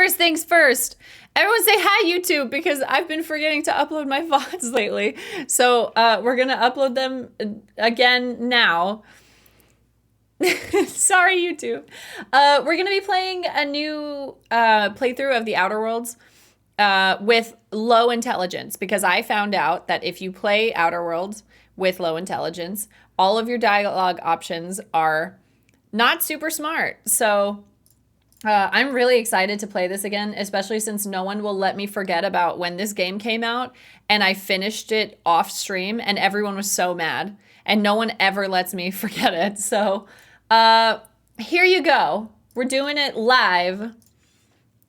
First things first. Everyone say hi, YouTube, because I've been forgetting to upload my VODs lately. So we're going to upload them again now. Sorry, YouTube. We're going to be playing a new playthrough of the Outer Worlds with low intelligence, because I found out that if you play Outer Worlds with low intelligence, all of your dialogue options are not super smart. So I'm really excited to play this again, especially since no one will let me forget about when this game came out and I finished it off stream and everyone was so mad and no one ever lets me forget it. So here you go. We're doing it live.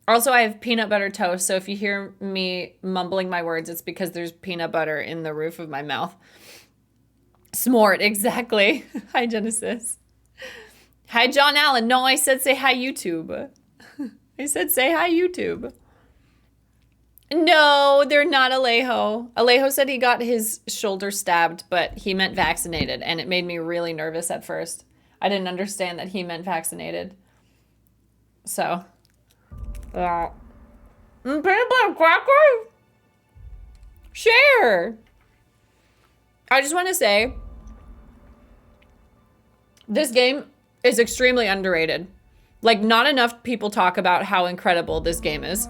Also, I have peanut butter toast, so if you hear me mumbling my words, it's because there's peanut butter in the roof of my mouth. Smart, exactly. Hi, Genesis. Hi, John Allen. No, I said say hi, YouTube. I said say hi, YouTube. No, they're not Alejo. Alejo said he got his shoulder stabbed, but he meant vaccinated, and it made me really nervous at first. I didn't understand that he meant vaccinated. So... peanut butter cracker? Share! I just want to say, this game is extremely underrated. Like, not enough people talk about how incredible this game is.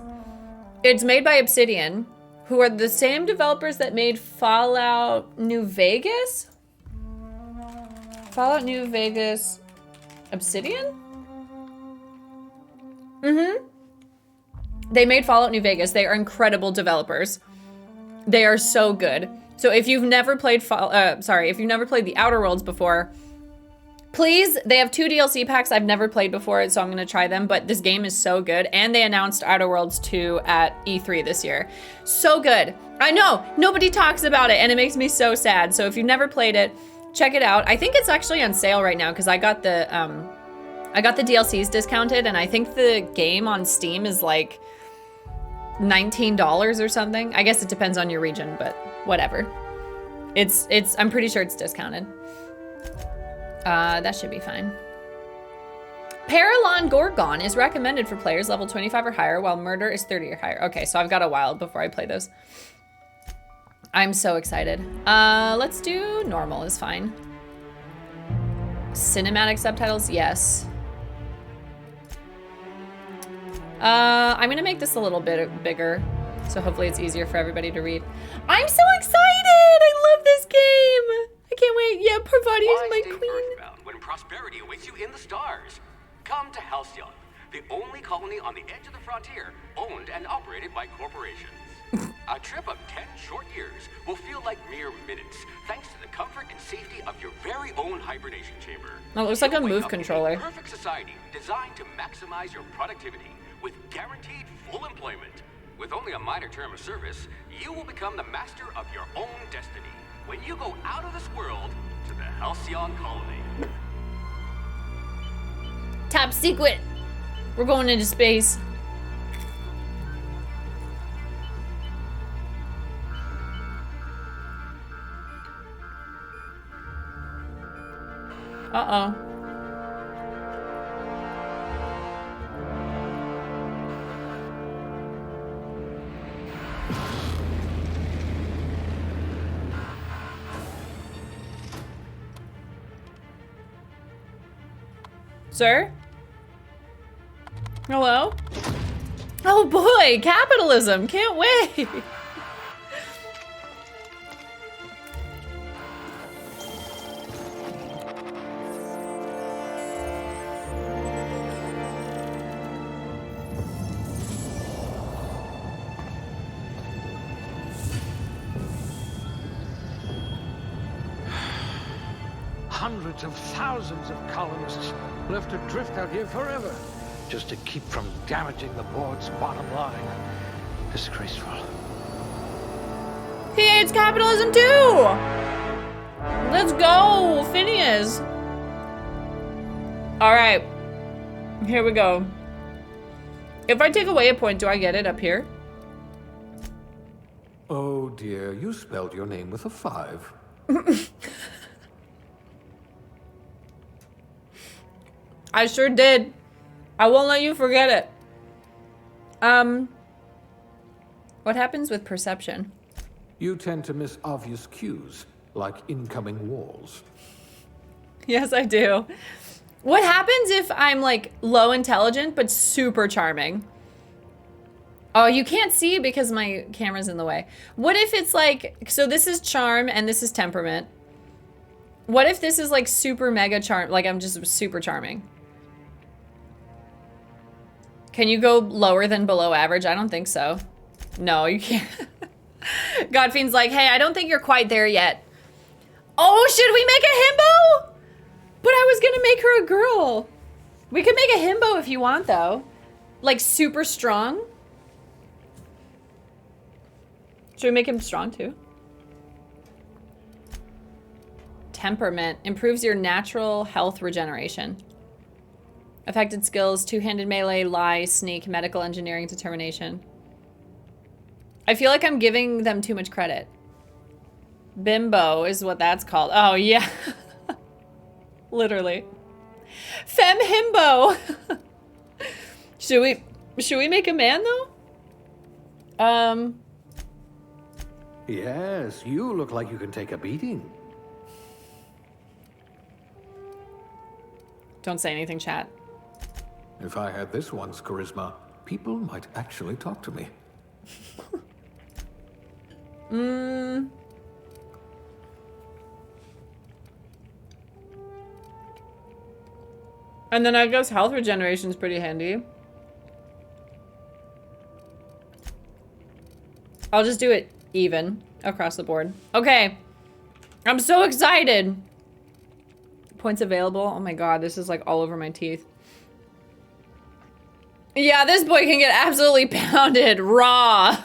It's made by Obsidian, who are the same developers that made Fallout New Vegas? Fallout New Vegas Obsidian? Mm-hmm. They made Fallout New Vegas. They are incredible developers. They are so good. So if you've never played if you've never played the Outer Worlds before, please, they have 2 DLC packs I've never played before, so I'm gonna try them, but this game is so good. And they announced Outer Worlds 2 at E3 this year. So good. I know, nobody talks about it, and it makes me so sad. So if you've never played it, check it out. I think it's actually on sale right now, because I got the DLCs discounted, and I think the game on Steam is like $19 or something. I guess it depends on your region, but whatever. I'm pretty sure it's discounted. That should be fine. Paralon Gorgon is recommended for players level 25 or higher, while Murder is 30 or higher. Okay, so I've got a while before I play those. I'm so excited. Let's do normal is fine. Cinematic subtitles, yes. I'm gonna make this a little bit bigger, so hopefully it's easier for everybody to read. I'm so excited! I love this game! I can't wait. Yeah, Parvati is my queen. When prosperity awaits you in the stars. Come to Halcyon, the only colony on the edge of the frontier, owned and operated by corporations. A trip of 10 short years will feel like mere minutes, thanks to the comfort and safety of your very own hibernation chamber. Oh, it looks like a move controller. Perfect society designed to maximize your productivity with guaranteed full employment. With only a minor term of service, you will become the master of your own destiny when you go out of this world to the Halcyon colony. Top secret. We're going into space. Uh-oh. Sir? Hello? Oh boy, capitalism! Can't wait! Hundreds of thousands of colonists left adrift out here forever, just to keep from damaging the board's bottom line. Disgraceful. He hates capitalism too! Let's go, Phineas! Alright. Here we go. If I take away a point, do I get it up here? Oh dear, you spelled your name with a 5. I sure did. I won't let you forget it. What happens with perception? You tend to miss obvious cues, like incoming walls. Yes, I do. What happens if I'm like low intelligent but super charming? Oh, you can't see because my camera's in the way. What if it's like, so this is charm and this is temperament. What if this is like super mega charm, like I'm just super charming? Can you go lower than below average? I don't think so. No, you can't. Godfiend's like, hey, I don't think you're quite there yet. Oh, should we make a himbo? But I was gonna make her a girl. We could make a himbo if you want though. Like super strong. Should we make him strong too? Temperament improves your natural health regeneration. Affected skills, two-handed melee, lie, sneak, medical, engineering, determination. I feel like I'm giving them too much credit. Bimbo is what that's called. Oh yeah. Literally. Fem himbo. Should we make a man though? Yes, you look like you can take a beating. Don't say anything, chat. If I had this one's charisma, people might actually talk to me. And then I guess health regeneration is pretty handy. I'll just do it even across the board. Okay. I'm so excited. Points available. Oh my god, this is like all over my teeth. Yeah, this boy can get absolutely pounded raw.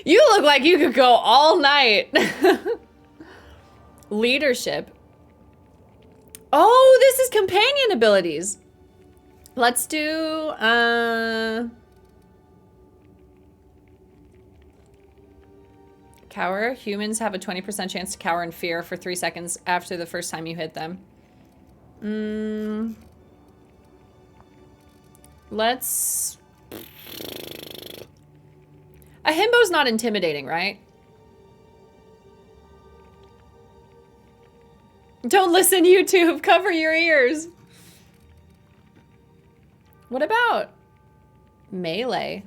You look like you could go all night. Leadership. Oh, this is companion abilities. Let's do, cower. Humans have a 20% chance to cower in fear for 3 seconds after the first time you hit them. Let's... A himbo's not intimidating, right? Don't listen, YouTube. Cover your ears. What about melee?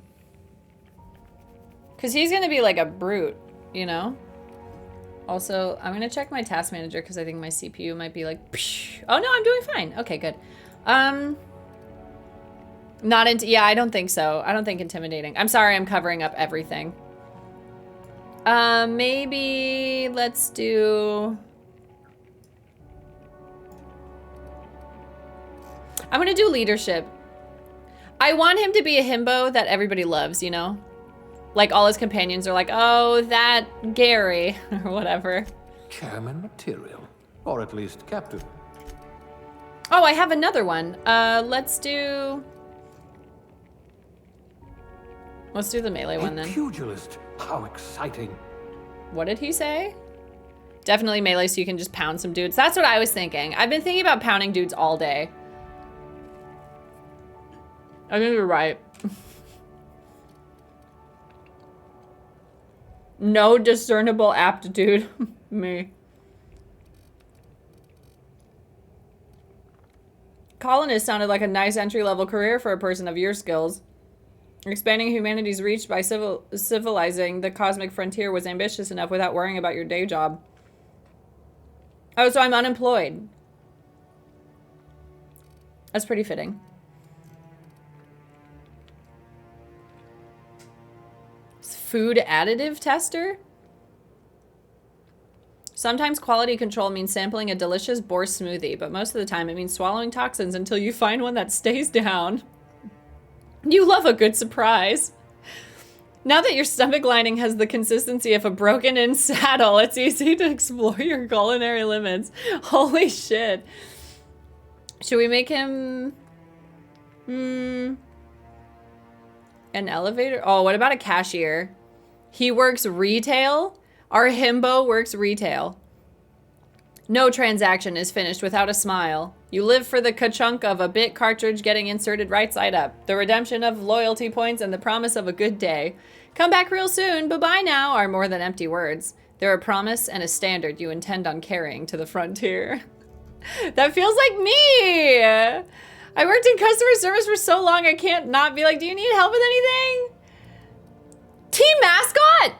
Because he's going to be like a brute, you know? Also, I'm going to check my task manager because I think my CPU might be like, psh. Oh, no, I'm doing fine. Okay, good. Yeah, I don't think so. I don't think intimidating. I'm sorry, I'm covering up everything. Maybe let's do... I'm gonna do leadership. I want him to be a himbo that everybody loves, you know? Like all his companions are like, oh, that Gary, or whatever. Chairman material, or at least captain. Oh, I have another one. Let's do the melee one then. Pugilist, how exciting. What did he say? Definitely melee so you can just pound some dudes. That's what I was thinking. I've been thinking about pounding dudes all day. I think you're right. No discernible aptitude. Me. Colonist sounded like a nice entry-level career for a person of your skills. Expanding humanity's reach by civilizing the cosmic frontier was ambitious enough without worrying about your day job. Oh, so I'm unemployed. That's pretty fitting. Food additive tester? Sometimes quality control means sampling a delicious boar smoothie, but most of the time it means swallowing toxins until you find one that stays down. You love a good surprise. Now that your stomach lining has the consistency of a broken-in saddle, it's easy to explore your culinary limits. Holy shit. Should we make him... an elevator? Oh, what about a cashier? He works retail? Our himbo works retail. No transaction is finished without a smile. You live for the ka-chunk of a bit cartridge getting inserted right side up, the redemption of loyalty points, and the promise of a good day. Come back real soon, bye-bye now, are more than empty words. They're a promise and a standard you intend on carrying to the frontier. That feels like me! I worked in customer service for so long I can't not be like, do you need help with anything? Team mascot?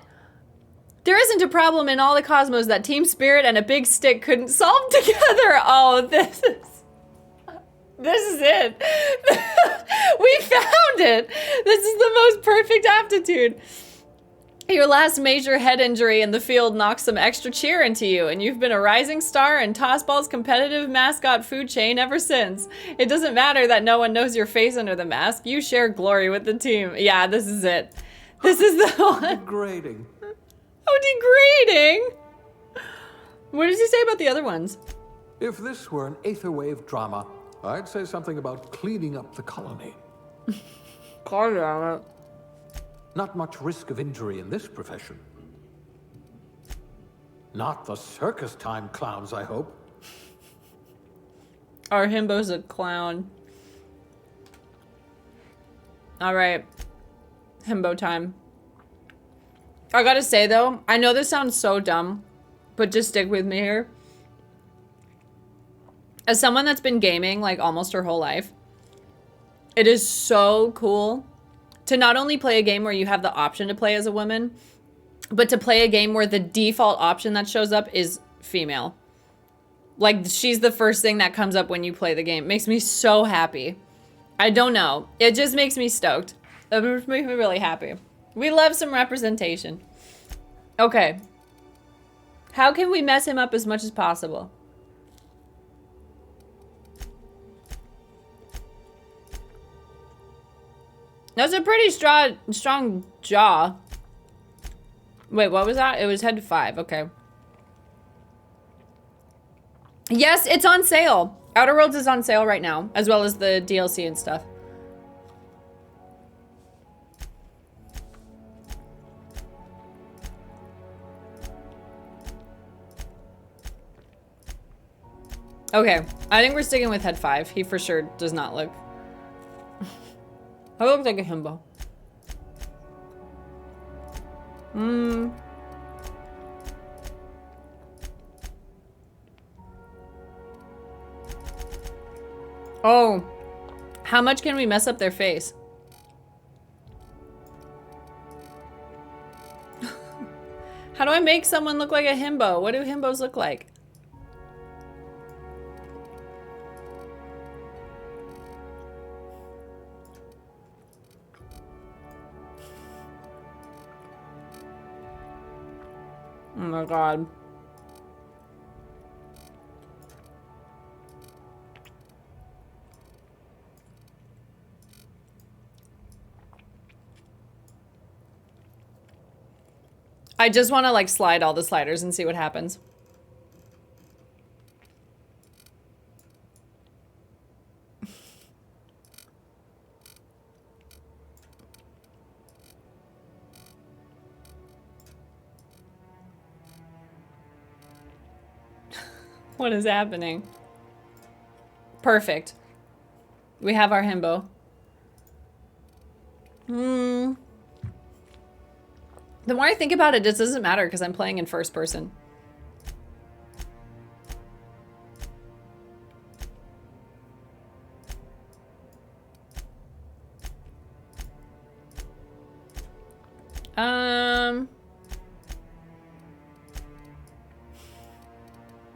There isn't a problem in all the cosmos that team spirit and a big stick couldn't solve together. Oh, this is it. We found it. This is the most perfect aptitude. Your last major head injury in the field knocks some extra cheer into you, and you've been a rising star in Tossball's competitive mascot food chain ever since. It doesn't matter that no one knows your face under the mask. You share glory with the team. Yeah, this is it. This is the one. Degrading. Oh, degrading! What does he say about the other ones? If this were an Aetherwave drama, I'd say something about cleaning up the colony. God damn it. Not much risk of injury in this profession. Not the circus time clowns, I hope. Our Himbo's a clown. All right. Himbo time. I gotta say though, I know this sounds so dumb, but just stick with me here. As someone that's been gaming like almost her whole life, it is so cool to not only play a game where you have the option to play as a woman, but to play a game where the default option that shows up is female. Like, she's the first thing that comes up when you play the game. It makes me so happy. I don't know. It just makes me stoked. It makes me really happy. We love some representation. Okay. How can we mess him up as much as possible? That's a pretty strong jaw. Wait, what was that? It was head to 5. Okay. Yes, it's on sale. Outer Worlds is on sale right now, as well as the DLC and stuff. Okay, I think we're sticking with head 5. He for sure does not look... I look like a himbo. Oh, how much can we mess up their face? How do I make someone look like a himbo? What do himbos look like? Oh my god. I just want to like slide all the sliders and see what happens. What is happening? Perfect. We have our himbo. The more I think about it, it doesn't matter because I'm playing in first person.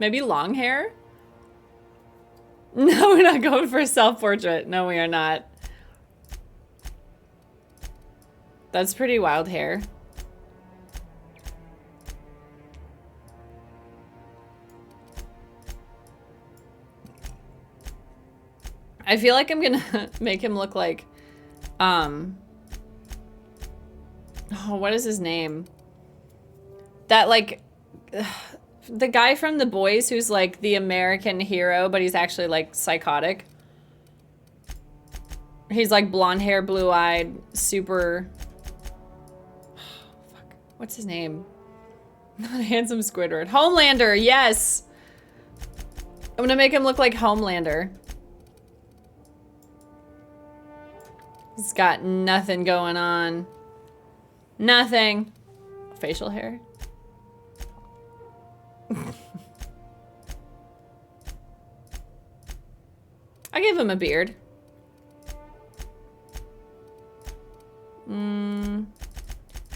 Maybe long hair? No, we're not going for a self-portrait. No, we are not. That's pretty wild hair. I feel like I'm gonna make him look like, oh, what is his name? That like, the guy from The Boys who's like the American hero, but he's actually like psychotic. He's like blonde hair, blue eyed, super, fuck, what's his name? Not Handsome Squidward. Homelander, yes! I'm gonna make him look like Homelander. He's got nothing going on. Nothing. Facial hair. I give him a beard.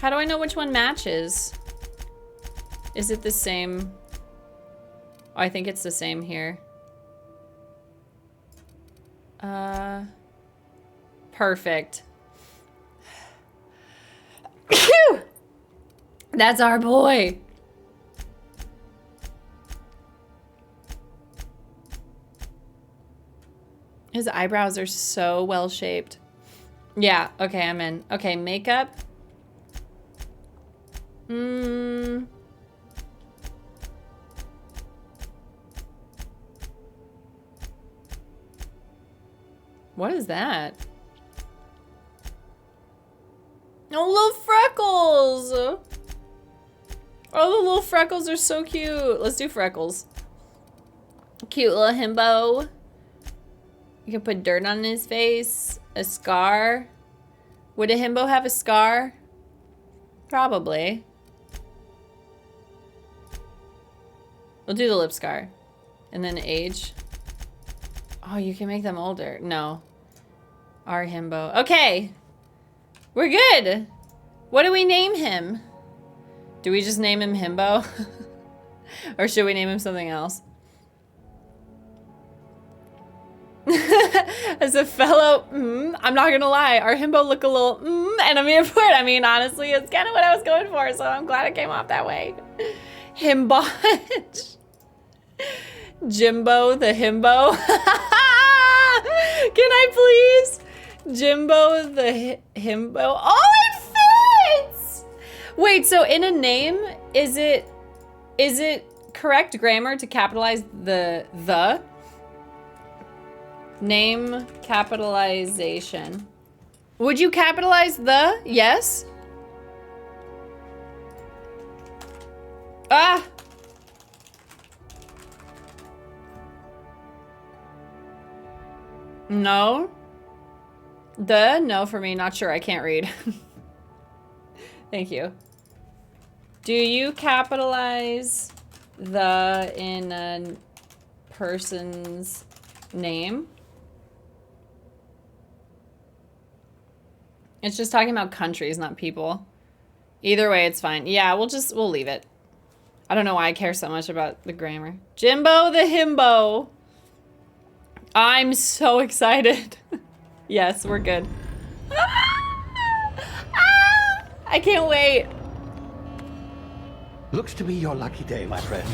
How do I know which one matches? Is it the same? Oh, I think it's the same here. Perfect. That's our boy. His eyebrows are so well shaped. Yeah, okay, I'm in. Okay, makeup. What is that? Oh, little freckles! Oh, the little freckles are so cute. Let's do freckles. Cute little himbo. You can put dirt on his face. A scar. Would a himbo have a scar? Probably. We'll do the lip scar. And then age. Oh, you can make them older. No. Our himbo. Okay. We're good. What do we name him? Do we just name him Himbo? Or should we name him something else? As a fellow, I'm not gonna lie, our Himbo look a little and I'm here for it. I mean, honestly, it's kind of what I was going for, so I'm glad it came off that way. Himbot. Jimbo the Himbo. Can I please? Jimbo the Himbo. Oh, it fits! Wait, so in a name, is it correct grammar to capitalize the? Name capitalization. Would you capitalize the? Yes? Ah! No? No for me, not sure, I can't read. Thank you. Do you capitalize the in a person's name? It's just talking about countries, not people. Either way, it's fine. Yeah, we'll leave it. I don't know why I care so much about the grammar. Jimbo the Himbo. I'm so excited. Yes, we're good. I can't wait. Looks to be your lucky day, my friend.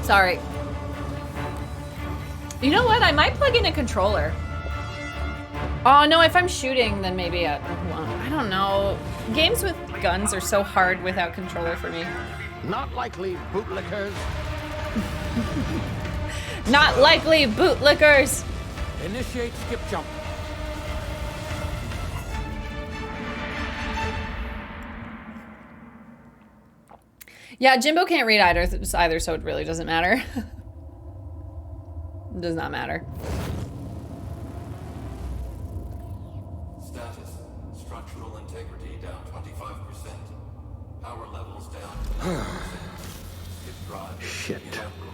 Sorry. You know what? I might plug in a controller. Oh no, if I'm shooting, then maybe I don't know. Games with guns are so hard without controller for me. Not likely, bootlickers. Not likely, bootlickers. Initiate skip jump. Yeah, Jimbo can't read either, so it really doesn't matter. It does not matter. Status. Structural integrity down 25%. Power levels down 9%. Skip drive. Shit. Inoperable.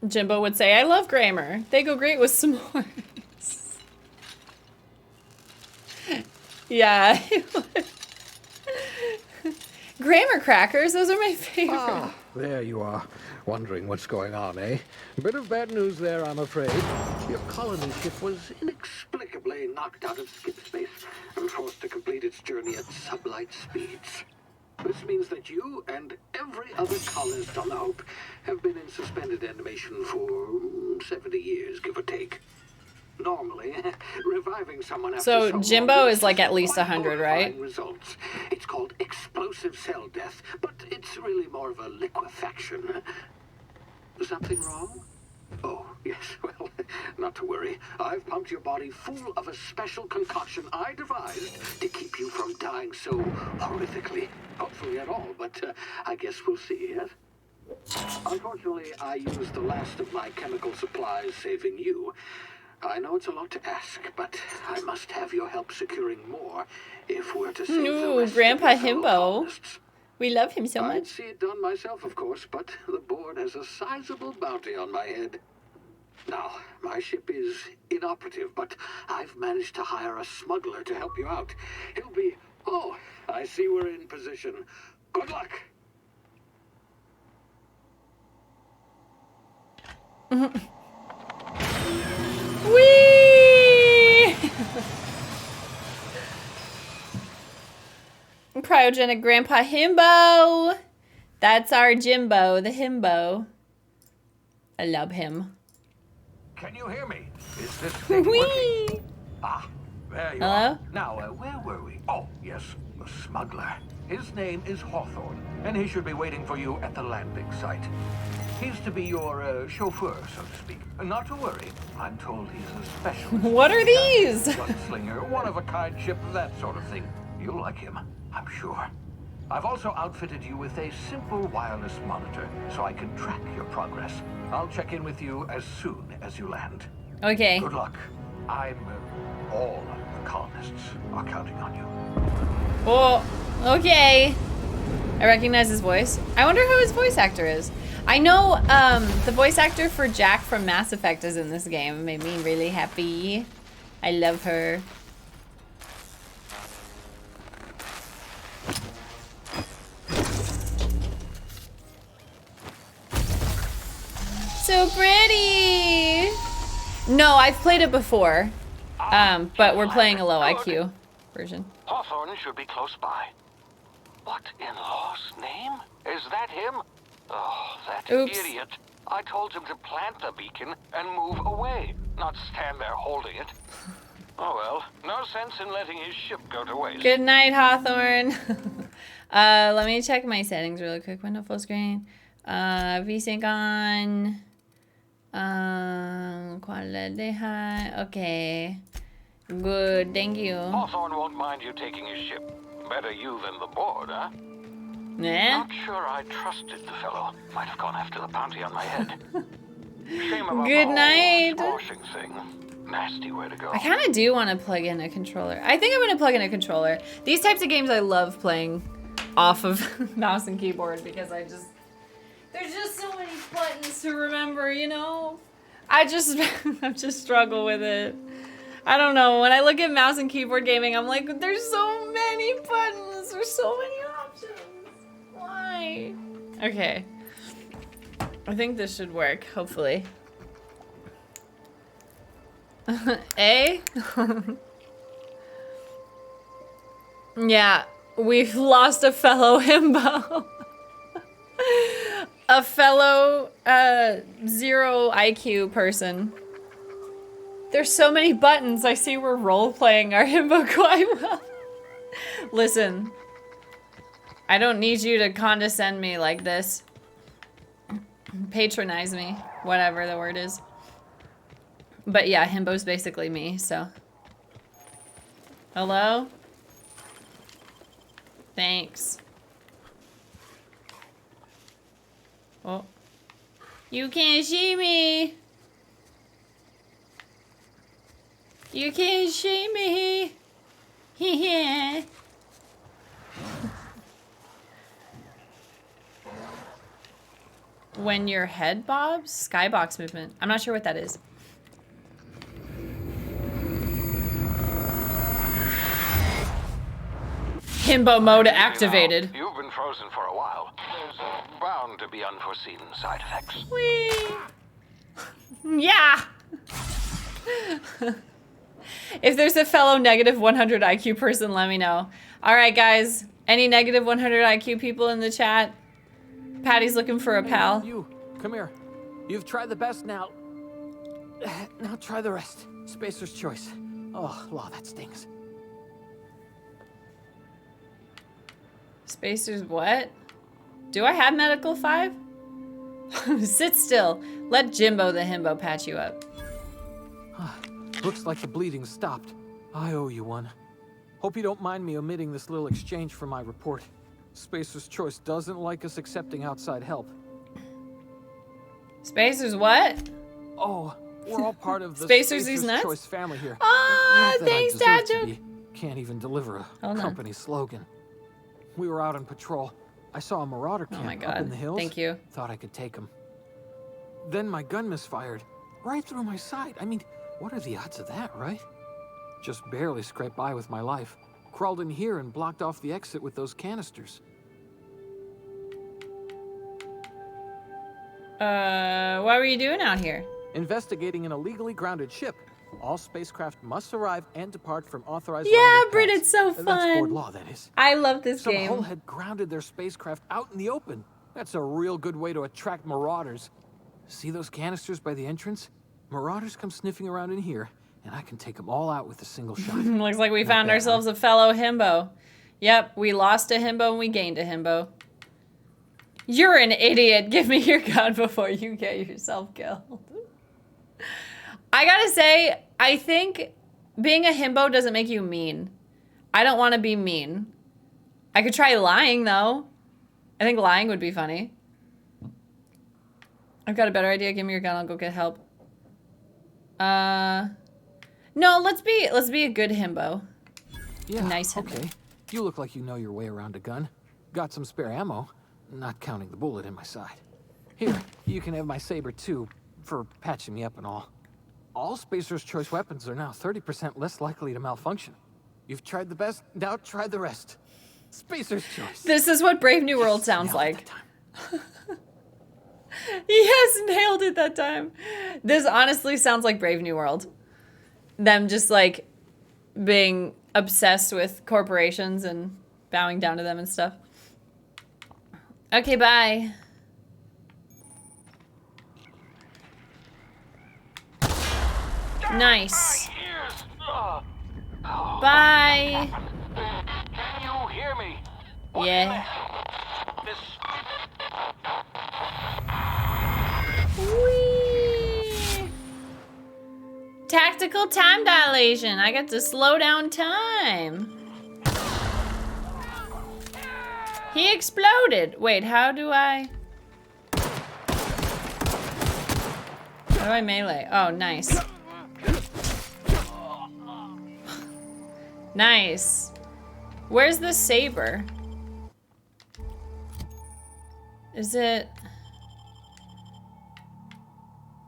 Jimbo would say, I love grammar. They go great with s'mores. Yeah. Grammar crackers, those are my favorite. Ah, there you are. Wondering what's going on, eh? Bit of bad news there, I'm afraid. Your colony ship was inexplicably knocked out of skip space and forced to complete its journey at sublight speeds. This means that you and every other colonist on the Hope have been in suspended animation for 70 years, give or take. Normally, reviving someone after So Jimbo is like at least 100, right? Results. It's called explosive cell death, but it's really more of a liquefaction. Something wrong? Oh, yes, well, not to worry. I've pumped your body full of a special concoction I devised to keep you from dying so horrifically. Hopefully at all, but I guess we'll see, yes? Unfortunately, I used the last of my chemical supplies saving you. I know it's a lot to ask, but I must have your help securing more if we're to save the rest Grandpa of your fellow Himbo. colonists. We love him so I'd much. see it done myself, of course, but the board has a sizable bounty on my head. Now, my ship is inoperative, but I've managed to hire a smuggler to help you out. He'll be... Oh, I see we're in position. Good luck! Whee! Cryogenic Grandpa Himbo. That's our Jimbo, the Himbo. I love him. Can you hear me? Is this thing working? Whee! Ah, there you Hello? are. Now, where were we? Oh, yes, the smuggler. His name is Hawthorne, and he should be waiting for you at the landing site. He's to be your chauffeur, so to speak. Not to worry. I'm told he's a specialist. What are these? Gunslinger, one-of-a-kind ship, that sort of thing. You'll like him, I'm sure. I've also outfitted you with a simple wireless monitor, so I can track your progress. I'll check in with you as soon as you land. Okay. Good luck. All the colonists are counting on you. Oh, okay. I recognize his voice. I wonder who his voice actor is. I know the voice actor for Jack from Mass Effect is in this game. It made me really happy. I love her. So pretty. No, I've played it before. But we're playing a low IQ version. Hawthorne should be close by. What in law's name? Is that him? Oh, that Oops. idiot. I told him to plant the beacon and move away, not stand there holding it. Oh well, no sense in letting his ship go to waste. Good night, Hawthorne. Let me check my settings really quick. Window full screen. VSync on. Quality high. Okay. Good, thank you. Hawthorne won't mind you taking his ship. Better you than the board, huh? Nah. Not sure I trusted the fellow. Might have gone after the bounty on my head. Shame about Good the night. whole squashing thing. Nasty way to go. I kind of do want to plug in a controller. I think I'm going to plug in a controller. These types of games I love playing off of mouse and keyboard because there's just so many buttons to remember, you know? I just struggle with it. I don't know. When I look at mouse and keyboard gaming, I'm like, there's so many buttons. There's so many options. Why? Okay. I think this should work, hopefully. A? Yeah, we've lost a fellow himbo. A fellow 0 IQ person. There's so many buttons. I see we're role-playing our himbo quite well. Listen, I don't need you to condescend me like this. Patronize me, whatever the word is. But yeah, himbo's basically me, so. Hello? Thanks. Oh. You can't see me. You can't see me. Yeah. When your head bobs? Skybox movement. I'm not sure what that is. Himbo mode activated. You've been frozen for a while. There's bound to be unforeseen side effects. Whee! Yeah! If there's a fellow negative 100 IQ person, let me know. Alright, guys. Any negative 100 IQ people in the chat? Patty's looking for a pal. You, come here. You've tried the best now. Now try the rest. Spacer's choice. Oh, law, that stings. Spacers what? Do I have medical 5? Sit still. Let Jimbo the Himbo patch you up. Looks like the bleeding stopped. I owe you one. Hope you don't mind me omitting this little exchange from my report. Spacer's Choice doesn't like us accepting outside help. Spacer's what? Oh, we're all part of the Spacer's these nuts? Choice family here. Ah, Not that I thanks, deserve Dad to joke. be. Can't even deliver a Hold on. company slogan. We were out on patrol. I saw a marauder Oh camp my up God. in the hills. Thank you. Thought I could take him. Then my gun misfired. Right through my side. I mean, what are the odds of that, right? Just barely scraped by with my life. Crawled in here and blocked off the exit with those canisters. What were you doing out here? Investigating an illegally grounded ship. All spacecraft must arrive and depart from authorized Yeah, landing Brit, pads. it's so That's fun. board law, that is. I love this Some game. hull had grounded their spacecraft out in the open. That's a real good way to attract marauders. See those canisters by the entrance? Marauders come sniffing around in here, and I can take them all out with a single shot. Looks like we Not found bad, ourselves a fellow Himbo. Yep, we lost a Himbo and we gained a Himbo. You're an idiot. Give me your gun before you get yourself killed. I gotta say, I think being a Himbo doesn't make you mean. I don't want to be mean. I could try lying, though. I think lying would be funny. I've got a better idea. Give me your gun. I'll go get help. No, let's be a good Himbo. Yeah, Nice Himbo. okay. You look like you know your way around a gun. Got some spare ammo, not counting the bullet in my side. Here, you can have my saber too, for patching me up and all. All Spacer's Choice weapons are now 30% less likely to malfunction. You've tried the best, now try the rest. Spacer's Choice. This is what Brave New World sounds Nailed it like. that time. Yes, nailed it that time. This honestly sounds like Brave New World. Them just like being obsessed with corporations and bowing down to them and stuff. Okay, bye. Nice. My ears! Oh, Bye. can you hear me? What's Yeah. next? This Whee! Tactical time dilation. I got to slow down time. He exploded. Wait, how do I melee? Oh, nice. Nice. Where's the saber? Is it...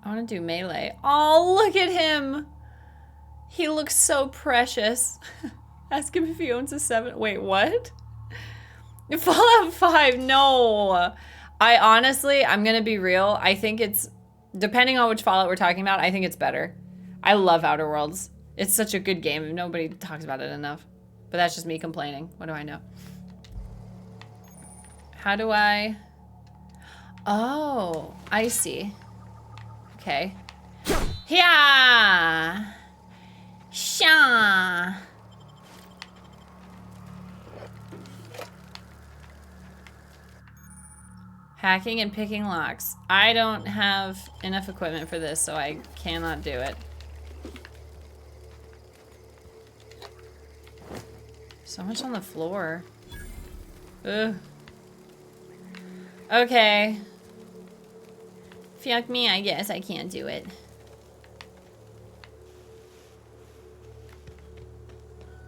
I want to do melee. Oh, look at him. He looks so precious. Ask him if he owns a 7. Wait, what? Fallout 5, no. I honestly, I'm going to be real. I think it's, depending on which Fallout we're talking about, I think it's better. I love Outer Worlds. It's such a good game. Nobody talks about it enough. But that's just me complaining. What do I know? How do I... Oh, I see. Okay. Yeah. Sha. Hacking and picking locks. I don't have enough equipment for this, so I cannot do it. So much on the floor. Ugh. Okay. Fuck me, I guess I can't do it.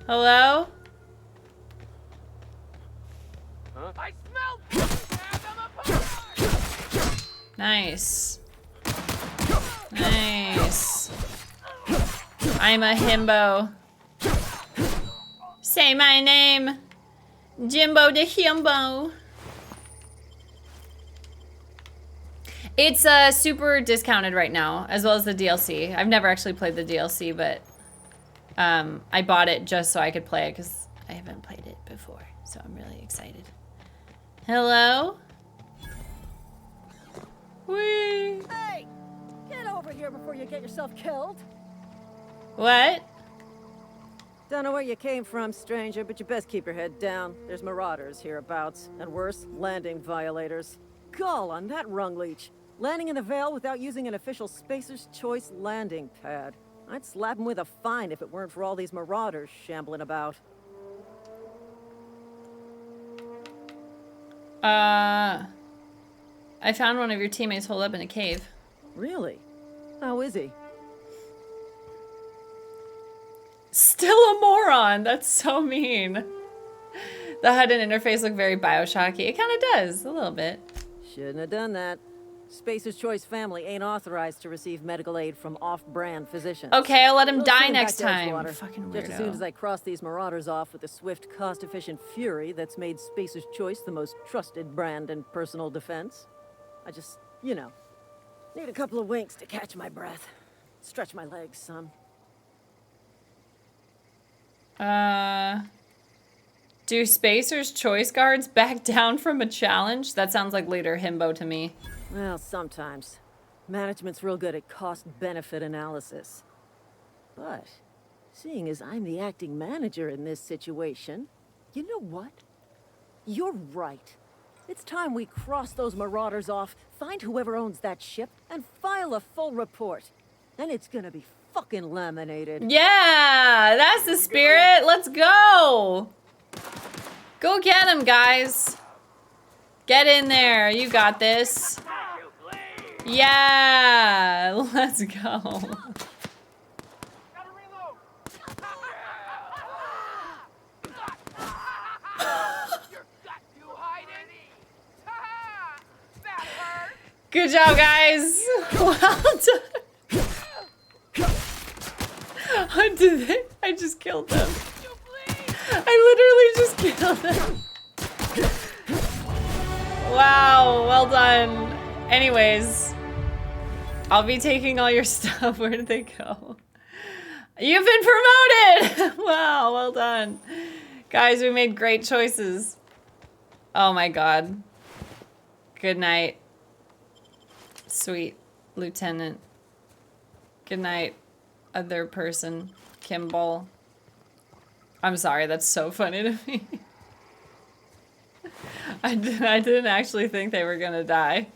Hello? I smell. Nice. Nice. I'm a himbo. Say my name. Jimbo the Himbo. It's super discounted right now, as well as the DLC. I've never actually played the DLC, but I bought it just so I could play it because I haven't played it before. So I'm really excited. Hello? Whee! Hey! Get over here before you get yourself killed. What? Don't know where you came from, stranger, but you best keep your head down. There's marauders hereabouts, and worse, landing violators. Gall on that rung leech. Landing in the Vale without using an official Spacer's Choice landing pad. I'd slap him with a fine if it weren't for all these marauders shambling about. I found one of your teammates holed up in a cave. Really? How is he? Still a moron. That's so mean. The HUD and interface look very Bioshocky. It kind of does, a little bit. Shouldn't have done that. Spacer's Choice family ain't authorized to receive medical aid from off-brand physicians. Okay, I'll let him We'll die send him next back to time. Edgewater. Fucking Just as soon as weirdo. I cross these marauders off with the swift, cost-efficient fury that's made Spacer's Choice the most trusted brand in personal defense. I just, you know, need a couple of winks to catch my breath. Stretch my legs, son. Do Spacer's Choice guards back down from a challenge? That sounds like Leader Himbo to me. Well, sometimes. Management's real good at cost-benefit analysis. But, seeing as I'm the acting manager in this situation, you know what? You're right. It's time we cross those marauders off, find whoever owns that ship, and file a full report. And it's gonna be fucking laminated. Yeah, that's the spirit. Let's go. Go get him, guys. Get in there. You got this. Yeah, let's go. Good job, guys. Well done. I did it. I just killed them. I literally just killed them. Wow, well done. Anyways, I'll be taking all your stuff. Where did they go? You've been promoted! Wow, well done. Guys, we made great choices. Oh my god. Good night. Sweet Lieutenant. Good night, other person. Kimball. I'm sorry, that's so funny to me. I didn't actually think they were gonna die.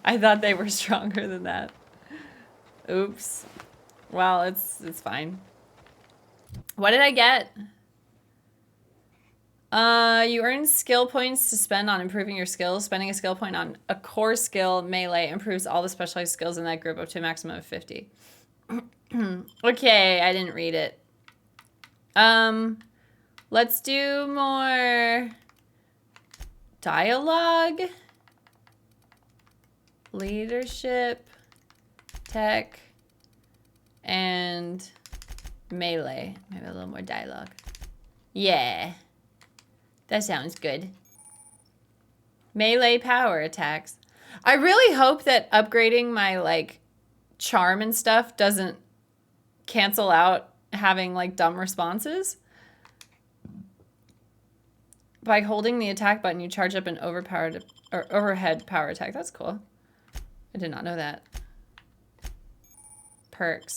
I thought they were stronger than that. Oops. Well, it's fine. What did I get? You earn skill points to spend on improving your skills. Spending a skill point on a core skill, melee, improves all the specialized skills in that group up to a maximum of 50. Okay, I didn't read it. Let's do more dialogue, leadership, tech, and melee. Maybe a little more dialogue. Yeah, that sounds good. Melee power attacks. I really hope that upgrading my, like, charm and stuff doesn't cancel out having, like, dumb responses. By holding the attack button, you charge up an overhead power attack. That's cool. I did not know that. Perks.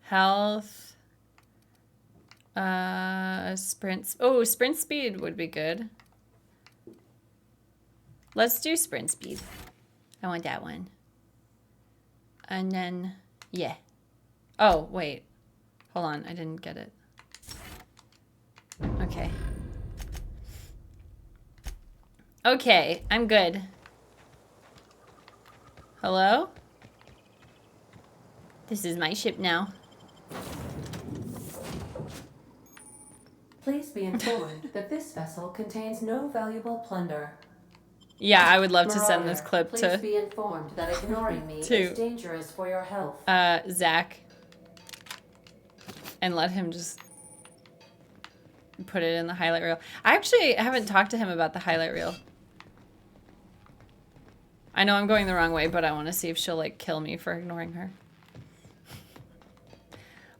Health. Sprint. Oh, sprint speed would be good. Let's do sprint speed. I want that one. And then, yeah. Oh, wait. Hold on, I didn't get it. Okay. Okay, I'm good. Hello? This is my ship now. Please be informed that this vessel contains no valuable plunder. Yeah, I would love to send this clip please to be informed that ignoring me to, is dangerous for your health. Zach. And let him just put it in the highlight reel. I actually haven't talked to him about the highlight reel. I know I'm going the wrong way, but I want to see if she'll, like, kill me for ignoring her.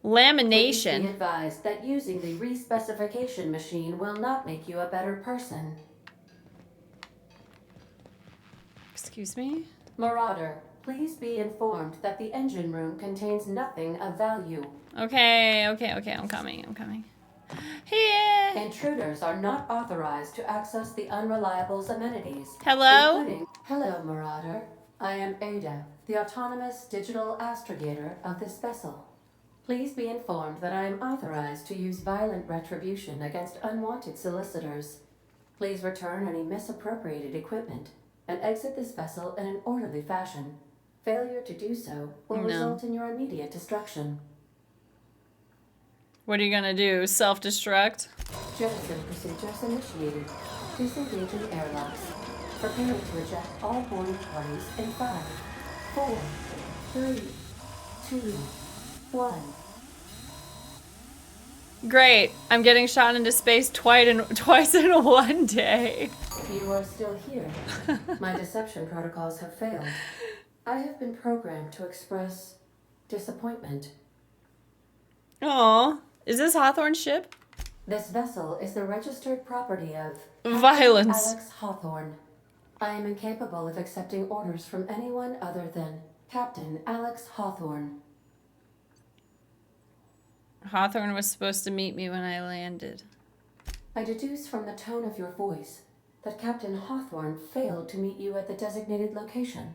Lamination. Please be advised that using the respecification machine will not make you a better person. Excuse me? Marauder, please be informed that the engine room contains nothing of value. Okay, I'm coming. Here. Intruders are not authorized to access the Unreliable's amenities. Hello? Including... Hello, Marauder. I am Ada, the autonomous digital astrogator of this vessel. Please be informed that I am authorized to use violent retribution against unwanted solicitors. Please return any misappropriated equipment and exit this vessel in an orderly fashion. Failure to do so will result in your immediate destruction. What are you gonna do? Self-destruct? Jettison procedures initiated. Disengaging airlocks. Preparing to eject all boarding parties in 5, 4, 3, 2, 1. Great. I'm getting shot into space twice in one day. You are still here. My deception protocols have failed. I have been programmed to express disappointment. Aw. Is this Hawthorne's ship? This vessel is the registered property of Violence. Alex Hawthorne. I am incapable of accepting orders from anyone other than Captain Alex Hawthorne. Hawthorne was supposed to meet me when I landed. I deduce from the tone of your voice that Captain Hawthorne failed to meet you at the designated location.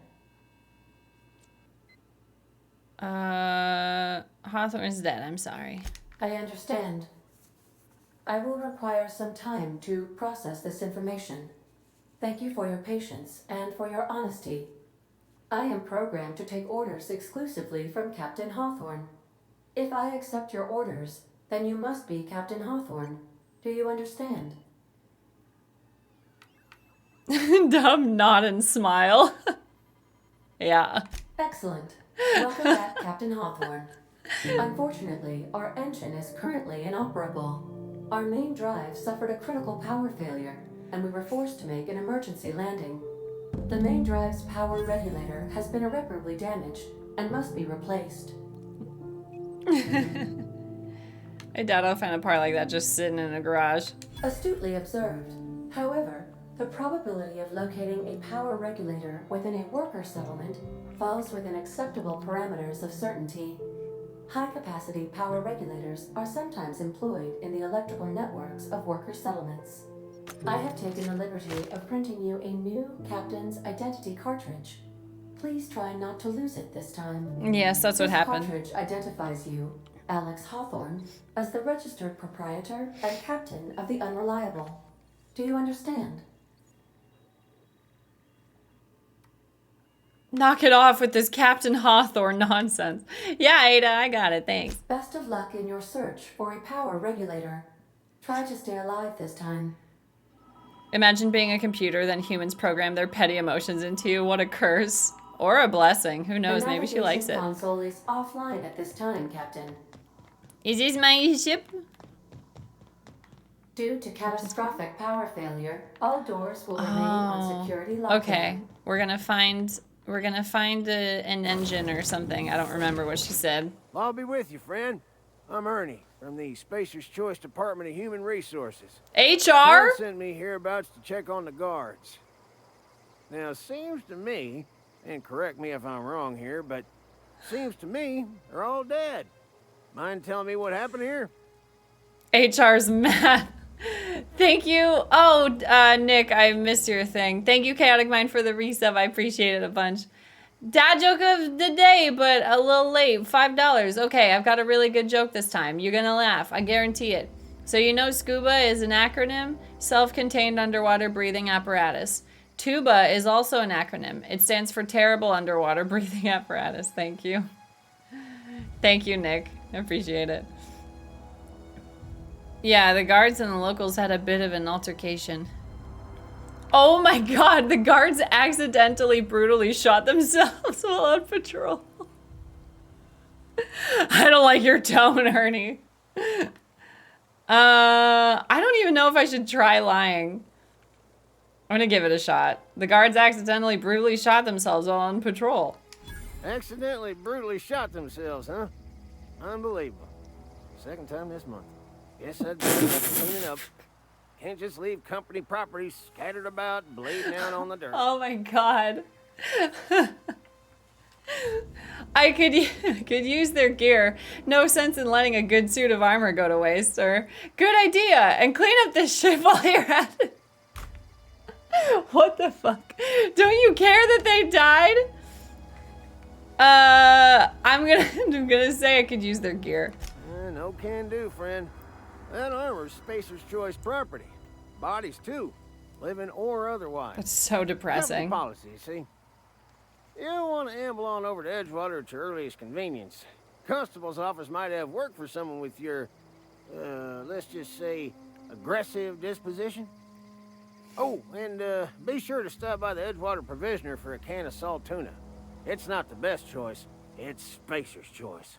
Hawthorne's dead. I'm sorry. I understand. I will require some time to process this information. Thank you for your patience and for your honesty. I am programmed to take orders exclusively from Captain Hawthorne. If I accept your orders, then you must be Captain Hawthorne. Do you understand? Dumb nod and smile. Yeah. Excellent. Welcome back, Captain Hawthorne. Unfortunately, our engine is currently inoperable. Our main drive suffered a critical power failure, and we were forced to make an emergency landing. The main drive's power regulator has been irreparably damaged and must be replaced. I doubt I'll find a part like that just sitting in a garage. Astutely observed. However, the probability of locating a power regulator within a worker settlement falls within acceptable parameters of certainty. High-capacity power regulators are sometimes employed in the electrical networks of worker settlements. I have taken the liberty of printing you a new Captain's Identity cartridge. Please try not to lose it this time. Yes, that's what happened. This cartridge identifies you, Alex Hawthorne, as the registered proprietor and captain of the Unreliable. Do you understand? Knock it off with this Captain Hawthorne nonsense. Yeah, Ada, I got it. Thanks. Best of luck in your search for a power regulator. Try to stay alive this time. Imagine being a computer, then humans program their petty emotions into you. What a curse. Or a blessing. Who knows? Maybe she likes it. The console is offline at this time, Captain. Is this my ship? Due to catastrophic power failure, all doors will remain on security lockdown. Okay. We're gonna find an engine or something. I don't remember what she said. I'll be with you, friend. I'm Ernie from the Spacer's Choice Department of Human Resources. HR? John sent me hereabouts to check on the guards. Now, it seems to me, and correct me if I'm wrong here, but seems to me they're all dead. Mind telling me what happened here? HR's mad. Thank you. Oh, Nick, I missed your thing. Thank you, Chaotic Mind, for the resub. I appreciate it a bunch. Dad joke of the day, but a little late. $5. Okay, I've got a really good joke this time. You're gonna laugh. I guarantee it. So you know SCUBA is an acronym? Self-contained underwater breathing apparatus. TUBA is also an acronym. It stands for Terrible Underwater Breathing Apparatus. Thank you. Thank you, Nick. I appreciate it. Yeah, the guards and the locals had a bit of an altercation. Oh my god, the guards accidentally brutally shot themselves while on patrol. I don't like your tone, Ernie. I don't even know if I should try lying. I'm gonna give it a shot. The guards accidentally brutally shot themselves while on patrol. Accidentally brutally shot themselves, huh? Unbelievable. Second time this month. Guess I'd better clean it up. Can't just leave company property scattered about, bleeding out on the dirt. Oh my god. I could use their gear. No sense in letting a good suit of armor go to waste, sir. Good idea. And clean up this ship while you're at it. What the fuck? Don't you care that they died? I'm gonna say I could use their gear. No can do, friend. That armor's Spacer's Choice property. Bodies too, living or otherwise. That's so depressing. Company policy, see? You don't want to amble on over to Edgewater at your earliest convenience. Constable's office might have work for someone with your, let's just say, aggressive disposition. Oh, and be sure to stop by the Edgewater Provisioner for a can of salt tuna. It's not the best choice, it's Spacer's Choice.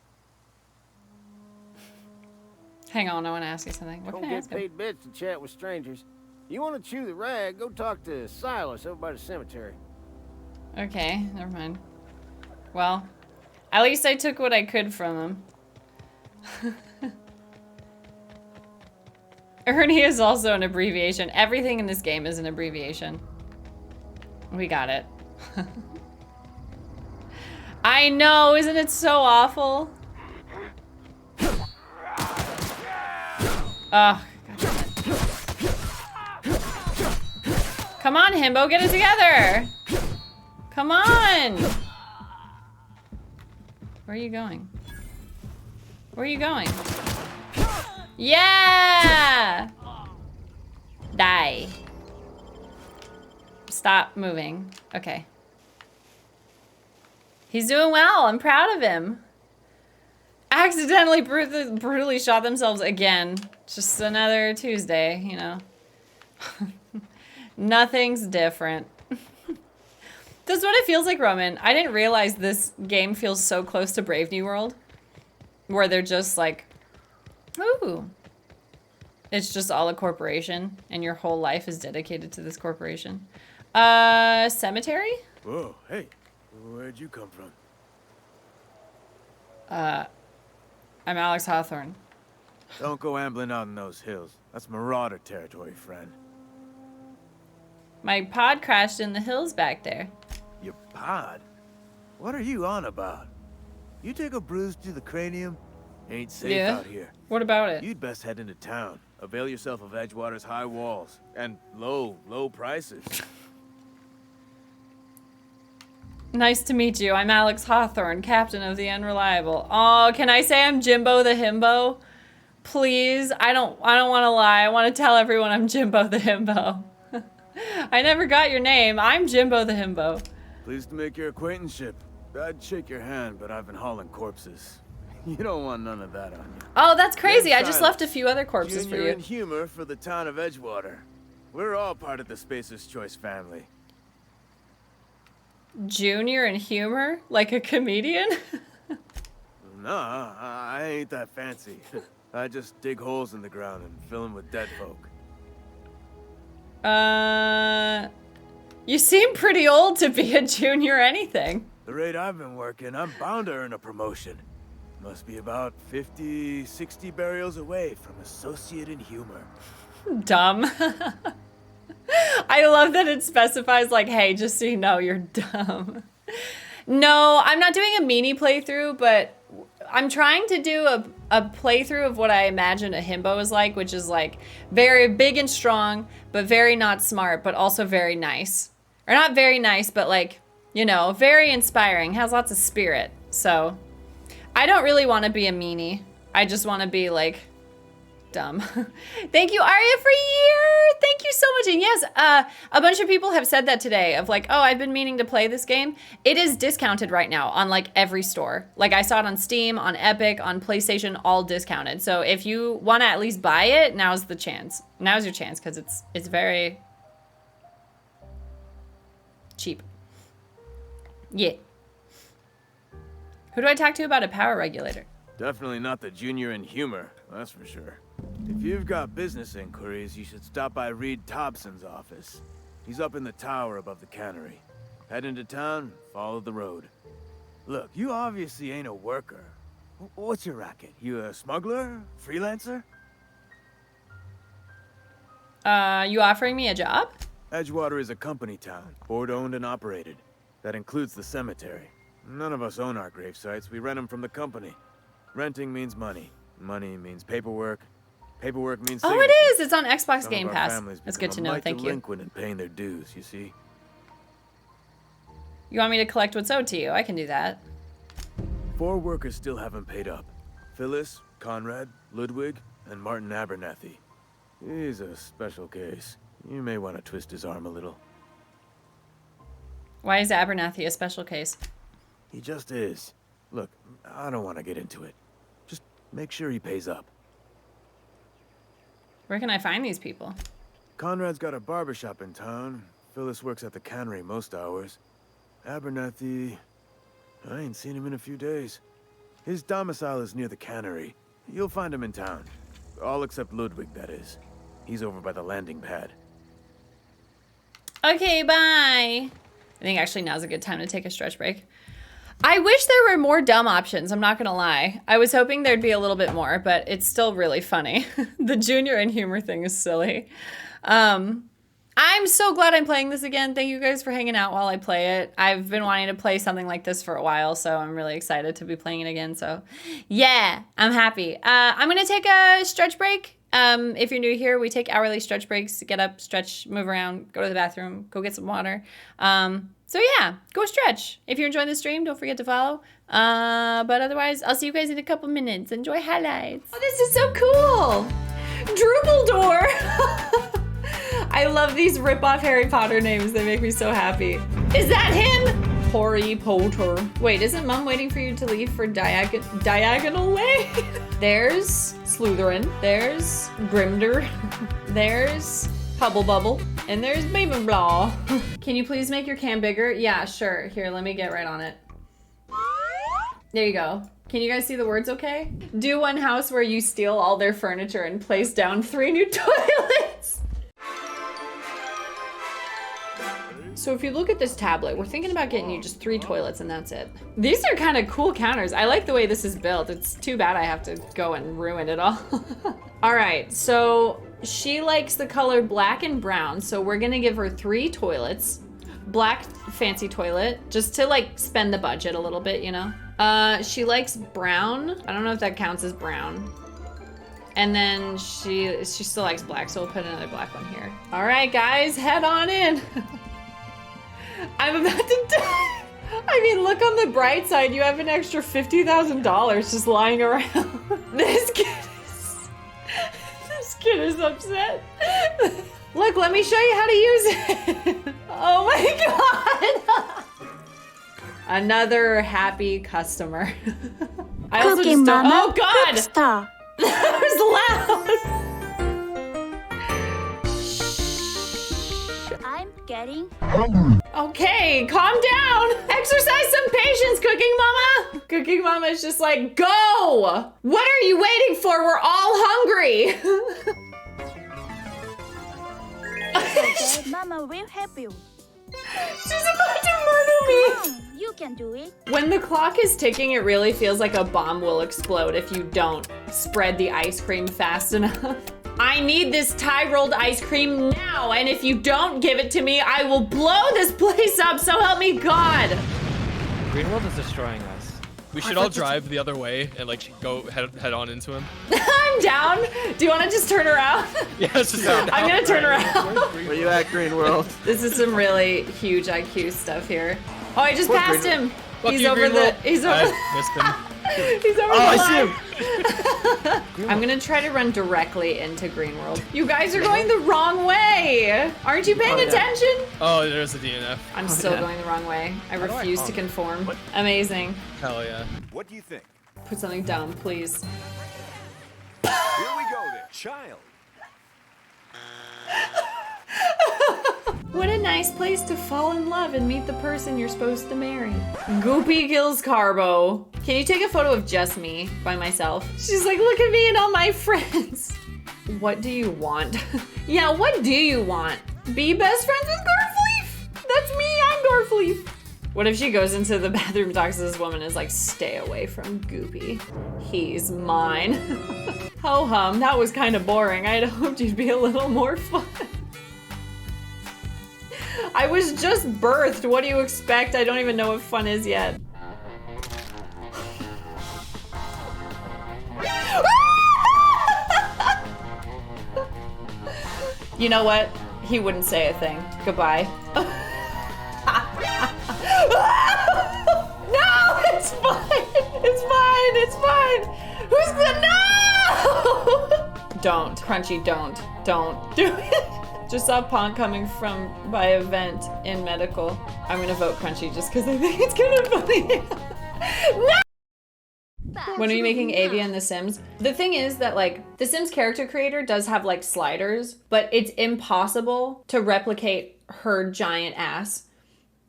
Hang on, I want to ask you something. What Don't can I get ask him? paid bits to chat with strangers. You want to chew the rag, go talk to Silas over by the cemetery. Okay, never mind. Well, at least I took what I could from him. Ernie is also an abbreviation. Everything in this game is an abbreviation. We got it. I know, isn't it so awful? Oh, come on, Himbo, get it together! Come on! Where are you going? Where are you going? Yeah! Die. Stop moving. Okay. He's doing well. I'm proud of him. Accidentally brutally shot themselves again. Just another Tuesday, you know. Nothing's different. That's what it feels like, Roman. I didn't realize this game feels so close to Brave New World. Where they're just like, ooh. It's just all a corporation. And your whole life is dedicated to this corporation. Cemetery? Whoa, hey. Where'd you come from? I'm Alex Hawthorne. Don't go ambling out in those hills. That's marauder territory, friend. My pod crashed in the hills back there. Your pod? What are you on about? You take a bruise to the cranium? Ain't safe out here. What about it? You'd best head into town. Avail yourself of Edgewater's high walls. And low prices. Nice to meet you. I'm Alex Hawthorne, captain of the Unreliable. Oh, can I say I'm Jimbo the Himbo? Please, I don't want to lie. I want to tell everyone I'm Jimbo the Himbo. I never got your name. I'm Jimbo the Himbo. Pleased to make your acquaintanceship. I'd shake your hand, but I've been hauling corpses. You don't want none of that on you. Oh, that's crazy. I just left a few other corpses for Junior you. and humor for the town of Edgewater. We're all part of the Spacer's Choice family. Junior and humor? Like a comedian? Nah, I ain't that fancy. I just dig holes in the ground and fill them with dead folk. You seem pretty old to be a junior anything. The rate I've been working, I'm bound to earn a promotion. Must be about 50, 60 burials away from associate in humor. Dumb. I love that it specifies like, hey, just so you know, you're dumb. No, I'm not doing a meanie playthrough, but I'm trying to do a playthrough of what I imagine a himbo is like, which is like very big and strong, but very not smart, but also very nice. Or not very nice, but like, you know, very inspiring, has lots of spirit. So I don't really want to be a meanie. I just want to be like dumb. Thank you, Aria, for a year. Thank you so much. And yes, a bunch of people have said that today of like, oh, I've been meaning to play this game. It is discounted right now on like every store. Like I saw it on Steam, on Epic, on PlayStation, all discounted. So if you want to at least buy it, now's the chance. Now's your chance because it's very cheap. Yeah. Who do I talk to about a power regulator? Definitely not the junior in humor, that's for sure. If you've got business inquiries, you should stop by Reed Thompson's office. He's up in the tower above the cannery. Head into town, follow the road. Look, you obviously ain't a worker. What's your racket? You a smuggler? Freelancer? You offering me a job? Edgewater is a company town, board owned and operated. That includes the cemetery. None of us own our grave sites. We rent them from the company. Renting means money. Money means paperwork. Paperwork means Oh, signatures. it is. It's on Xbox Some Game of our Pass. families That's become good to know. a mite Thank you. delinquent in paying their dues, you see. You want me to collect what's owed to you? I can do that. 4 workers still haven't paid up. Phyllis, Conrad, Ludwig, and Martin Abernathy. He's a special case. You may want to twist his arm a little. Why is Abernathy a special case? He just is. Look, I don't want to get into it. Just make sure he pays up. Where can I find these people? Conrad's got a barbershop in town. Phyllis works at the cannery most hours. Abernathy... I ain't seen him in a few days. His domicile is near the cannery. You'll find him in town. All except Ludwig, that is. He's over by the landing pad. Okay, bye. I think actually now's a good time to take a stretch break. I wish there were more dumb options, I'm not gonna lie. I was hoping there'd be a little bit more, but it's still really funny. The Junior and humor thing is silly. I'm so glad I'm playing this again. Thank you guys for hanging out while I play it. I've been wanting to play something like this for a while, so I'm really excited to be playing it again. So yeah, I'm happy. I'm gonna take a stretch break. If you're new here, we take hourly stretch breaks, get up, stretch, move around, go to the bathroom, go get some water. So yeah, go stretch. If you're enjoying the stream, don't forget to follow. But otherwise, I'll see you guys in a couple minutes. Enjoy highlights. Oh, this is so cool. Drubeldor. I love these rip-off Harry Potter names. They make me so happy. Is that him? Harry Potter. Wait, isn't Mom waiting for you to leave for Diagonal Way? There's Slytherin. There's Grimder. There's Hubble Bubble. And there's Ravenclaw. Can you please make your cam bigger? Yeah, sure. Here, let me get right on it. There you go. Can you guys see the words okay? Do one house where you steal all their furniture and place down 3 new toilets. So if you look at this tablet, we're thinking about getting you just 3 toilets and that's it. These are kind of cool counters. I like the way this is built. It's too bad I have to go and ruin it all. All right, so she likes the color black and brown. So we're gonna give her 3 toilets. Black fancy toilet, just to like spend the budget a little bit, you know? She likes brown. I don't know if that counts as brown. And then she still likes black, so we'll put another black one here. All right, guys, head on in. I'm about to die. I mean, look on the bright side. You have an extra $50,000 just lying around. This kid is upset. Look, let me show you how to use it. Oh my God. Another happy customer. I also just don't. Oh God. That was loud. I'm getting hungry. Okay, calm down. Exercise some patience, Cooking Mama. Cooking Mama is just like, go. What are you waiting for? We're all hungry. okay, Mama will help you. She's about to murder me. Come on, you can do it. When the clock is ticking, it really feels like a bomb will explode if you don't spread the ice cream fast enough. I need this Thai rolled ice cream now, and if you don't give it to me, I will blow this place up, so help me God. Greenworld is destroying us. We should all drive the other way and like go head on into him. I'm down. Do you want to just turn around? Yeah, let's just turn I'm gonna turn around. Where you at, Greenworld? This is some really huge IQ stuff here. Oh, I just passed him. Fuck He's you, over Greenworld. He's over. I missed him. He's over I the see line. I'm gonna try to run directly into Greenworld. You guys are going the wrong way. Aren't you paying attention? Oh, there's a DNF. I'm still going the wrong way. I refuse to conform. Amazing. Hell yeah. What do you think? Put something down, please. Here we go then, child. What a nice place to fall in love and meet the person you're supposed to marry. Goopy kills Carbo. Can you take a photo of just me by myself? She's like, look at me and all my friends. What do you want? Yeah, what do you want? Be best friends with Garfleaf? That's me, I'm Garfleaf. What if she goes into the bathroom, talks to this woman, and is like, stay away from Goopy. He's mine. Ho hum, that was kind of boring. I'd hoped you'd be a little more fun. I was just birthed. What do you expect? I don't even know what fun is yet. You know what? He wouldn't say a thing. Goodbye. No, it's fine. It's fine. It's fine. Who's the no? Don't, Crunchy, don't do it. Just saw Pond coming by a vent in medical. I'm gonna vote Crunchy just because I think it's kind of funny. No! When are you making Avia in The Sims? The thing is that like The Sims character creator does have like sliders, but it's impossible to replicate her giant ass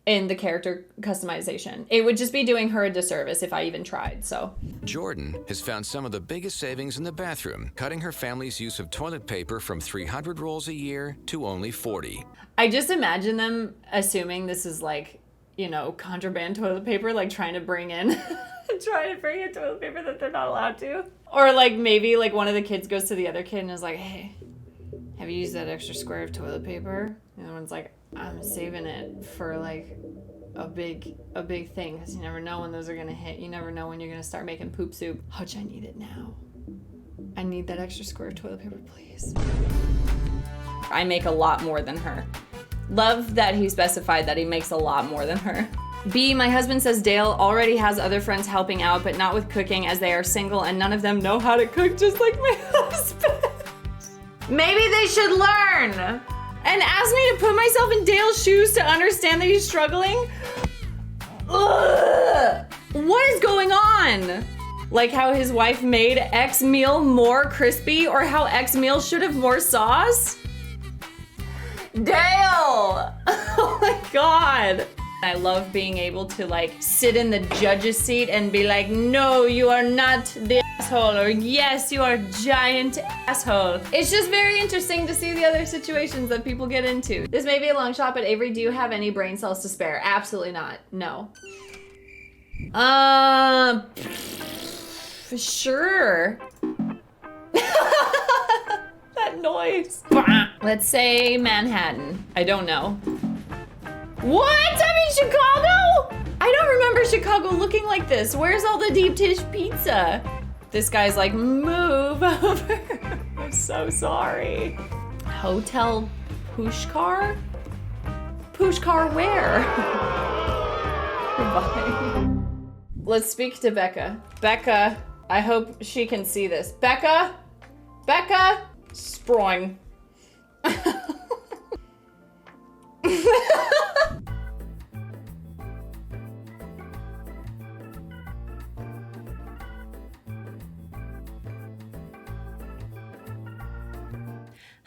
in the character customization. It would just be doing her a disservice if I even tried, so. Jordan has found some of the biggest savings in the bathroom, cutting her family's use of toilet paper from 300 rolls a year to only 40. I just imagine them assuming this is like, you know, contraband toilet paper, like trying to bring in toilet paper that they're not allowed to. Or like maybe like one of the kids goes to the other kid and is like, hey, have you used that extra square of toilet paper? And the other one's like, I'm saving it for like a big thing, because you never know when those are gonna hit. You never know when you're gonna start making poop soup. Hutch, I need it now. I need that extra square of toilet paper, please. I make a lot more than her. Love that he specified that he makes a lot more than her. B, my husband says Dale already has other friends helping out, but not with cooking as they are single and none of them know how to cook just like my husband. Maybe they should learn. And ask me to put myself in Dale's shoes to understand that he's struggling? Ugh. What is going on? Like how his wife made X meal more crispy, or how X meal should have more sauce? Dale! Oh my God. I love being able to like sit in the judge's seat and be like, no, you are not the asshole, or yes, you are a giant asshole. It's just very interesting to see the other situations that people get into. This may be a long shot, but Avery, do you have any brain cells to spare? Absolutely not. No. Sure. That noise. Let's say Manhattan. I don't know. What? I mean, Chicago? I don't remember Chicago looking like this. Where's all the deep dish pizza? This guy's like, move over. I'm so sorry. Hotel Pushkar? Pushkar where? Goodbye. Let's speak to Becca. Becca, I hope she can see this. Becca? Becca? Sproing.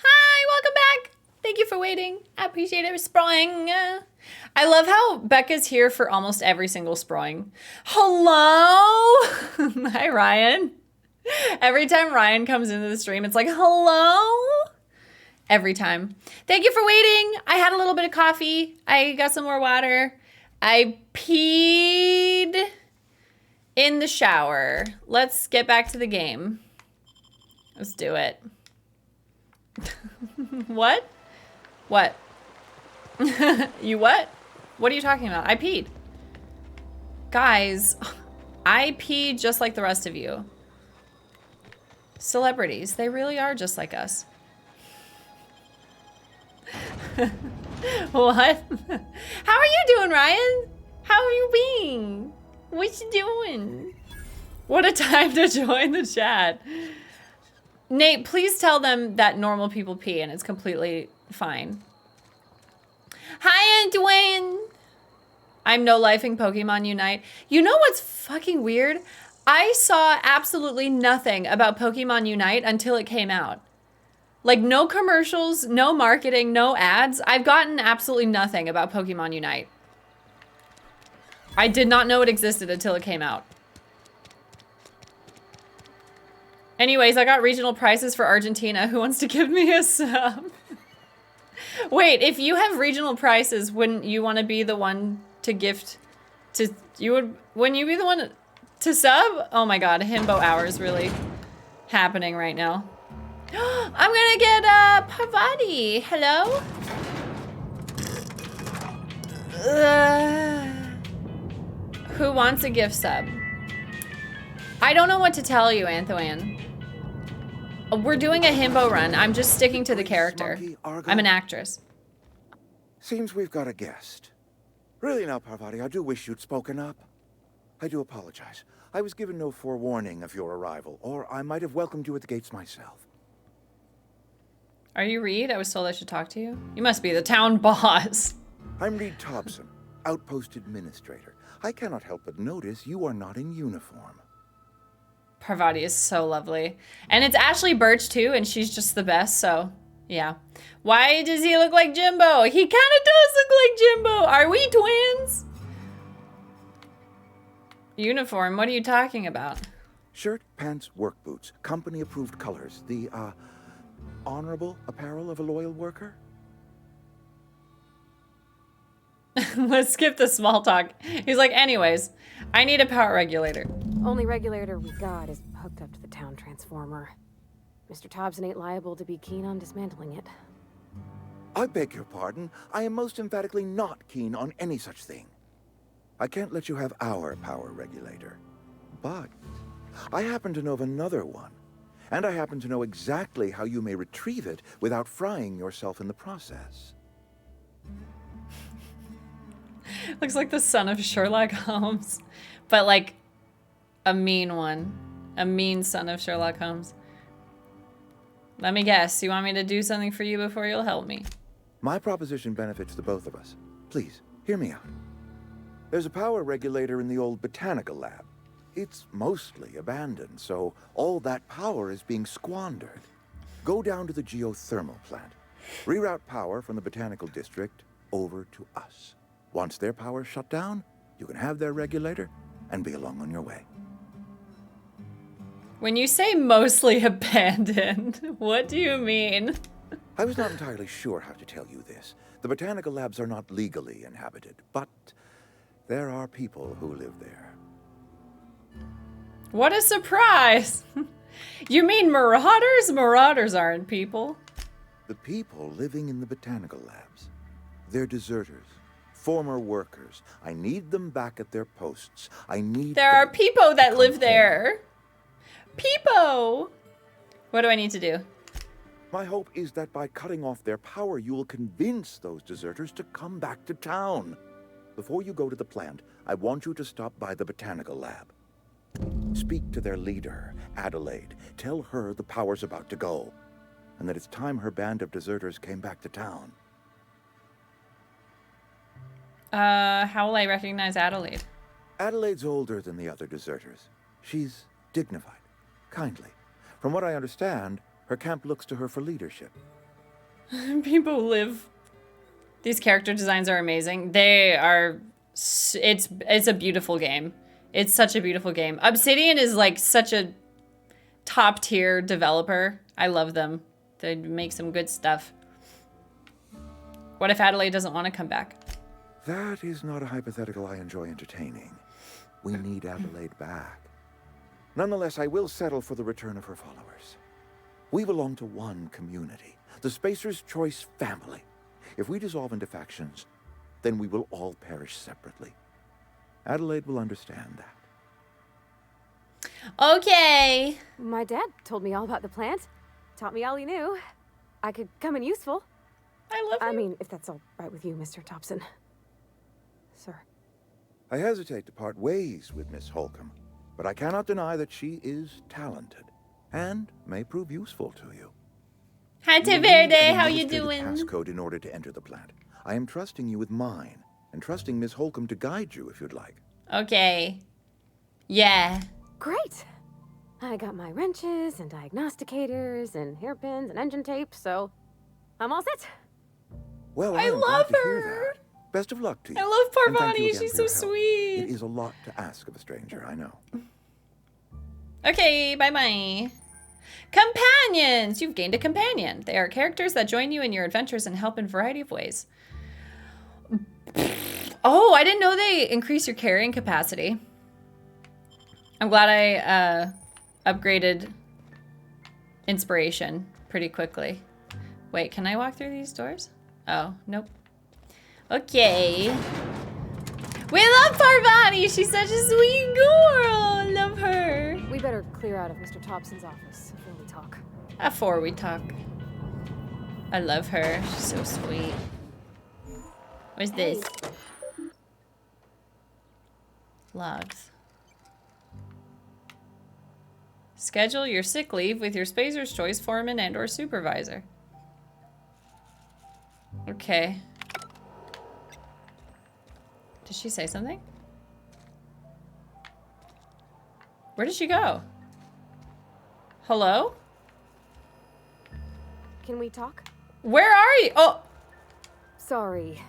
Hi, welcome back. Thank you for waiting. I appreciate it. Sproing. I love how Becca's here for almost every single sproing. Hello? Hi, Ryan. Every time Ryan comes into the stream, it's like, hello? Every time. Thank you for waiting. I had a little bit of coffee. I got some more water. I peed in the shower. Let's get back to the game. Let's do it. What? What? You what? What are you talking about? I peed. Guys, I peed just like the rest of you. Celebrities, they really are just like us. What? How are you doing, Ryan? How are you being? What you doing? What a time to join the chat. Nate, please tell them that normal people pee and it's completely fine. Hi, Dwayne. I'm no-lifing Pokemon Unite. You know what's fucking weird? I saw absolutely nothing about Pokemon Unite until it came out. Like no commercials, no marketing, no ads. I've gotten absolutely nothing about Pokemon Unite. I did not know it existed until it came out. Anyways, I got regional prices for Argentina. Who wants to give me a sub? Wait, if you have regional prices, wouldn't you want to be the one to gift to, wouldn't you be the one to sub? Oh my God, Himbo hours really happening right now. I'm gonna get Parvati. Hello? Who wants a gift sub? I don't know what to tell you, Anthoan. We're doing a himbo run. I'm just sticking to the character. I'm an actress. Seems we've got a guest. Really now, Parvati, I do wish you'd spoken up. I do apologize. I was given no forewarning of your arrival, or I might have welcomed you at the gates myself. Are you Reed? I was told I should talk to you. You must be the town boss. I'm Reed Thompson, outpost administrator. I cannot help but notice you are not in uniform. Parvati is so lovely. And it's Ashley Birch too, and she's just the best, so yeah. Why does he look like Jimbo? He kind of does look like Jimbo. Are we twins? Uniform, what are you talking about? Shirt, pants, work boots, company approved colors. The, honorable apparel of a loyal worker? Let's skip the small talk. He's like, anyways, I need a power regulator. Only regulator we got is hooked up to the town transformer. Mr. Thompson ain't liable to be keen on dismantling it. I beg your pardon. I am most emphatically not keen on any such thing. I can't let you have our power regulator. But I happen to know of another one. And I happen to know exactly how you may retrieve it without frying yourself in the process. Looks like the son of Sherlock Holmes. But like a mean one. A mean son of Sherlock Holmes. Let me guess. You want me to do something for you before you'll help me? My proposition benefits the both of us. Please, hear me out. There's a power regulator in the old botanical lab. It's mostly abandoned, so all that power is being squandered. Go down to the geothermal plant. Reroute power from the botanical district over to us. Once their power's shut down, you can have their regulator and be along on your way. When you say mostly abandoned, what do you mean? I was not entirely sure how to tell you this. The botanical labs are not legally inhabited, but there are people who live there. What a surprise! You mean marauders? Marauders aren't people. The people living in the botanical labs. They're deserters, former workers. I need them back at their posts. There are people that live there. People! What do I need to do? My hope is that by cutting off their power, you will convince those deserters to come back to town. Before you go to the plant, I want you to stop by the botanical lab. Speak to their leader, Adelaide. Tell her the power's about to go, and that it's time her band of deserters came back to town. How will I recognize Adelaide? Adelaide's older than the other deserters. She's dignified, kindly. From what I understand, her camp looks to her for leadership. People live. These character designs are amazing. They are. It's a beautiful game. It's such a beautiful game. Obsidian is like such a top tier developer. I love them. They make some good stuff. What if Adelaide doesn't want to come back? That is not a hypothetical I enjoy entertaining. We need Adelaide back. Nonetheless, I will settle for the return of her followers. We belong to one community, the Spacer's Choice family. If we dissolve into factions, then we will all perish separately. Adelaide will understand that. Okay. My dad told me all about the plant. Taught me all he knew. I could come in useful. I love I mean, if that's all right with you, Mr. Thompson. Sir. I hesitate to part ways with Miss Holcomb, but I cannot deny that she is talented and may prove useful to you. Hi, Teverde. How you doing? Passcode in order to enter the plant. I am trusting you with mine, and trusting Miss Holcomb to guide you if you'd like. Okay. Yeah. Great. I got my wrenches and diagnosticators and hairpins and engine tape, so I'm all set. Well, I am love glad to her. hear that. Best of luck to you. I love And thank you Parvati. again She's for so your help. sweet. It is a lot to ask of a stranger, I know. Okay, bye-bye. Companions! You've gained a companion. They are characters that join you in your adventures and help in a variety of ways. Oh, I didn't know they increase your carrying capacity. I'm glad I upgraded inspiration pretty quickly. Wait, can I walk through these doors? Oh, nope. Okay. We love Parvati! She's such a sweet girl! I love her. We better clear out of Mr. Thompson's office before we talk. Before we talk. I love her. She's so sweet. What's this? Logs. Schedule your sick leave with your Spacer's Choice foreman and or supervisor. Okay. Did she say something? Where did she go? Hello? Can we talk? Where are you? Oh! Sorry.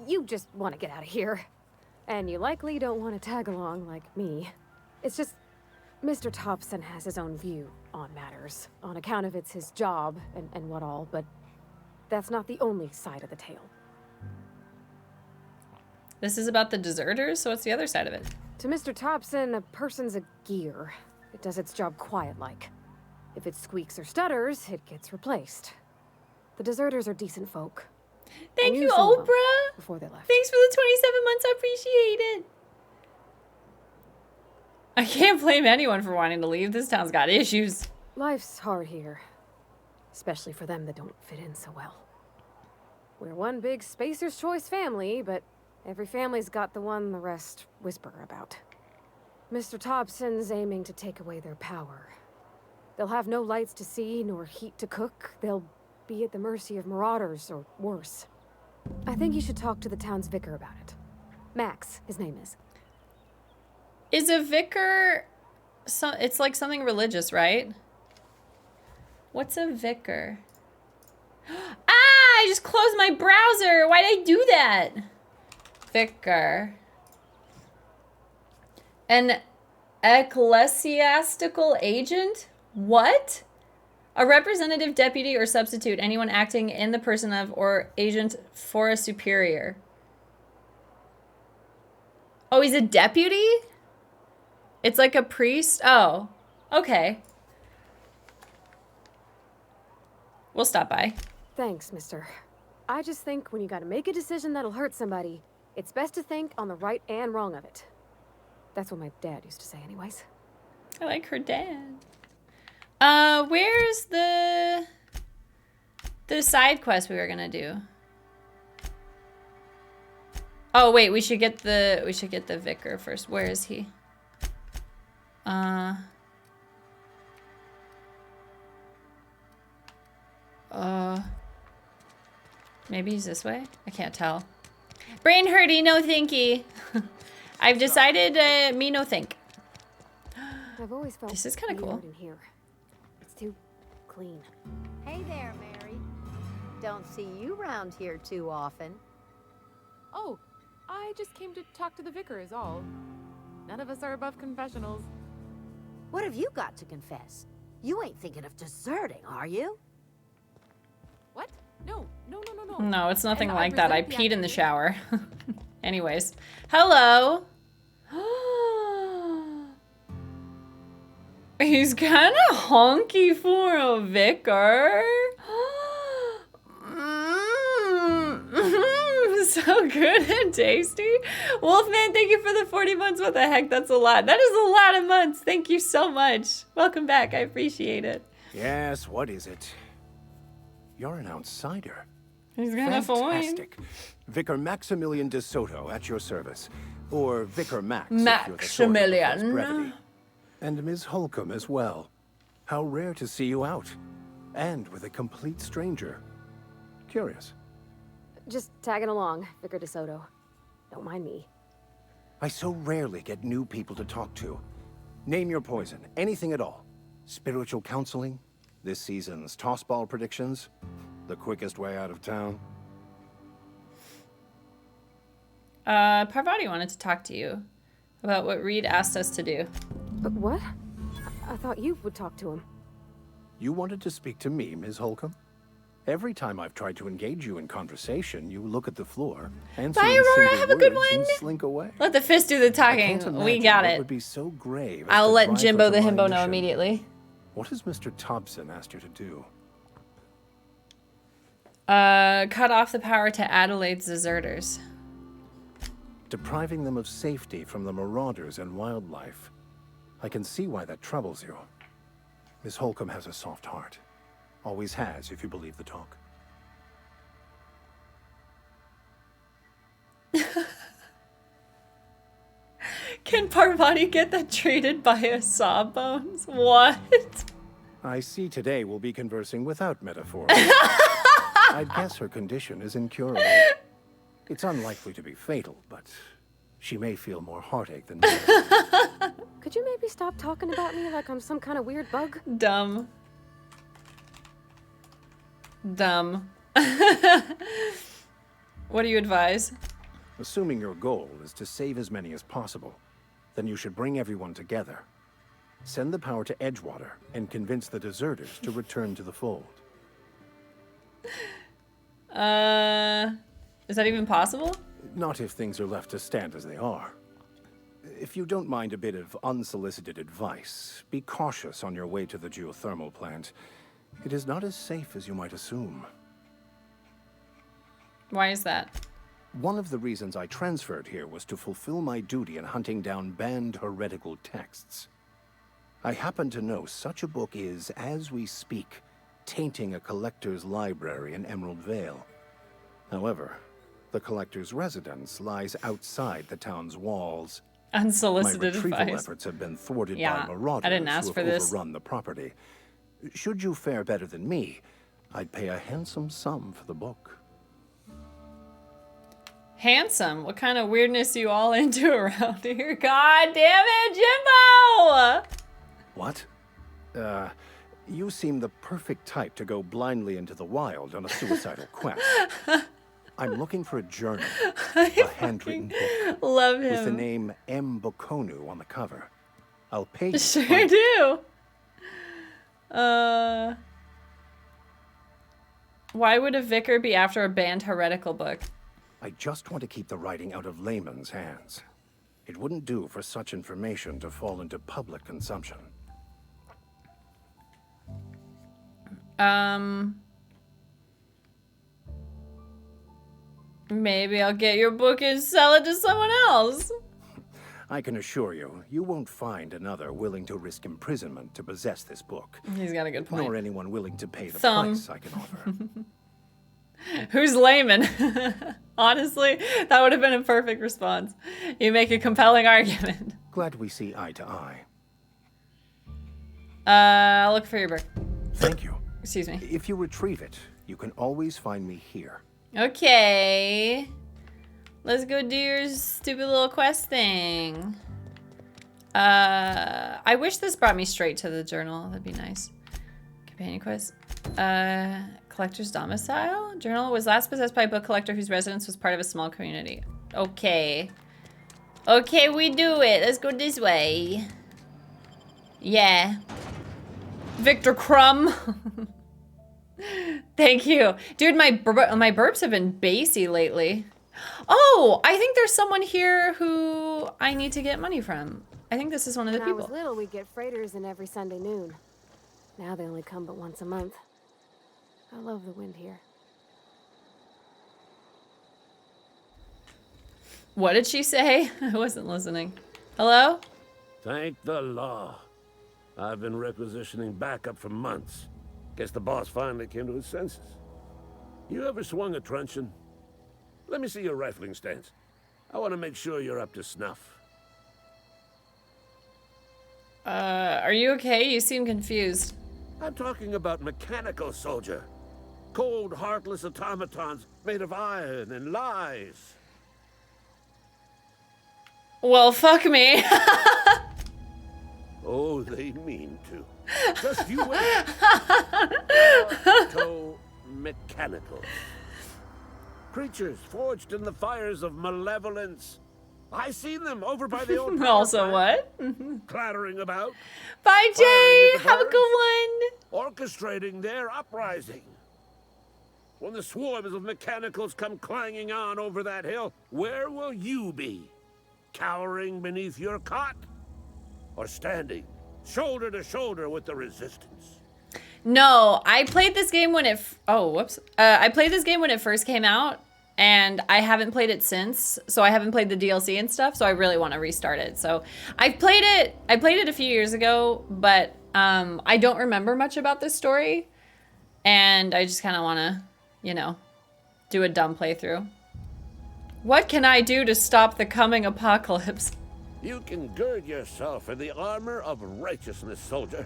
You just want to get out of here. And you likely don't want to tag along like me. It's just, Mr. Thompson has his own view on matters, on account of it's his job and what all, but that's not the only side of the tale. This is about the deserters, so what's the other side of it? To Mr. Thompson, a person's a gear. It does its job quiet-like. If it squeaks or stutters, it gets replaced. The deserters are decent folk. Thank you, Oprah! Before they left. Thanks for the 27 months, I appreciate it! I can't blame anyone for wanting to leave. This town's got issues. Life's hard here. Especially for them that don't fit in so well. We're one big Spacer's Choice family, but every family's got the one the rest whisper about. Mr. Thompson's aiming to take away their power. They'll have no lights to see, nor heat to cook. They'll be at the mercy of marauders, or worse. I think you should talk to the town's vicar about it. Max, his name is. Is a vicar... it's like something religious, right? What's a vicar? Ah! I just closed my browser! Why did I do that? Vicar. An ecclesiastical agent? What? A representative, deputy, or substitute, anyone acting in the person of or agent for a superior. Oh, he's a deputy? It's like a priest? Oh, okay. We'll stop by. Thanks, mister. I just think when you gotta make a decision that'll hurt somebody, it's best to think on the right and wrong of it. That's what my dad used to say anyways. I like her dad. Where's the side quest we were gonna do? Oh wait, we should get the vicar first. Where is he? Maybe he's this way? I can't tell. Brain hurty, no thinky. I've decided, me no think. I've always felt this is kind of cool. In here. It's too clean. Hey there, Mary. Don't see you around here too often. Oh, I just came to talk to the vicar is all. None of us are above confessionals. What have you got to confess? You ain't thinking of deserting, are you? What? No. No, it's nothing like that. I peed in the shower. Anyways. Hello. He's kind of honky for a vicar. So good and tasty. Wolfman, thank you for the 40 months. What the heck? That's a lot. That is a lot of months. Thank you so much. Welcome back. I appreciate it. Yes, what is it? You're an outsider. He's gonna Fantastic. Vicar Maximilian de Soto at your service. Or Vicar Max. Maximilian. And Ms. Holcomb as well. How rare to see you out. And with a complete stranger. Curious. Just tagging along, Vicar de Soto. Don't mind me. I so rarely get new people to talk to. Name your poison, anything at all. Spiritual counseling, this season's tossball predictions, the quickest way out of town. Parvati wanted to talk to you about what Reed asked us to do. But what? I thought you would talk to him. You wanted to speak to me, Ms. Holcomb? Every time I've tried to engage you in conversation, you look at the floor, answer Bye, Aurora. Have a good one. Slink away. Let the fist do the talking. We got it. Would be so grave I'll let drive Jimbo with the my Himbo know mission. immediately. What has Mr. Thompson asked you to do? Cut off the power to Adelaide's deserters. Depriving them of safety from the marauders and wildlife. I can see why that troubles you. Miss Holcomb has a soft heart. Always has, if you believe the talk. Can Parvati get that treated by a sawbones? What? I see today we'll be conversing without metaphor. I'd guess her condition is incurable. It's unlikely to be fatal, but she may feel more heartache than me. Could you maybe stop talking about me like I'm some kind of weird bug? Dumb. Dumb. What do you advise? Assuming your goal is to save as many as possible, then you should bring everyone together. Send the power to Edgewater and convince the deserters to return to the fold. Is that even possible? Not if things are left to stand as they are. If you don't mind a bit of unsolicited advice, be cautious on your way to the geothermal plant. It is not as safe as you might assume. Why is that? One of the reasons I transferred here was to fulfill my duty in hunting down banned heretical texts. I happen to know such a book is, as we speak, tainting a collector's library in Emerald Vale. However, the collector's residence lies outside the town's walls. Unsolicited My retrieval advice. efforts have been thwarted Yeah, by marauders I didn't ask who for have this. overrun the property. Should you fare better than me, I'd pay a handsome sum for the book. Handsome? What kind of weirdness you all into around here? God damn it, Jimbo! What? You seem the perfect type to go blindly into the wild on a suicidal quest. I'm looking for a journal, a handwritten book. Love With the him. name M. Bokonu on the cover. I'll pay you. Sure do. Why would a vicar be after a banned heretical book? I just want to keep the writing out of layman's hands. It wouldn't do for such information to fall into public consumption. Maybe I'll get your book and sell it to someone else. I can assure you, you won't find another willing to risk imprisonment to possess this book. He's got a good point. Nor anyone willing to pay the Thumb. price I can offer. Who's layman? Honestly, that would have been a perfect response. You make a compelling argument. Glad we see eye to eye. I'll look for your book. Thank you. Excuse me. If you retrieve it, you can always find me here. Okay. Let's go do your stupid little quest thing. I wish this brought me straight to the journal. That'd be nice. Companion quest. Collector's domicile? Journal was last possessed by a book collector whose residence was part of a small community. Okay. Okay, we do it. Let's go this way. Yeah. Victor Crumb. Thank you. Dude, my burps have been bassy lately. Oh, I think there's someone here who I need to get money from. I think this is one of the When I people. was little, we'd get freighters in every Sunday noon. Now they only come but once a month. I love the wind here. What did she say? I wasn't listening. Hello? Thank the law. I've been requisitioning backup for months. Guess the boss finally came to his senses. You ever swung a truncheon? Let me see your rifling stance. I want to make sure you're up to snuff. Are you okay? You seem confused. I'm talking about mechanical soldier. Cold, heartless automatons made of iron and lies. Well, fuck me. Oh, they mean to. Just you wait. Mechanical. Creatures forged in the fires of malevolence. I seen them over by the old. Also, what? Clattering about. Bye, Jay. Have a good one. Orchestrating their uprising. When the swarms of mechanicals come clanging on over that hill, where will you be? Cowering beneath your cot? Or standing shoulder to shoulder with the resistance? No, I played this game when it. I played this game when it first came out, and I haven't played it since. So I haven't played the DLC and stuff. So I really want to restart it. So I played it a few years ago, but I don't remember much about this story, and I just kind of want to, you know, do a dumb playthrough. What can I do to stop the coming apocalypse? You can gird yourself in the armor of righteousness, soldier.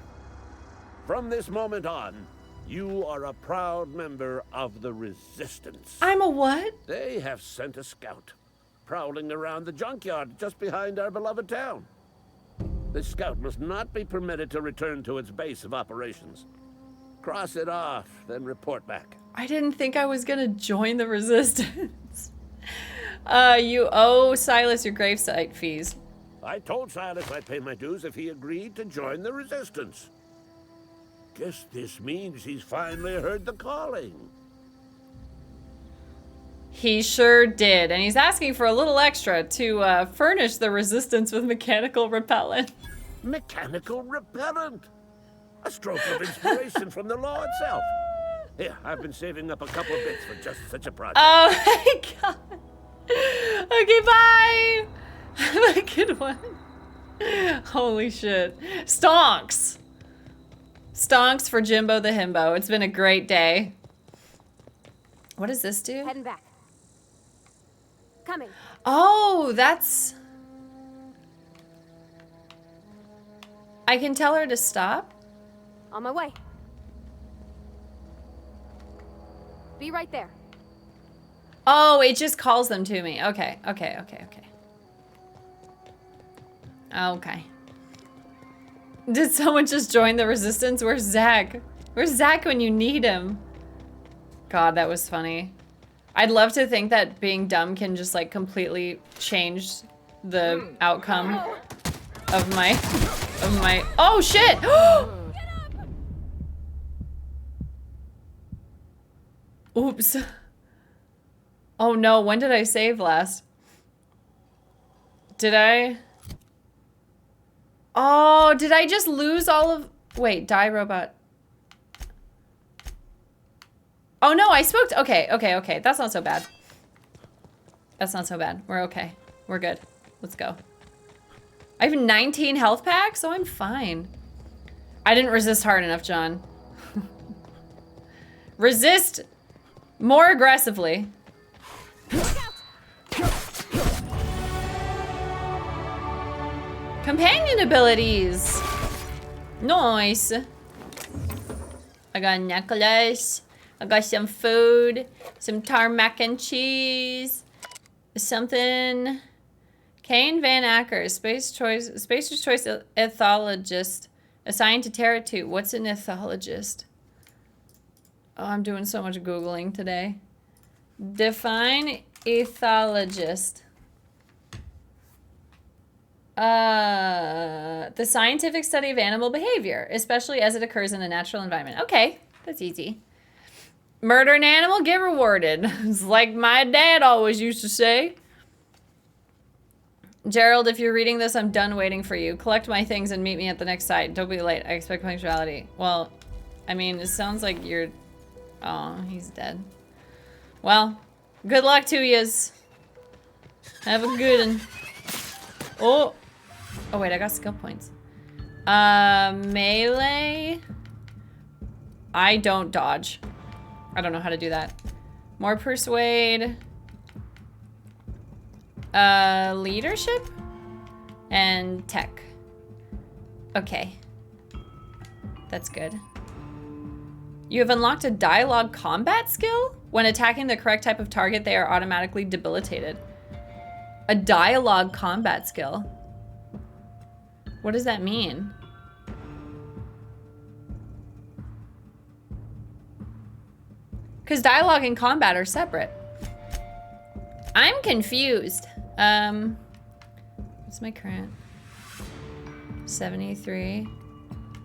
From this moment on, you are a proud member of the Resistance. I'm a what? They have sent a scout, prowling around the junkyard just behind our beloved town. The scout must not be permitted to return to its base of operations. Cross it off, then report back. I didn't think I was gonna join the Resistance. You owe Silas your gravesite fees. I told Silas I'd pay my dues if he agreed to join the Resistance. Guess this means he's finally heard the calling. He sure did, and he's asking for a little extra to furnish the Resistance with mechanical repellent. Mechanical repellent? A stroke of inspiration from the law itself. Here, I've been saving up a couple of bits for just such a project. Oh my god. Okay, bye! Have a good one. Holy shit. Stonks! Stonks for Jimbo the Himbo. It's been a great day. What does this do? Heading back. Coming. Oh, that's... I can tell her to stop? On my way. Be right there. Oh, it just calls them to me. Okay, okay, okay, okay. Okay. Did someone just join the Resistance? Where's Zach? Where's Zach when you need him? God, that was funny. I'd love to think that being dumb can just like completely change the outcome of my oh shit! Oops. Oh no, when did I save last? Did I? Oh, did I just lose all of... Wait, die robot. Oh no, I spoke to... Okay, okay, okay. That's not so bad. That's not so bad. We're okay. We're good. Let's go. I have 19 health packs, so I'm fine. I didn't resist hard enough, John. Resist more aggressively. Companion abilities. Nice. I got a necklace. I got some food. Some tarmac and cheese. Something. Kane Van Acker, Spacer's Choice ethologist. Assigned to Terra 2. What's an ethologist? Oh, I'm doing so much Googling today. Define ethologist. The scientific study of animal behavior, especially as it occurs in a natural environment. Okay, that's easy. Murder an animal, get rewarded. It's like my dad always used to say. Gerald, if you're reading this, I'm done waiting for you. Collect my things and meet me at the next site. Don't be late. I expect punctuality. Well, I mean, it sounds like you're... Oh, he's dead. Well, good luck to yous. Have a good one. Oh. Oh, wait, I got skill points. Melee. I don't dodge. I don't know how to do that. More persuade. Leadership. And tech. Okay. That's good. You have unlocked a dialogue combat skill? When attacking the correct type of target, they are automatically debilitated. A dialogue combat skill. What does that mean? Because dialogue and combat are separate. I'm confused. What's my current? 73.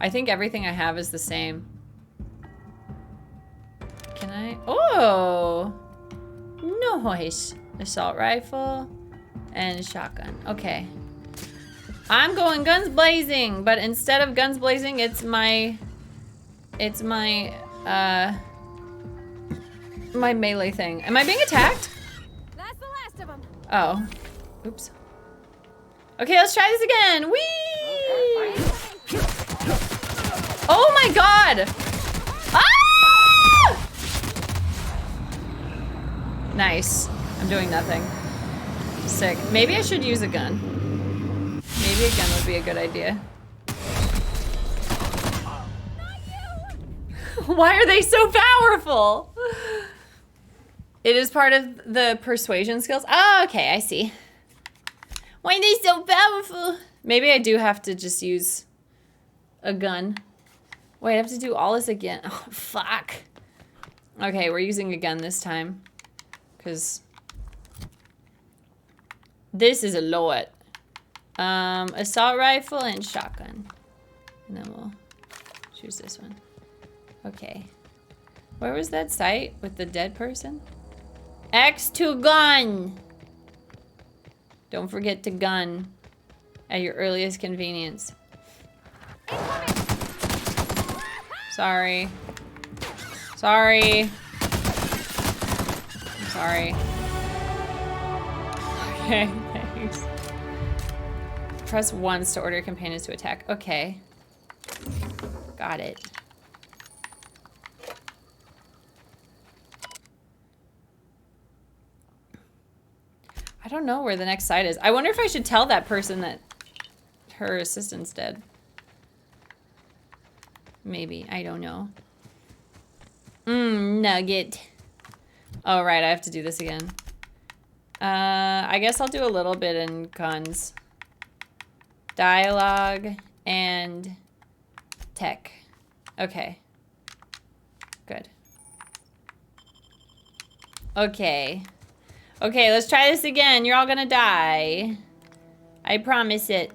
I think everything I have is the same. Can I? Oh! Nice. Assault rifle and shotgun. Okay. I'm going guns blazing, but instead of guns blazing, it's my my melee thing. Am I being attacked? That's the last of them. Oh. Oops. Okay, let's try this again. Whee! my god! Ah! Nice. I'm doing nothing. Sick. Maybe I should use a gun. Maybe a gun would be a good idea. Why are they so powerful? It is part of the persuasion skills. Oh, okay, I see. Why are they so powerful? Maybe I do have to just use a gun. Wait, I have to do all this again. Oh, fuck. Okay, we're using a gun this time. Because this is a lot. Assault rifle and shotgun. And then we'll choose this one. Okay. Where was that site with the dead person? X to gun! Don't forget to gun at your earliest convenience. Sorry. Sorry. I'm sorry. Okay, thanks. Press once to order companions to attack. Okay. Got it. I don't know where the next site is. I wonder if I should tell that person that her assistant's dead. Maybe. I don't know. Nugget. Oh, right. I have to do this again. I guess I'll do a little bit in guns. Dialogue and tech. Okay. Good. Okay. Okay, let's try this again. You're all gonna die. I promise it.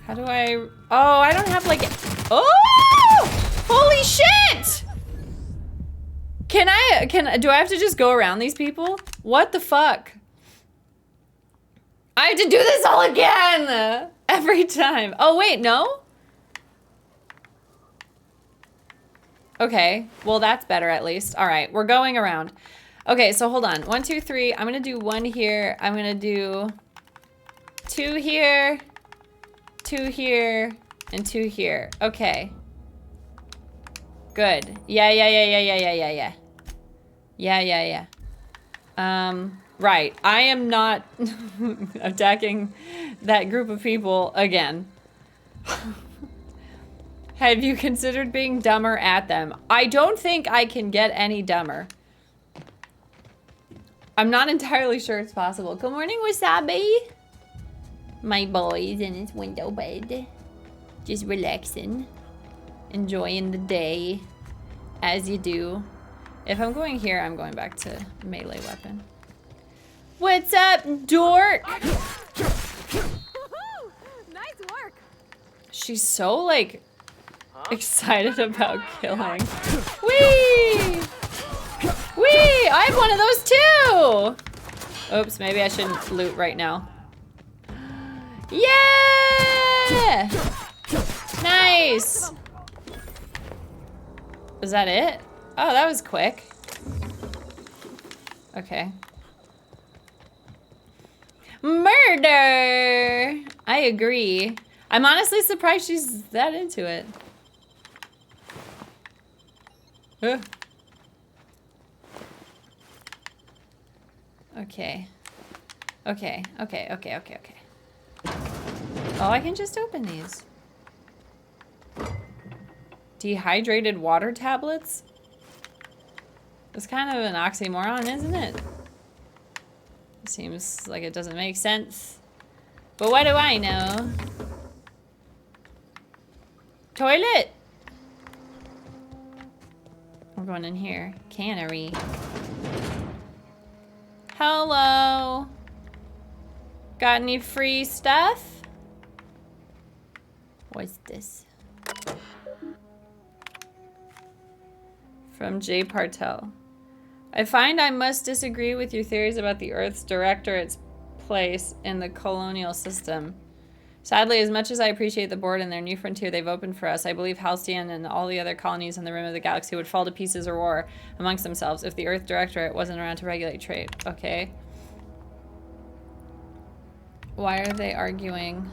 How do I... Oh, I don't have like... Oh! Holy shit! Do I have to just go around these people? What the fuck? I have to do this all again! Every time. Oh, wait, no? Okay, well that's better at least. All right, we're going around. Okay, so hold on. 1, 2, 3. I'm gonna do 1 here. I'm gonna do 2 here, 2 here, and 2 here. Okay. Good. Yeah. Right. I am not attacking that group of people again. Have you considered being dumber at them? I don't think I can get any dumber. I'm not entirely sure it's possible. Good morning, Wasabi. My boy's in his window bed. Just relaxing. Enjoying the day. As you do. If I'm going here, I'm going back to melee weapon. What's up, dork? Nice work. She's so, like... excited about killing. Whee! Whee! I have one of those too! Oops, maybe I shouldn't loot right now. Yeah! Nice! Was that it? Oh, that was quick. Okay. Murder! I agree. I'm honestly surprised she's that into it. Okay. Okay. Oh, I can just open these. Dehydrated water tablets? It's kind of an oxymoron, isn't it? It seems like it doesn't make sense. But what do I know? Toilet! We're going in here. Cannery. Hello. Got any free stuff? What's this? From Jay Partel. I find I must disagree with your theories about the Earth's Directorate's place in the colonial system. Sadly, as much as I appreciate the board and their new frontier they've opened for us, I believe Halcyon and all the other colonies on the rim of the galaxy would fall to pieces or war amongst themselves if the Earth Directorate wasn't around to regulate trade. Okay. Why are they arguing?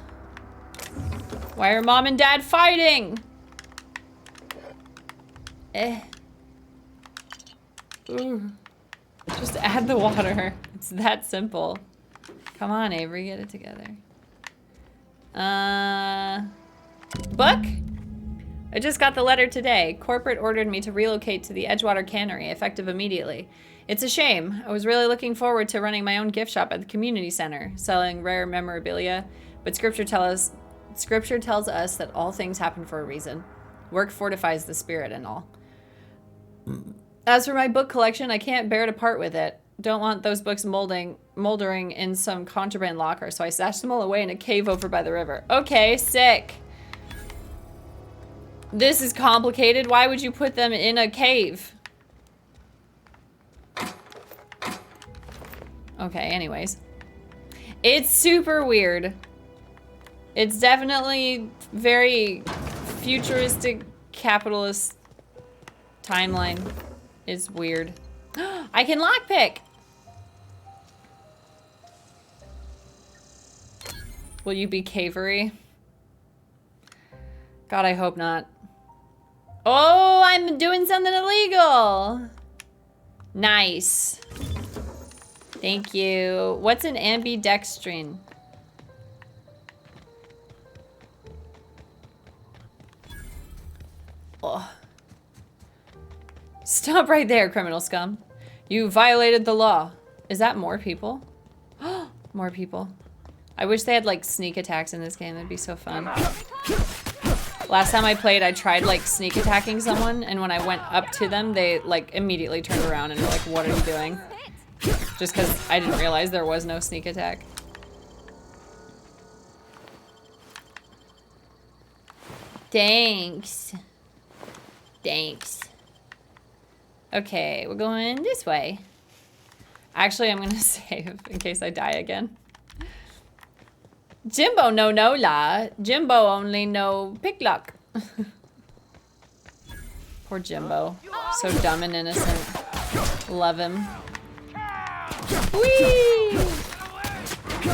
Why are mom and dad fighting? Ooh. Just add the water. It's that simple. Come on, Avery, get it together. Book? I just got the letter today. Corporate ordered me to relocate to the Edgewater Cannery, effective immediately. It's a shame. I was really looking forward to running my own gift shop at the community center, selling rare memorabilia, but scripture tells us that all things happen for a reason. Work fortifies the spirit and all. As for my book collection, I can't bear to part with it. Don't want those books moldering in some contraband locker, so I stashed them all away in a cave over by the river. Okay, sick. This is complicated. Why would you put them in a cave? Okay, anyways. It's super weird. It's definitely very futuristic capitalist timeline. It's weird. I can lockpick! Will you be cavery? God, I hope not. Oh, I'm doing something illegal! Nice. Thank you. What's an ambidextrine? Oh. Stop right there, criminal scum. You violated the law. Is that more people? More people. I wish they had like sneak attacks in this game. That'd be so fun. Last time I played, I tried like sneak attacking someone, and when I went up to them, they like immediately turned around and were like, "What are you doing?" Just because I didn't realize there was no sneak attack. Thanks. Thanks. Okay, we're going this way. Actually, I'm gonna save in case I die again. Jimbo no la. Jimbo only no pick luck. Poor Jimbo. So dumb and innocent. Love him. Whee!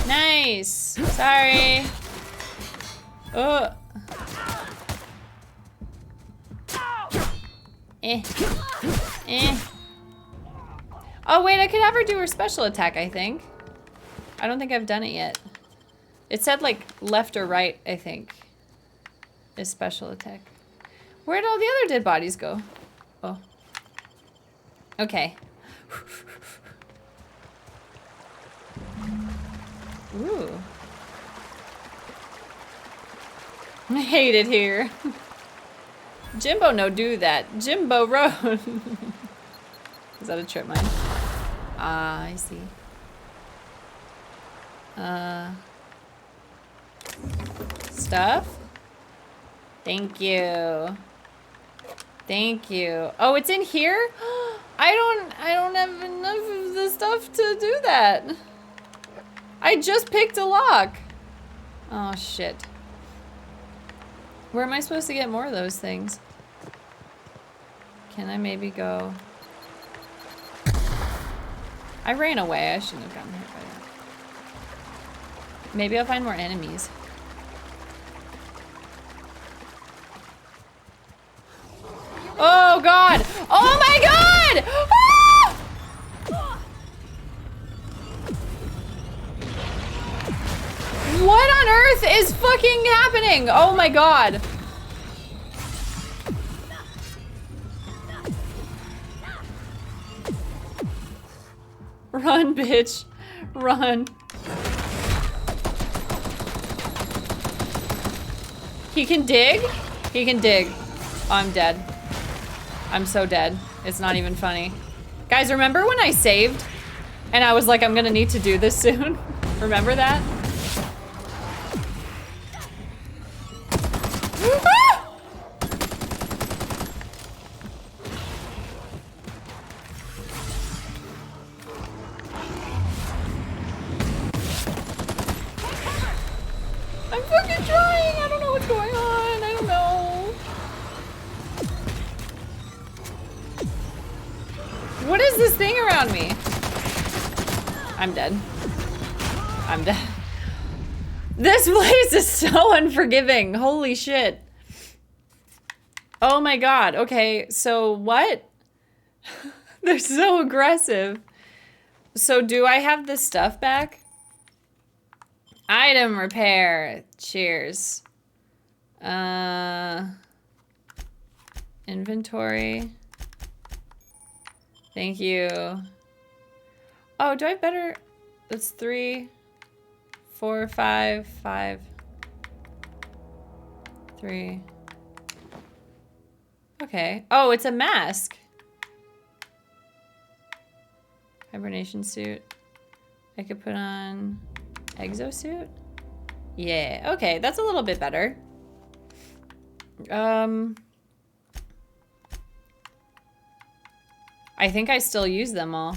Nice. Sorry. Oh. Oh wait, I could have her do her special attack, I think. I don't think I've done it yet. It said like left or right, I think. Is special attack. Where'd all the other dead bodies go? Oh. Okay. Ooh. I hate it here. Jimbo no do that. Jimbo road. Is that a trip mine? Ah, I see. Stuff? Thank you. Thank you. Oh, it's in here? I don't have enough of the stuff to do that. I just picked a lock. Oh, shit. Where am I supposed to get more of those things? Can I maybe go? I ran away. I shouldn't have gotten hit by that. Maybe I'll find more enemies. Oh god! Oh my god! Ah! What on earth is fucking happening? Oh my god. Run, bitch. Run. He can dig? He can dig. Oh, I'm dead. I'm so dead. It's not even funny. Guys, remember when I saved? And I was like, I'm gonna need to do this soon? Remember that? I'm fucking trying! I don't know what's going on. I don't know. What is this thing around me? I'm dead. I'm dead. This place is so unforgiving. Holy shit. Oh my god. Okay, so what? They're so aggressive. So do I have this stuff back? Item repair. Cheers. Inventory. Thank you. Oh, do I have better? That's 3, 4, 5, 5, 3. Okay. Oh, it's a mask. Hibernation suit. I could put on exosuit. Yeah. Okay, that's a little bit better. I think I still use them all.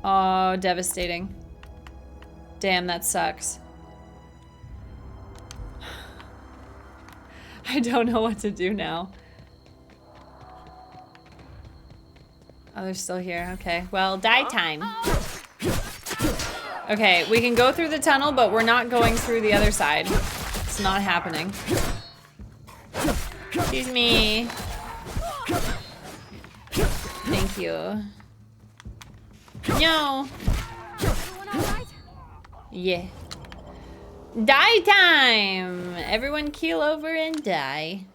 Oh, devastating. Damn, that sucks. I don't know what to do now. Oh, they're still here. Okay, well, die time. Okay, we can go through the tunnel, but we're not going through the other side. It's not happening. Excuse me. Thank you. No. Yeah. Die time! Everyone keel over and die.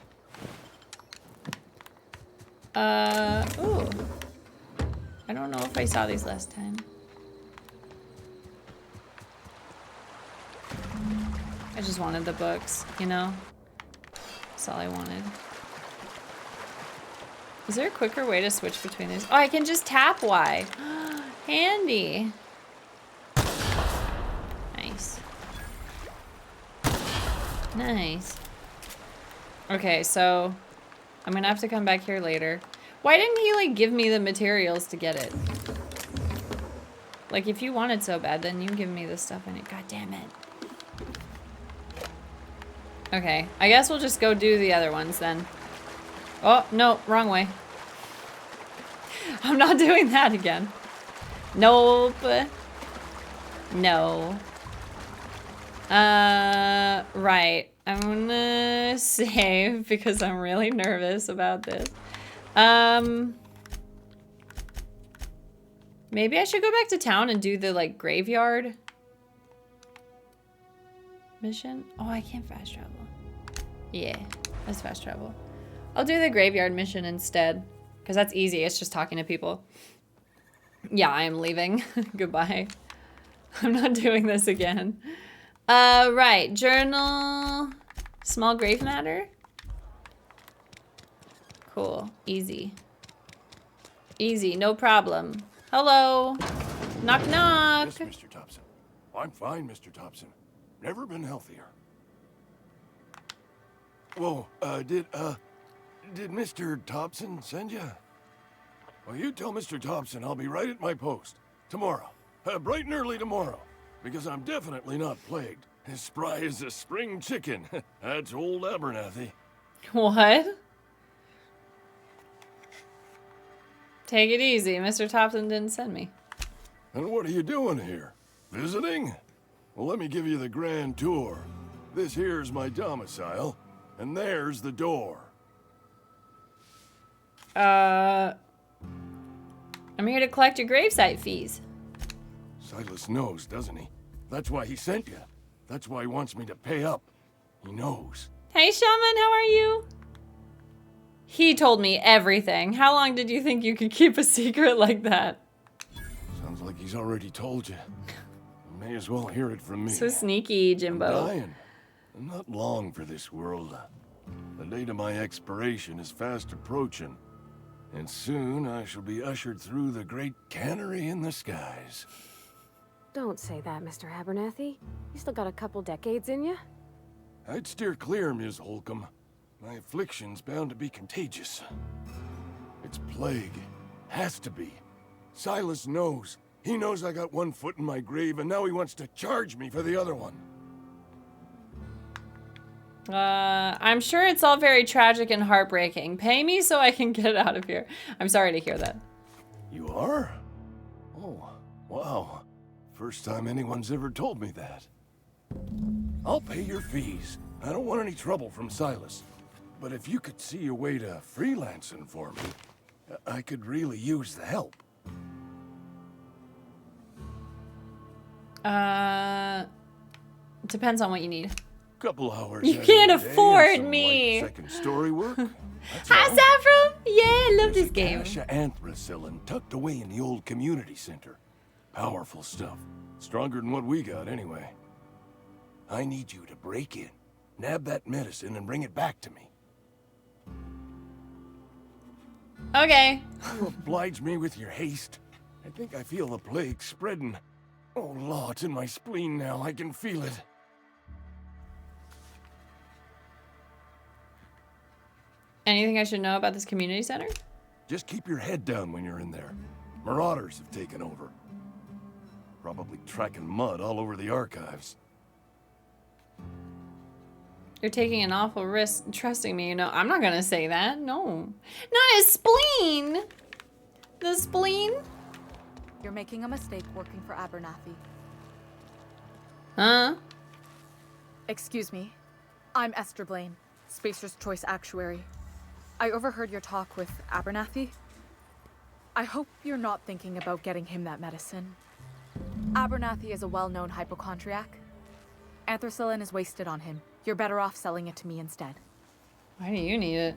Ooh. I don't know if I saw these last time. I just wanted the books, you know? That's all I wanted. Is there a quicker way to switch between these? Oh, I can just tap Y. Handy. Nice. Nice. Okay, so I'm gonna have to come back here later. Why didn't he, like, give me the materials to get it? Like, if you want it so bad, then you give me the stuff in it. God damn it. Okay, I guess we'll just go do the other ones then. Oh, no, wrong way. I'm not doing that again. Nope. No. Right. I'm gonna save because I'm really nervous about this. Maybe I should go back to town and do the, like, graveyard mission. Oh, I can't fast travel. Yeah, let's fast travel. I'll do the graveyard mission instead, because that's easy. It's just talking to people. Yeah, I am leaving. Goodbye. I'm not doing this again. Right. Journal. Small grave matter. Cool. Easy. Easy. No problem. Hello. Knock, knock. Yes, Mr. Thompson. I'm fine, Mr. Thompson. Never been healthier. Whoa, did Mr. Thompson send you? Well, you tell Mr. Thompson I'll be right at my post. Tomorrow. Bright and early tomorrow. Because I'm definitely not plagued. As spry as a spring chicken. That's old Abernathy. What? Take it easy. Mr. Thompson didn't send me. And what are you doing here? Visiting? Well, let me give you the grand tour. This here's my domicile, and there's the door. I'm here to collect your gravesite fees. Silas knows, doesn't he? That's why he sent you. That's why he wants me to pay up. He knows. Hey, Shaman, how are you? He told me everything. How long did you think you could keep a secret like that? Sounds like he's already told you. You may as well hear it from me. So sneaky, Jimbo. I'm dying. I'm not long for this world. The date of my expiration is fast approaching. And soon I shall be ushered through the great cannery in the skies. Don't say that, Mr. Abernathy. You still got a couple decades in you. I'd steer clear, Ms. Holcomb. My affliction's bound to be contagious. It's plague. Has to be. Silas knows. He knows I got one foot in my grave, and now he wants to charge me for the other one. I'm sure it's all very tragic and heartbreaking. Pay me so I can get out of here. I'm sorry to hear that. You are? Oh, wow. First time anyone's ever told me that. I'll pay your fees. I don't want any trouble from Silas. But if you could see a way to freelancing for me, I could really use the help. Depends on what you need. Couple hours. You can't afford me. Second story work. Hi, Saffron. Yeah, I love this game. Cache of anthracillin tucked away in the old community center. Powerful stuff. Stronger than what we got, anyway. I need you to break in, nab that medicine, and bring it back to me. Okay. You oblige me with your haste. I think I feel the plague spreading. Oh, Law, it's in my spleen now. I can feel it. Anything I should know about this community center? Just keep your head down when you're in there. Marauders have taken over. Probably tracking mud all over the archives. You're taking an awful risk trusting me, you know. I'm not gonna say that, no. Not his spleen! The spleen? You're making a mistake working for Abernathy. Huh? Excuse me. I'm Esther Blaine, Spacer's Choice Actuary. I overheard your talk with Abernathy. I hope you're not thinking about getting him that medicine. Abernathy is a well-known hypochondriac. Anthracillin is wasted on him. You're better off selling it to me instead. Why do you need it?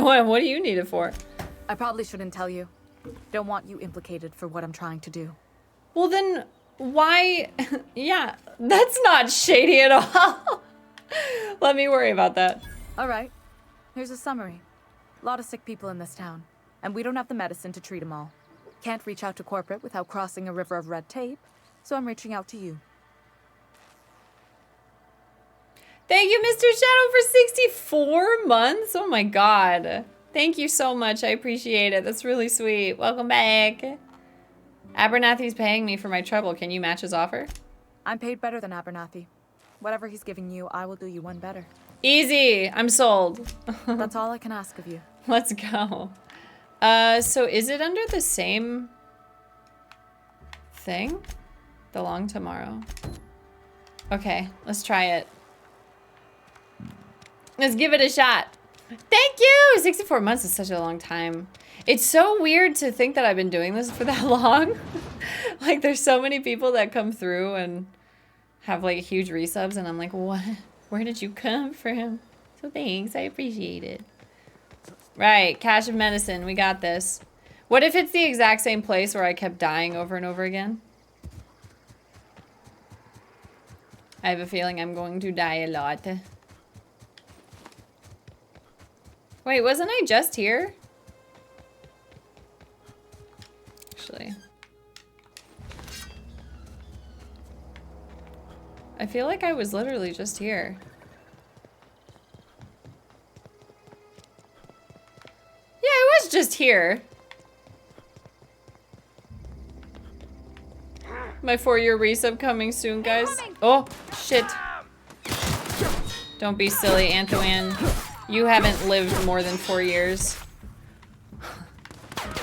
What do you need it for? I probably shouldn't tell you. Don't want you implicated for what I'm trying to do. Well then, why? Yeah, that's not shady at all. Let me worry about that. All right, here's a summary. A lot of sick people in this town, and we don't have the medicine to treat them all. Can't reach out to corporate without crossing a river of red tape, so I'm reaching out to you. Thank you, Mr. Shadow, for 64 months. Oh my god. Thank you so much. I appreciate it. That's really sweet. Welcome back. Abernathy's paying me for my trouble. Can you match his offer? I'm paid better than Abernathy. Whatever he's giving you, I will do you one better. Easy. I'm sold. That's all I can ask of you. Let's go. So is it under the same thing? The long tomorrow. Okay, let's try it. Let's give it a shot. Thank you! 64 months is such a long time. It's so weird to think that I've been doing this for that long. Like, there's so many people that come through and have, like, huge resubs, and I'm like, what? Where did you come from? So thanks, I appreciate it. Right, cache of medicine, we got this. What if it's the exact same place where I kept dying over and over again? I have a feeling I'm going to die a lot. Wait, wasn't I just here? Actually. I feel like I was literally just here. Yeah, I was just here. My 4-year resub coming soon, guys. Oh, shit. Don't be silly, Antoine. You haven't lived more than 4 years.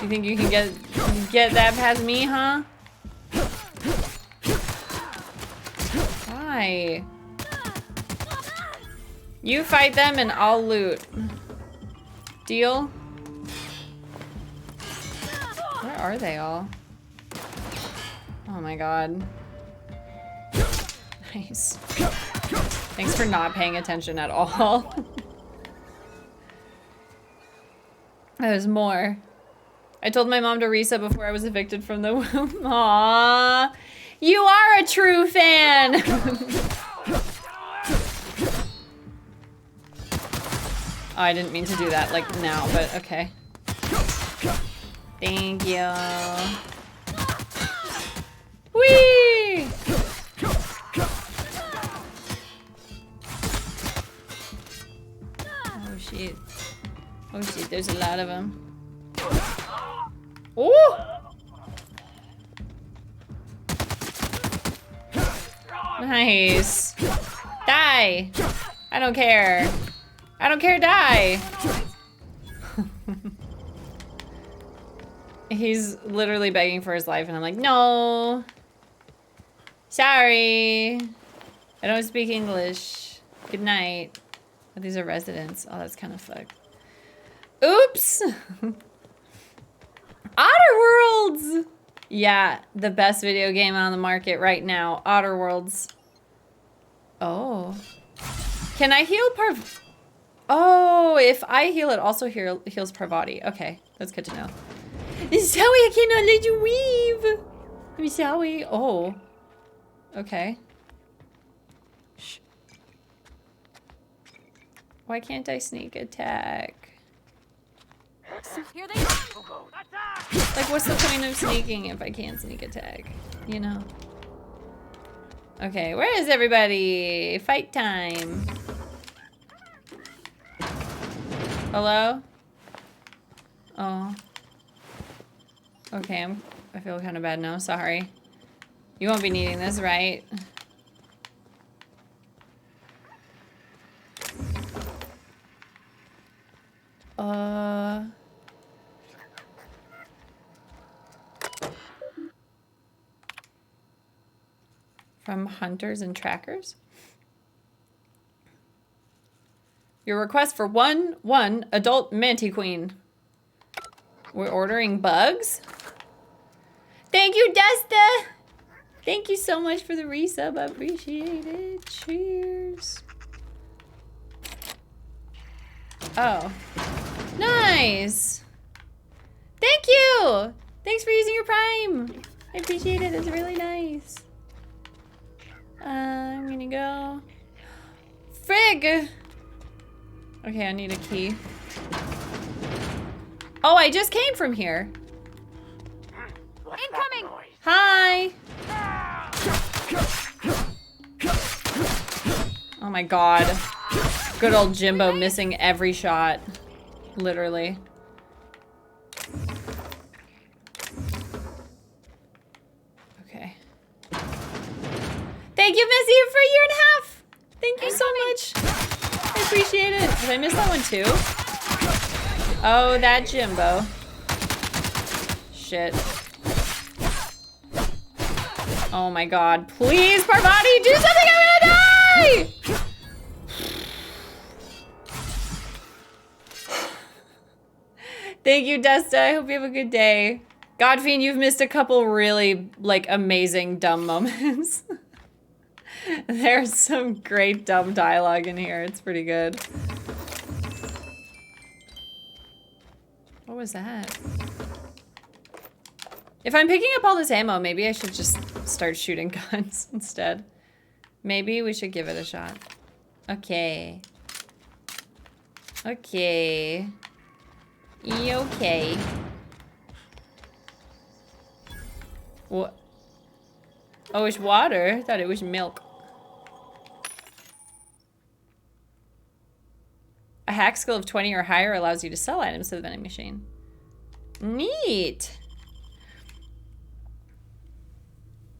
You think you can get that past me, huh? Why? You fight them and I'll loot. Deal? Where are they all? Oh my god. Nice. Thanks for not paying attention at all. There's more. I told my mom to resub before I was evicted from the womb. Aww. You are a true fan. Oh, I didn't mean to do that like now, but okay. Thank you. Whee! Oh shit. Oh shit, there's a lot of them. Ooh! Nice. Die! I don't care. I don't care, die! He's literally begging for his life and I'm like, no! Sorry. I don't speak English. Good night. Oh, these are residents. Oh, that's kind of fucked. Oops. Outer Worlds. Yeah, the best video game on the market right now. Outer Worlds. Oh. Can I heal Oh, if I heal, it also heals Parvati. Okay, that's good to know. Sorry, I cannot let you weave. I'm sorry. Oh. Okay. Shh. Why can't I sneak attack? Here they come. Like, what's the point of sneaking if I can't sneak attack? You know? Okay, where is everybody? Fight time. Hello? Oh. Okay, I feel kind of bad now. Sorry. You won't be needing this, right? From hunters and trackers? Your request for one adult Mantiqueen. We're ordering bugs? Thank you, Desta! Thank you so much for the resub. I appreciate it. Cheers. Oh. Nice! Thank you! Thanks for using your Prime. I appreciate it. It's really nice. I'm gonna go. Frig! Okay, I need a key. Oh, I just came from here. Incoming! Hi! Oh my god. Good old Jimbo missing every shot. Literally. Okay. Thank you, Missy, for a year and a half! Thank you so much. I appreciate it. Did I miss that one too? Oh, that Jimbo. Shit. Oh my god. Please, Parvati, do something! I'm gonna die! Thank you, Desta. I hope you have a good day. Godfiend, you've missed a couple really, like, amazing dumb moments. There's some great dumb dialogue in here. It's pretty good. What was that? If I'm picking up all this ammo, maybe I should just start shooting guns instead. Maybe we should give it a shot. Okay. Okay. Okay. What? Oh, it's water? I thought it was milk. A hack skill of 20 or higher allows you to sell items to the vending machine. Neat.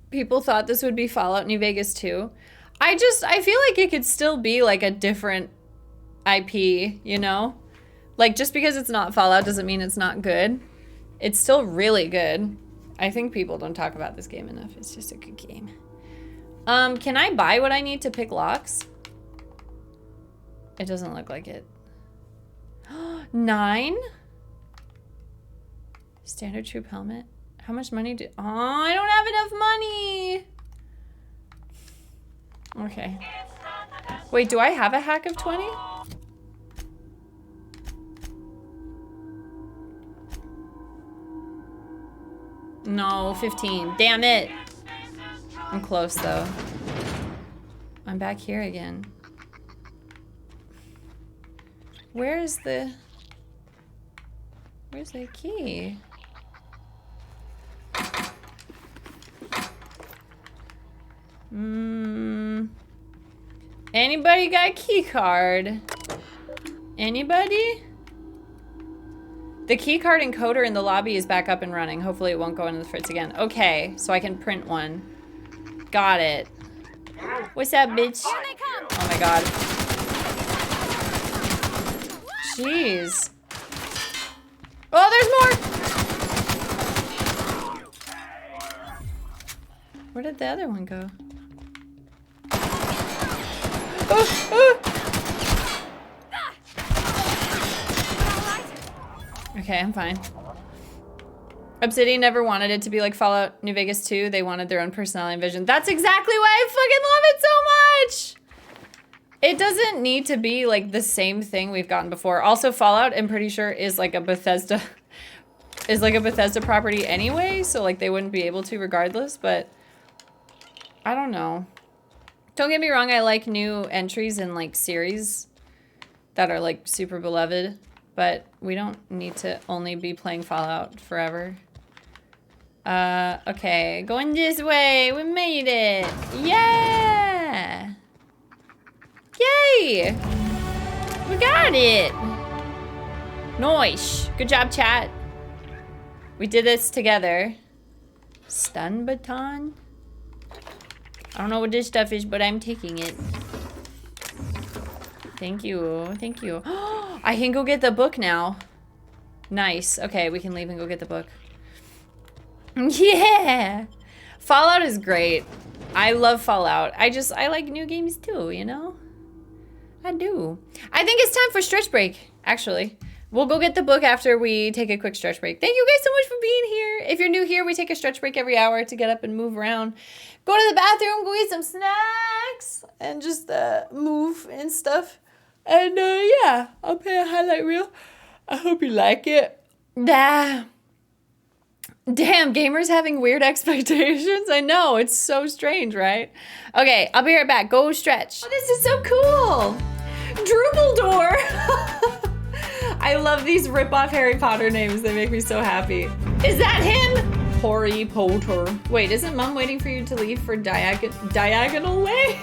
People thought this would be Fallout New Vegas too. I feel like it could still be like a different IP, you know? Like, just because it's not Fallout doesn't mean it's not good. It's still really good. I think people don't talk about this game enough. It's just a good game. Can I buy what I need to pick locks? It doesn't look like it. 9? Standard troop helmet. How much money do... Oh, I don't have enough money. Okay. Wait, do I have a hack of 20? No, 15. Damn it. I'm close, though. I'm back here again. Where's the key? Anybody got a key card? Anybody? The key card encoder in the lobby is back up and running. Hopefully it won't go into the fritz again. Okay, so I can print one. Got it. What's up, bitch? Oh my god. Jeez. Oh, there's more! Where did the other one go? Okay, I'm fine. Obsidian never wanted it to be like Fallout New Vegas 2. They wanted their own personality and vision. That's exactly why I fucking love it so much! It doesn't need to be like the same thing we've gotten before. Also, Fallout, I'm pretty sure, is like a Bethesda property anyway, so like they wouldn't be able to regardless, but I don't know. Don't get me wrong, I like new entries in like series that are like super beloved, but we don't need to only be playing Fallout forever. Okay, going this way, we made it. Yeah! Yay! We got it! Nice, good job, chat. We did this together. Stun baton? I don't know what this stuff is, but I'm taking it. Thank you, thank you. I can go get the book now. Nice, okay, we can leave and go get the book. Yeah! Fallout is great. I love Fallout. I like new games too, you know? I do. I think it's time for stretch break, actually. We'll go get the book after we take a quick stretch break. Thank you guys so much for being here. If you're new here, we take a stretch break every hour to get up and move around. Go to the bathroom, go eat some snacks, and just move and stuff. And yeah, I'll play a highlight reel. I hope you like it. Damn, gamers having weird expectations. I know, it's so strange, right? Okay, I'll be right back. Go stretch. Oh, this is so cool. Drumbledore. I love these rip-off Harry Potter names. They make me so happy. Is that him? Harry Potter. Wait, isn't Mom waiting for you to leave for Diagonal Way?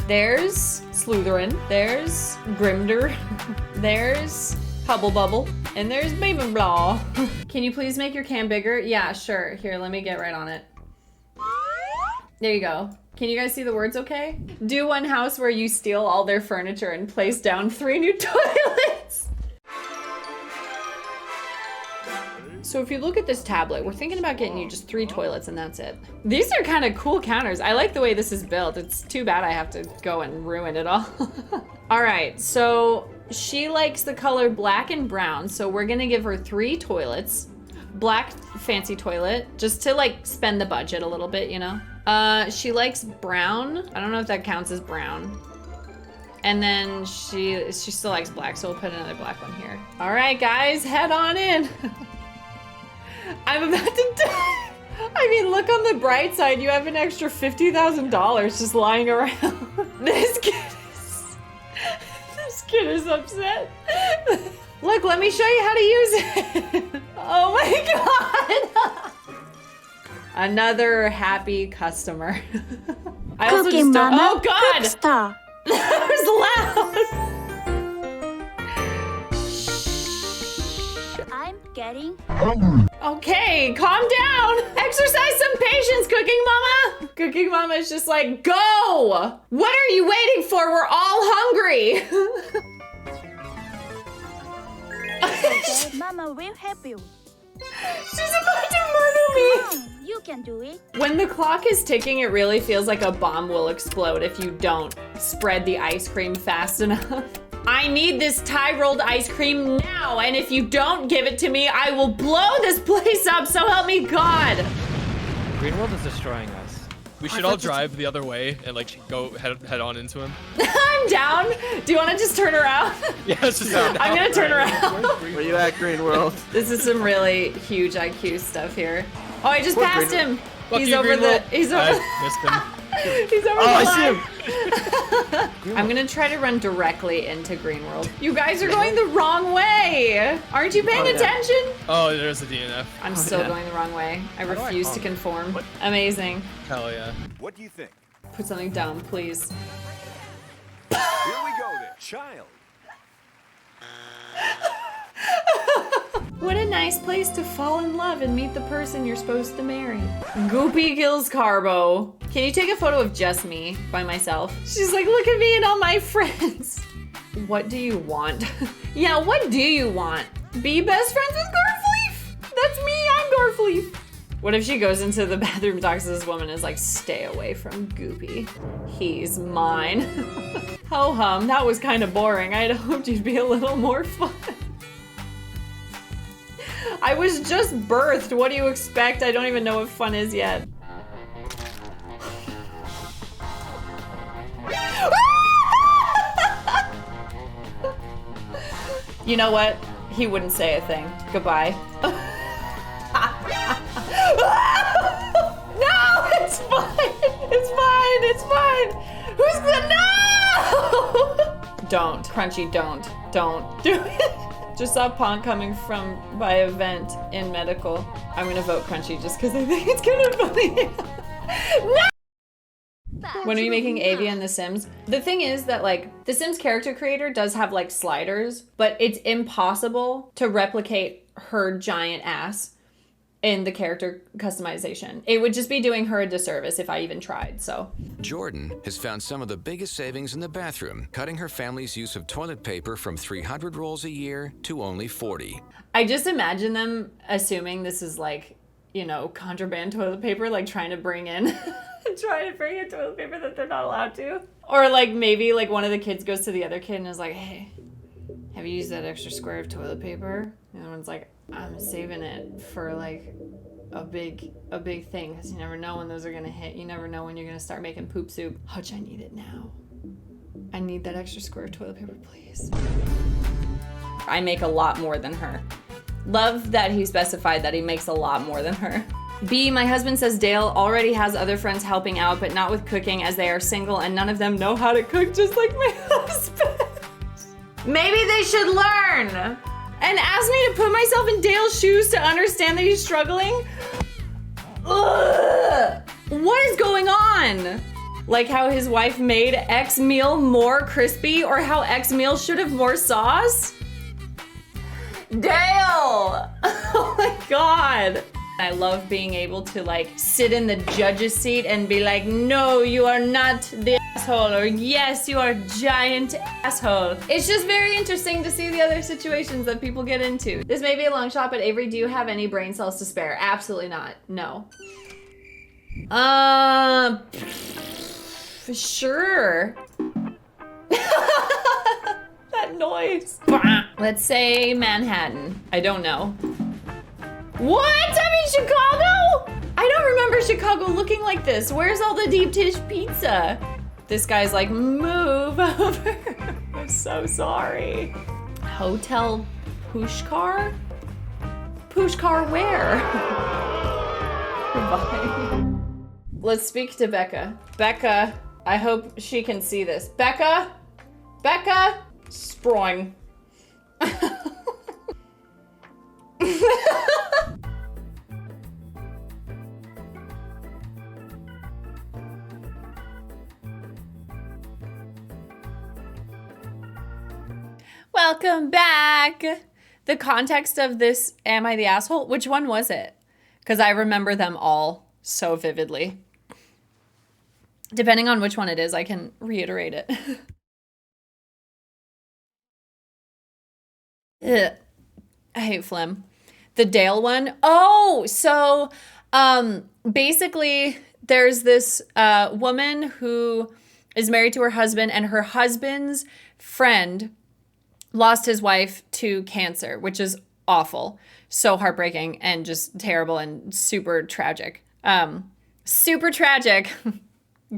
There's Slytherin. There's Grimder. There's Hubble Bubble. And there's Ravenclaw. Can you please make your cam bigger? Yeah, sure. Here, let me get right on it. There you go. Can you guys see the words okay? Do one house where you steal all their furniture and place down 3 new toilets. So if you look at this tablet, we're thinking about getting you just 3 toilets and that's it. These are kind of cool counters. I like the way this is built. It's too bad I have to go and ruin it all. All right, so she likes the color black and brown. So we're gonna give her 3 toilets. Black fancy toilet, just to like spend the budget a little bit, you know? She likes brown. I don't know if that counts as brown. And then she still likes black, so we'll put another black one here. All right, guys, head on in. I'm about to die. I mean, look on the bright side. You have an extra $50,000 just lying around. This kid is upset. Look, let me show you how to use it. Oh my God. Another happy customer. I also just don't, oh God. That was loud. I'm getting hungry. Okay, calm down. Exercise some patience, Cooking Mama. Cooking Mama is just like, go. What are you waiting for? We're all hungry. okay. Mama will help you. She's about to murder me. Come on, you can do it. When the clock is ticking, it really feels like a bomb will explode if you don't spread the ice cream fast enough. I need this Thai rolled ice cream now, and if you don't give it to me, I will blow this place up, so help me God. Green World is destroying us. We should all drive the other way and like go head on into him. I'm down. Do you want to just turn around? Yeah, let's just go. I'm gonna turn around. Where you at, Green World? This is some really huge IQ stuff here. Oh, I just passed him. Fuck He's you, over Green the. World. He's over. I missed him. He's over Oh, the I line. see him. I'm gonna try to run directly into Green World. You guys are going the wrong way. Aren't you paying attention? Oh, there's a DNF. I'm still going the wrong way. I refuse to conform. Amazing. Hell yeah. What do you think? Put something down, please. Here we go then, child. What a nice place to fall in love and meet the person you're supposed to marry. Goopy kills Carbo. Can you take a photo of just me by myself? She's like, look at me and all my friends. What do you want? Yeah, what do you want? Be best friends with Garfleaf? That's me, I'm Garfleaf. What if she goes into the bathroom, talks to this woman, and is like, stay away from Goopy. He's mine. Ho hum, that was kind of boring. I had hoped you'd be a little more fun. I was just birthed. What do you expect? I don't even know what fun is yet. You know what? He wouldn't say a thing. Goodbye. No, it's fine. It's fine. It's fine. Who's the no? Don't, Crunchy. Don't do it. Just saw Pond coming by a vent in medical. I'm gonna vote Crunchy just because I think it's kind of funny. No! When are you making Avia in The Sims? The thing is that like The Sims character creator does have like sliders, but it's impossible to replicate her giant ass in the character customization. It would just be doing her a disservice if I even tried, so. Jordan has found some of the biggest savings in the bathroom, cutting her family's use of toilet paper from 300 rolls a year to only 40. I just imagine them assuming this is like, you know, contraband toilet paper, like trying to bring in toilet paper that they're not allowed to. Or like maybe like one of the kids goes to the other kid and is like, hey, have you used that extra square of toilet paper? And the one's like, I'm saving it for like a big thing, because you never know when those are gonna hit. You never know when you're gonna start making poop soup. Hutch, I need it now. I need that extra square of toilet paper, please. I make a lot more than her. Love that he specified that he makes a lot more than her. B, my husband says Dale already has other friends helping out, but not with cooking as they are single and none of them know how to cook just like my husband. Maybe they should learn. And ask me to put myself in Dale's shoes to understand that he's struggling? Ugh. What is going on? Like how his wife made X meal more crispy, or how X meal should have more sauce? Dale! Oh my God. I love being able to like sit in the judge's seat and be like, no, you are not the asshole, or yes, you are a giant asshole. It's just very interesting to see the other situations that people get into. This may be a long shot, but Avery, do you have any brain cells to spare? Absolutely not. No. Sure. That noise. Let's say Manhattan. I don't know. What? I'm in Chicago? I don't remember Chicago looking like this. Where's all the deep dish pizza? This guy's like, move over. I'm so sorry. Hotel Pushkar? Pushkar where? Goodbye. Let's speak to Becca. Becca, I hope she can see this. Becca? Becca? Sproing. Welcome back. The context of this, am I the asshole? Which one was it? Because I remember them all so vividly. Depending on which one it is, I can reiterate it. Ugh. I hate phlegm. The Dale one. Oh, so basically there's this woman who is married to her husband, and her husband's friend lost his wife to cancer, which is awful. So heartbreaking and just terrible and super tragic. Super tragic.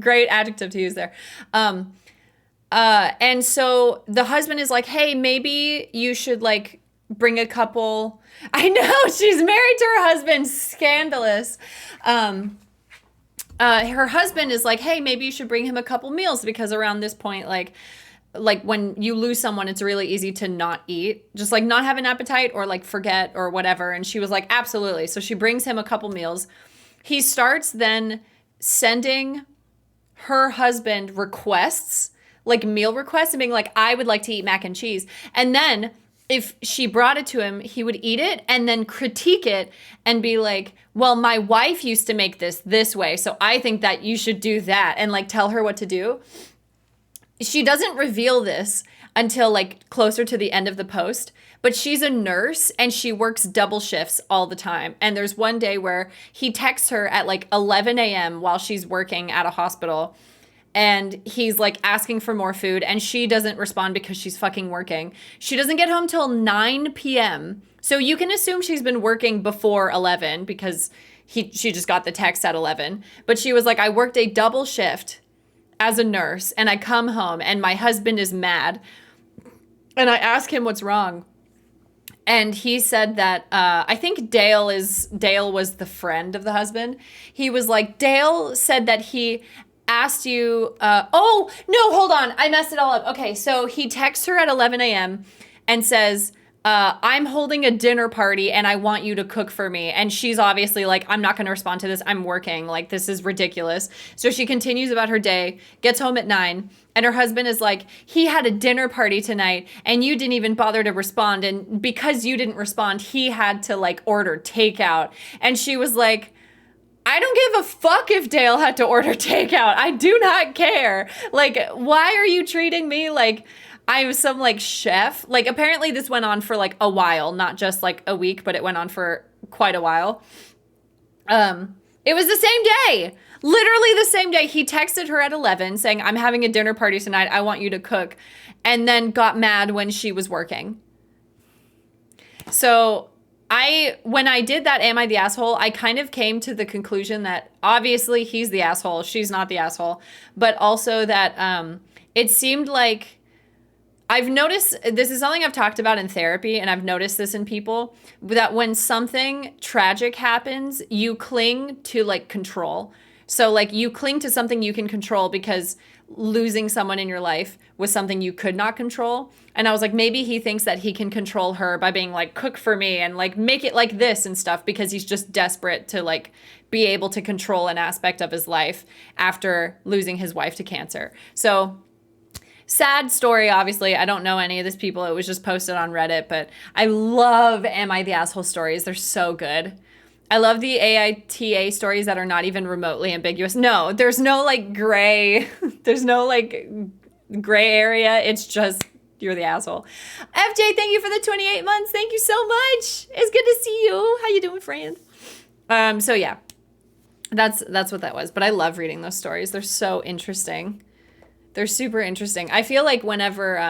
Great adjective to use there. And so the husband is like, hey, maybe you should like bring a couple. I know, she's married to her husband. Scandalous. Her husband is like, hey, maybe you should bring him a couple meals, because around this point, like when you lose someone, it's really easy to not eat, just like not have an appetite or like forget or whatever. And she was like, absolutely. So she brings him a couple meals. He starts then sending her husband requests, like meal requests, and being like, I would like to eat mac and cheese. And then if she brought it to him, he would eat it and then critique it and be like, well, my wife used to make this way, so I think that you should do that, and like tell her what to do. she doesn't reveal this until like closer to the end of the post, but she's a nurse and she works double shifts all the time. And there's one day where he texts her at like 11 a.m. while she's working at a hospital. And he's like asking for more food and she doesn't respond because she's fucking working. She doesn't get home till 9 p.m. So you can assume she's been working before 11 because she just got the text at 11. But she was like, I worked a double shift as a nurse and I come home and my husband is mad. And I ask him what's wrong. And he said that, I think Dale was the friend of the husband. He was like, Dale said that he asked you, oh, no, hold on. I messed it all up. Okay, so he texts her at 11 a.m. and says, I'm holding a dinner party and I want you to cook for me. And she's obviously like, I'm not going to respond to this. I'm working. Like, this is ridiculous. So she continues about her day, gets home at 9. And her husband is like, he had a dinner party tonight and you didn't even bother to respond. And because you didn't respond, he had to like order takeout. And she was like, I don't give a fuck if Dale had to order takeout. I do not care. Like, why are you treating me like I'm some like chef? Like, apparently this went on for like a while, not just like a week, but it went on for quite a while. It was the same day, literally the same day. He texted her at 11 saying, I'm having a dinner party tonight. I want you to cook. And then got mad when she was working. So when I did that, Am I the Asshole? I kind of came to the conclusion that obviously he's the asshole. She's not the asshole. But also that it seemed like I've noticed, this is something I've talked about in therapy, and I've noticed this in people, that when something tragic happens, you cling to like control. So like you cling to something you can control because losing someone in your life was something you could not control. And I was like, maybe he thinks that he can control her by being like, cook for me and like make it like this and stuff, because he's just desperate to like be able to control an aspect of his life after losing his wife to cancer. So sad story, obviously. I don't know any of these people. It was just posted on Reddit, but I love Am I the Asshole stories. They're so good. I love the AITA stories that are not even remotely ambiguous. No, there's no like gray. There's no like gray area. It's just you're the asshole. FJ, thank you for the 28 months. Thank you so much. It's good to see you. How you doing, friend? So yeah, that's what that was. But I love reading those stories. They're so interesting. They're super interesting. I feel like whenever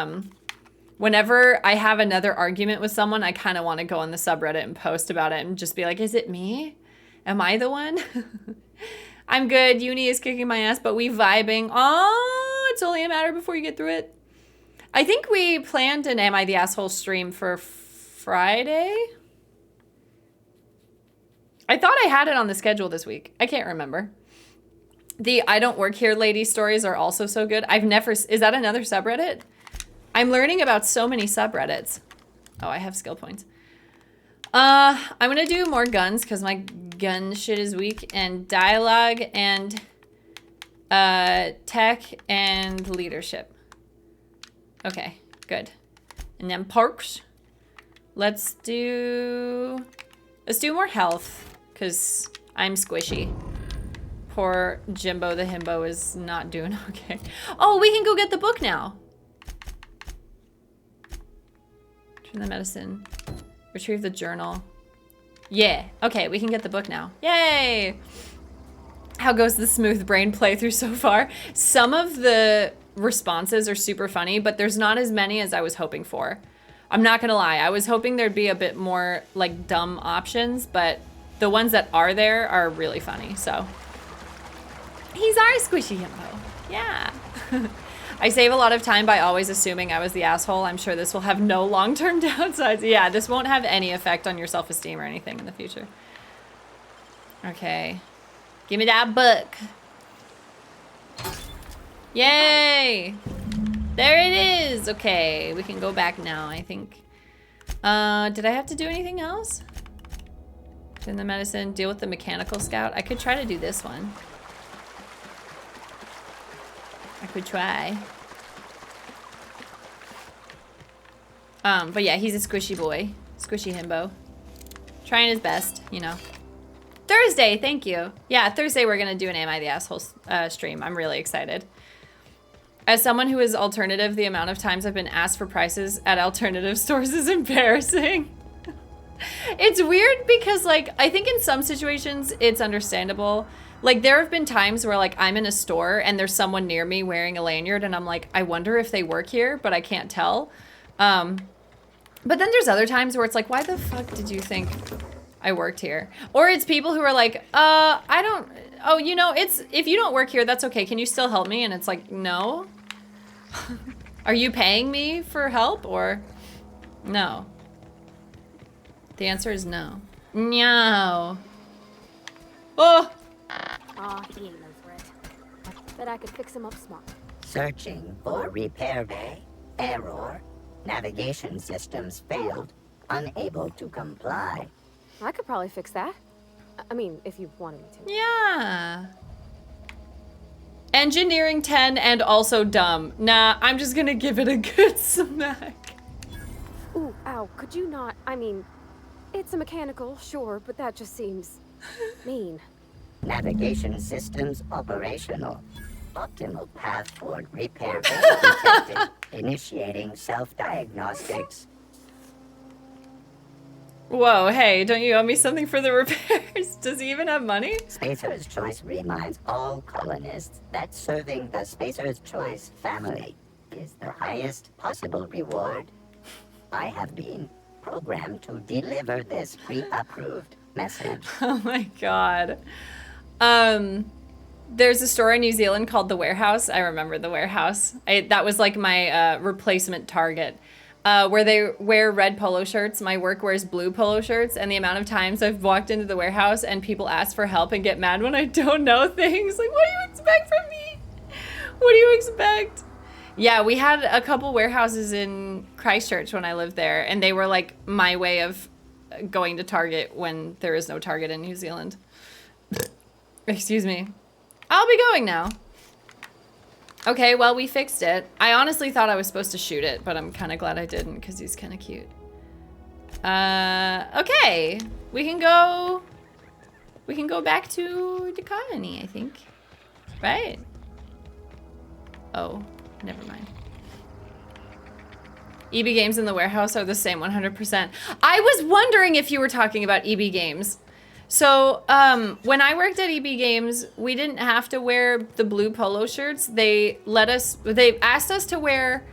I have another argument with someone, I kind of want to go on the subreddit and post about it and just be like, is it me? Am I the one? I'm good. Uni is kicking my ass, but we vibing. Oh, it's only a matter before you get through it. I think we planned an Am I the Asshole stream for Friday. I thought I had it on the schedule this week. I can't remember. The I don't work here lady stories are also so good. Is that another subreddit? I'm learning about so many subreddits. Oh, I have skill points. I'm gonna do more guns because my gun shit is weak, and dialogue and tech and leadership. Okay, good. And then perks. Let's do more health because I'm squishy. Poor Jimbo the Himbo is not doing okay. Oh, we can go get the book now. Turn the medicine. Retrieve the journal. Yeah. Okay, we can get the book now. Yay! How goes the smooth brain playthrough so far? Some of the responses are super funny, but there's not as many as I was hoping for. I'm not gonna lie. I was hoping there'd be a bit more like dumb options, but the ones that are there are really funny, so. He's our squishy himbo. Yeah. I save a lot of time by always assuming I was the asshole. I'm sure this will have no long-term downsides. Yeah, this won't have any effect on your self-esteem or anything in the future. Okay. Give me that book. Yay! There it is. Okay, we can go back now, I think. Did I have to do anything else? Turn the medicine, deal with the mechanical scout. I could try to do this one. I could try. But yeah, he's a squishy boy. Squishy himbo. Trying his best, you know. Thursday, thank you. Yeah, Thursday we're gonna do an Am I the Asshole stream. I'm really excited. As someone who is alternative, the amount of times I've been asked for prices at alternative stores is embarrassing. It's weird because, like, I think in some situations it's understandable. Like, there have been times where, like, I'm in a store and there's someone near me wearing a lanyard and I'm like, I wonder if they work here, but I can't tell. But then there's other times where it's like, why the fuck did you think I worked here? Or it's people who are like, I don't, oh, you know, it's, if you don't work here, that's okay. Can you still help me? And it's like, no. Are you paying me for help or no? The answer is no. No. Oh. Aw, he ain't no threat. Bet I could fix him up smart. Searching for repair bay. Error. Navigation systems failed. Unable to comply. I could probably fix that. I mean, if you wanted me to. Yeah. Engineering 10 and also dumb. Nah, I'm just gonna give it a good smack. Ooh, ow, could you not? I mean, it's a mechanical, sure, but that just seems mean. Navigation systems operational. Optimal path toward repair bay detected. Initiating self-diagnostics. Whoa, hey, don't you owe me something for the repairs? Does he even have money? Spacer's Choice reminds all colonists that serving the Spacer's Choice family is the highest possible reward. I have been programmed to deliver this pre-approved message. Oh my god. There's a store in New Zealand called The Warehouse. I remember The Warehouse. That was like my replacement Target. Where they wear red polo shirts. My work wears blue polo shirts. And the amount of times I've walked into The Warehouse and people ask for help and get mad when I don't know things. Like, what do you expect from me? What do you expect? Yeah, we had a couple warehouses in Christchurch when I lived there. And they were like my way of going to Target when there is no Target in New Zealand. Excuse me. I'll be going now. Okay, well, we fixed it. I honestly thought I was supposed to shoot it, but I'm kind of glad I didn't because he's kind of cute. Okay. We can go back to the colony, I think. Right? Oh, never mind. EB Games in The Warehouse are the same 100%. I was wondering if you were talking about EB Games. So, when I worked at EB Games, we didn't have to wear the blue polo shirts. They asked us to wear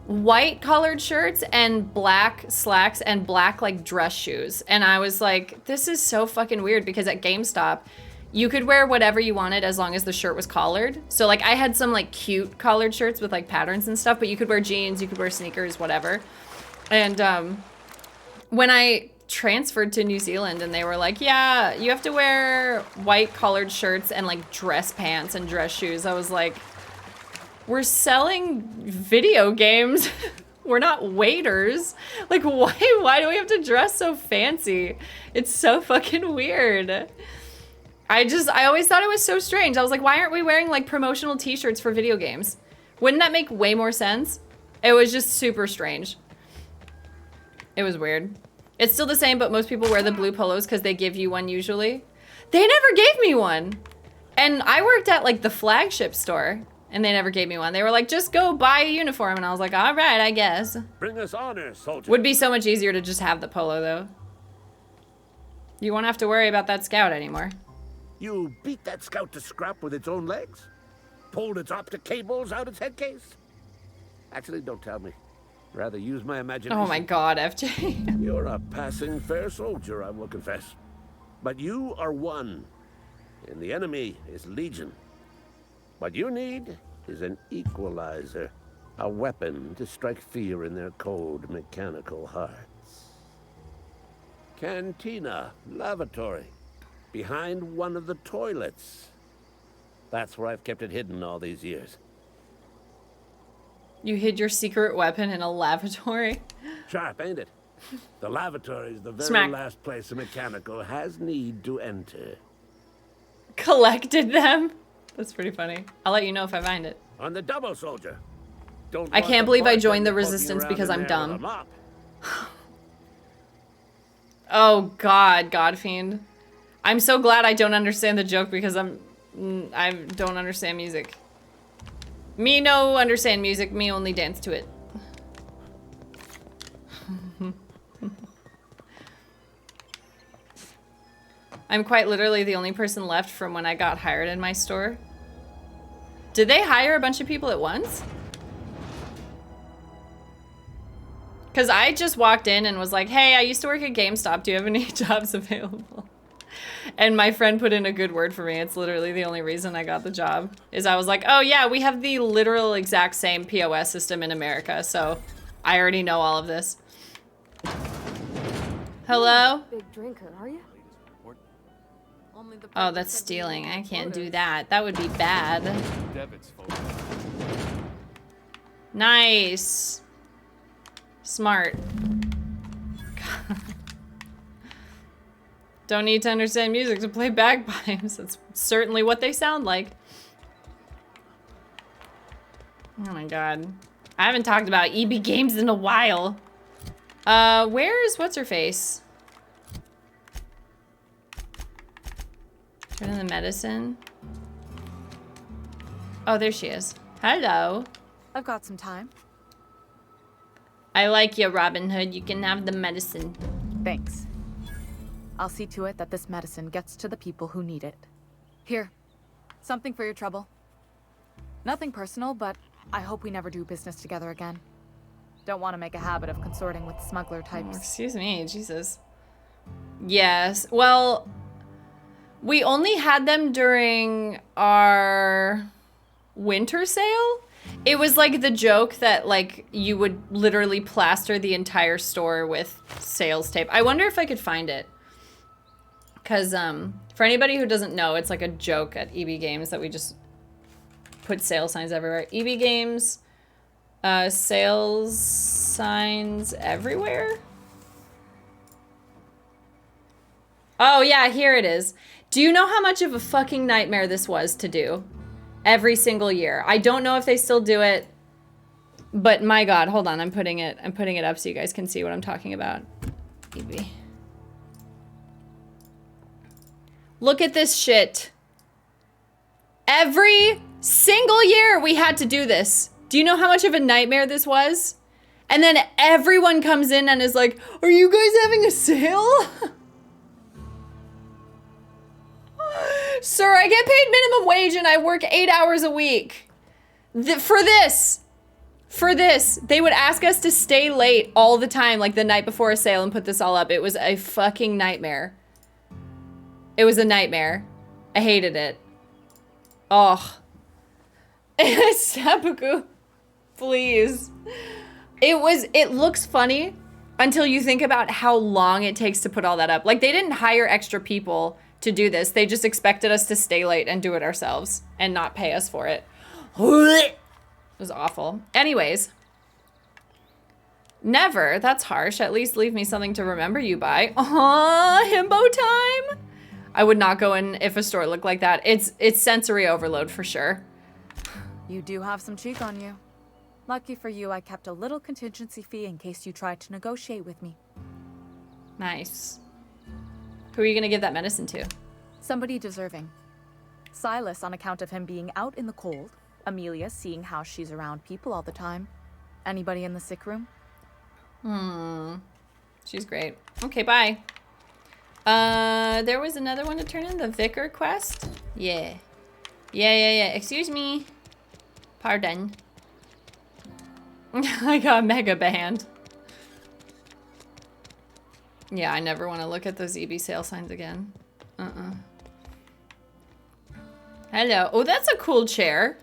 white colored shirts and black slacks and black like dress shoes. And I was like, this is so fucking weird because at GameStop, you could wear whatever you wanted as long as the shirt was collared. So like I had some like cute collared shirts with like patterns and stuff, but you could wear jeans, you could wear sneakers, whatever. And when I transferred to New Zealand and they were like, yeah, you have to wear white collared shirts and like dress pants and dress shoes. I was like, we're selling video games. We're not waiters. Like, why do we have to dress so fancy? It's so fucking weird. I always thought it was so strange. I was like, why aren't we wearing like promotional t-shirts for video games? Wouldn't that make way more sense? It was just super strange. It was weird. It's still the same, but most people wear the blue polos because they give you one usually. They never gave me one. And I worked at like the flagship store and they never gave me one. They were like, just go buy a uniform. And I was like, all right, I guess. Bring us honor, soldier. Would be so much easier to just have the polo though. You won't have to worry about that scout anymore. You beat that scout to scrap with its own legs? Pulled its optic cables out its head case? Actually, don't tell me. Rather use my imagination. Oh my god, FJ. You're a passing fair soldier, I will confess. But you are one, and the enemy is legion. What you need is an equalizer, a weapon to strike fear in their cold mechanical hearts. Cantina, lavatory, behind one of the toilets. That's where I've kept it hidden all these years. You hid your secret weapon in a lavatory? Sharp, ain't it? The lavatory is the very Smack. last place a mechanical has need to enter. Collected them? That's pretty funny. I'll let you know if I find it. On the double, soldier. Don't I want can't the believe I bartender joined the poking resistance around because in I'm there dumb. with a mop. Oh god, Godfiend. I'm so glad I don't understand the joke because I don't understand music. Me no understand music, me only dance to it. I'm quite literally the only person left from when I got hired in my store. Did they hire a bunch of people at once? Because I just walked in and was like, hey, I used to work at GameStop. Do you have any jobs available? And my friend put in a good word for me. It's literally the only reason I got the job. Is I was like, oh yeah, we have the literal exact same POS system in America. So I already know all of this. Hello? Big drinker, are you? Oh, that's stealing. I can't do that. That would be bad. Nice. Smart. Don't need to understand music to play bagpipes. That's certainly what they sound like. Oh my god. I haven't talked about EB games in a while. Where's what's-her-face? Turn in the medicine. Oh, there she is. Hello. I've got some time. I like you, Robin Hood. You can have the medicine. Thanks. I'll see to it that this medicine gets to the people who need it. Here, something for your trouble. Nothing personal, but I hope we never do business together again. Don't want to make a habit of consorting with smuggler types. Oh, excuse me, Jesus. Yes, well, we only had them during our winter sale. It was like the joke that like you would literally plaster the entire store with sales tape. I wonder if I could find it. Cause for anybody who doesn't know, it's like a joke at EB Games that we just put sales signs everywhere. EB Games, sales signs everywhere. Oh yeah, here it is. Do you know how much of a fucking nightmare this was to do? Every single year. I don't know if they still do it, but my god, hold on, I'm putting it up so you guys can see what I'm talking about. EB. Look at this shit. Every single year we had to do this. Do you know how much of a nightmare this was? And then everyone comes in and is like, are you guys having a sale? Sir, I get paid minimum wage and I work 8 hours a week. For this, they would ask us to stay late all the time, like the night before a sale, and put this all up. It was a fucking nightmare. It was a nightmare. I hated it. Oh. Seppuku. Please. It looks funny until you think about how long it takes to put all that up. Like, they didn't hire extra people to do this. They just expected us to stay late and do it ourselves and not pay us for it. It was awful. Anyways. Never. That's harsh. At least leave me something to remember you by. Aw, himbo time. I would not go in if a store looked like that. It's sensory overload for sure. You do have some cheek on you. Lucky for you, I kept a little contingency fee in case you tried to negotiate with me. Nice. Who are you gonna give that medicine to? Somebody deserving. Silas on account of him being out in the cold. Amelia seeing how she's around people all the time. Anybody in the sick room? She's great. Okay, bye. There was another one to turn in, the Vicar quest. Yeah. Yeah. Excuse me. Pardon. I got mega banned. Yeah, I never want to look at those EB sale signs again. Hello. Oh, that's a cool chair.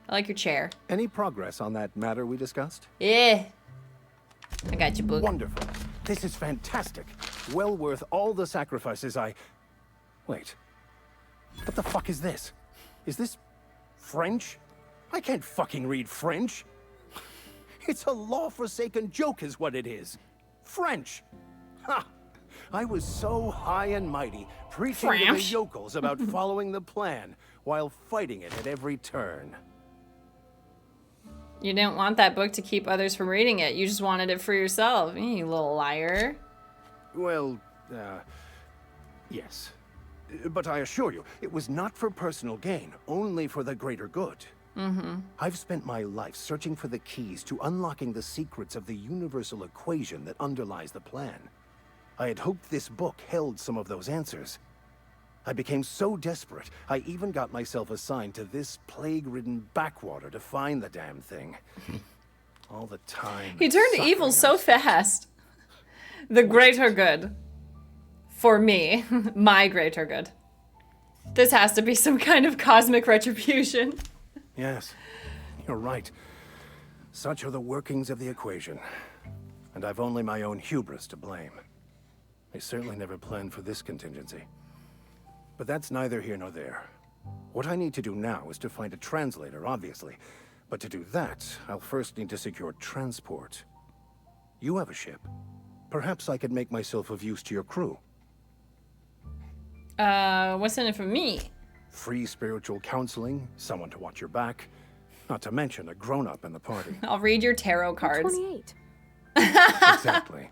I like your chair. Any progress on that matter we discussed? Yeah. I got your book. Wonderful. This is fantastic. Well worth all the sacrifices I... Wait. What the fuck is this? Is this French? I can't fucking read French. It's a law-forsaken joke is what it is. French. Ha! I was so high and mighty, preaching to the yokels about following the plan, while fighting it at every turn. You didn't want that book to keep others from reading it. You just wanted it for yourself. You little liar. Well, yes. But I assure you, it was not for personal gain, only for the greater good. I've spent my life searching for the keys to unlocking the secrets of the universal equation that underlies the plan. I had hoped this book held some of those answers. I became so desperate, I even got myself assigned to this plague-ridden backwater to find the damn thing. All the time. He turned evil so fast. The greater good. For me. My greater good. This has to be some kind of cosmic retribution. Yes, you're right. Such are the workings of the equation. And I've only my own hubris to blame. I certainly never planned for this contingency. But that's neither here nor there. What I need to do now is to find a translator, obviously. But to do that, I'll first need to secure transport. You have a ship. Perhaps I could make myself of use to your crew. What's in it for me? Free spiritual counseling, someone to watch your back, not to mention a grown-up in the party. I'll read your tarot cards. 28. Exactly.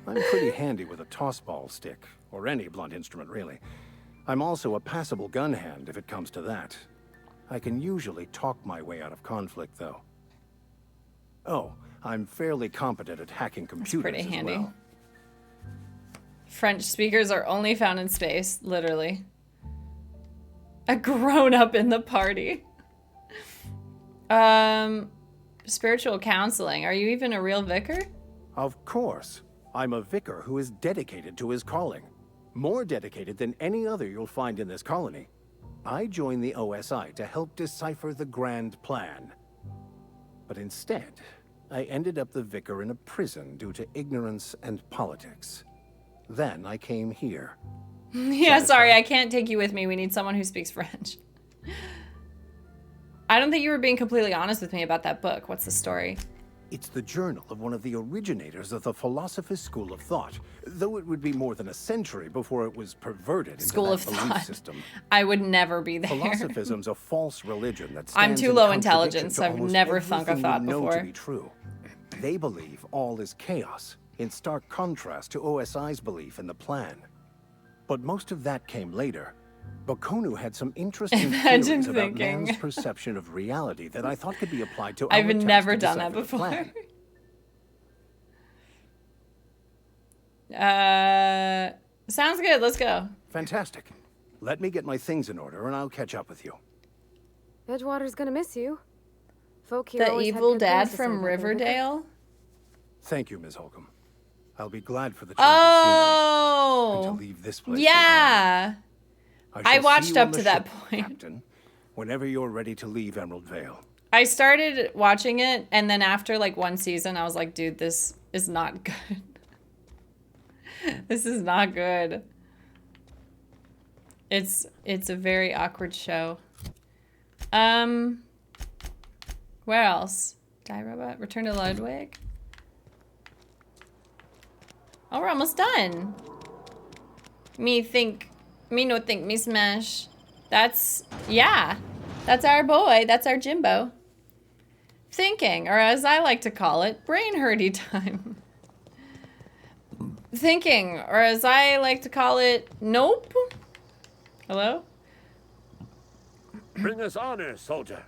I'm pretty handy with a tossball stick, or any blunt instrument, really. I'm also a passable gun hand, if it comes to that. I can usually talk my way out of conflict, though. Oh, I'm fairly competent at hacking computers pretty handy. as well. French speakers are only found in space, literally. A grown-up in the party. Spiritual counseling. Are you even a real vicar? Of course. I'm a vicar who is dedicated to his calling. More dedicated than any other you'll find in this colony. I joined the OSI to help decipher the grand plan. But instead, I ended up the vicar in a prison due to ignorance and politics. Then I came here. Yeah, sorry, I can't take you with me. We need someone who speaks French. I don't think you were being completely honest with me about that book. What's the story? It's the journal of one of the originators of the Philosopher's School of Thought, though it would be more than a century before it was perverted into School that of belief Thought. system. I would never be there. Philosophism's a false religion that I'm stands too in low contradiction intelligence. to I've almost never thunk a everything thought we know before. to be true. They believe all is chaos, in stark contrast to OSI's belief in the plan. But most of that came later. Bakonu had some interesting Imagine theories about thinking. man's perception of reality that I thought could be applied to I've our attempts never to done that decipher the before. plan. Sounds good. Let's go. Fantastic. Let me get my things in order and I'll catch up with you. Edgewater's gonna miss you. Folk here The always had evil good dad things to say from about their vicar. Riverdale? Thank you, Ms. Holcomb. I'll be glad for the change of scenery and to Oh, leave this place yeah. behind. I shall see watched you on up the to that ship, point. Captain, whenever you're ready to leave Emerald Vale. I started watching it, and then after like one season, I was like, dude, this is not good. This is not good. It's a very awkward show. Where else? Die Robot? Return to Ludwig? Oh, we're almost done. Me no think, me smash. That's, yeah. That's our boy. That's our Jimbo. Thinking, or as I like to call it, brain hurty time. Thinking, or as I like to call it, nope. Hello? Bring us honor, soldier.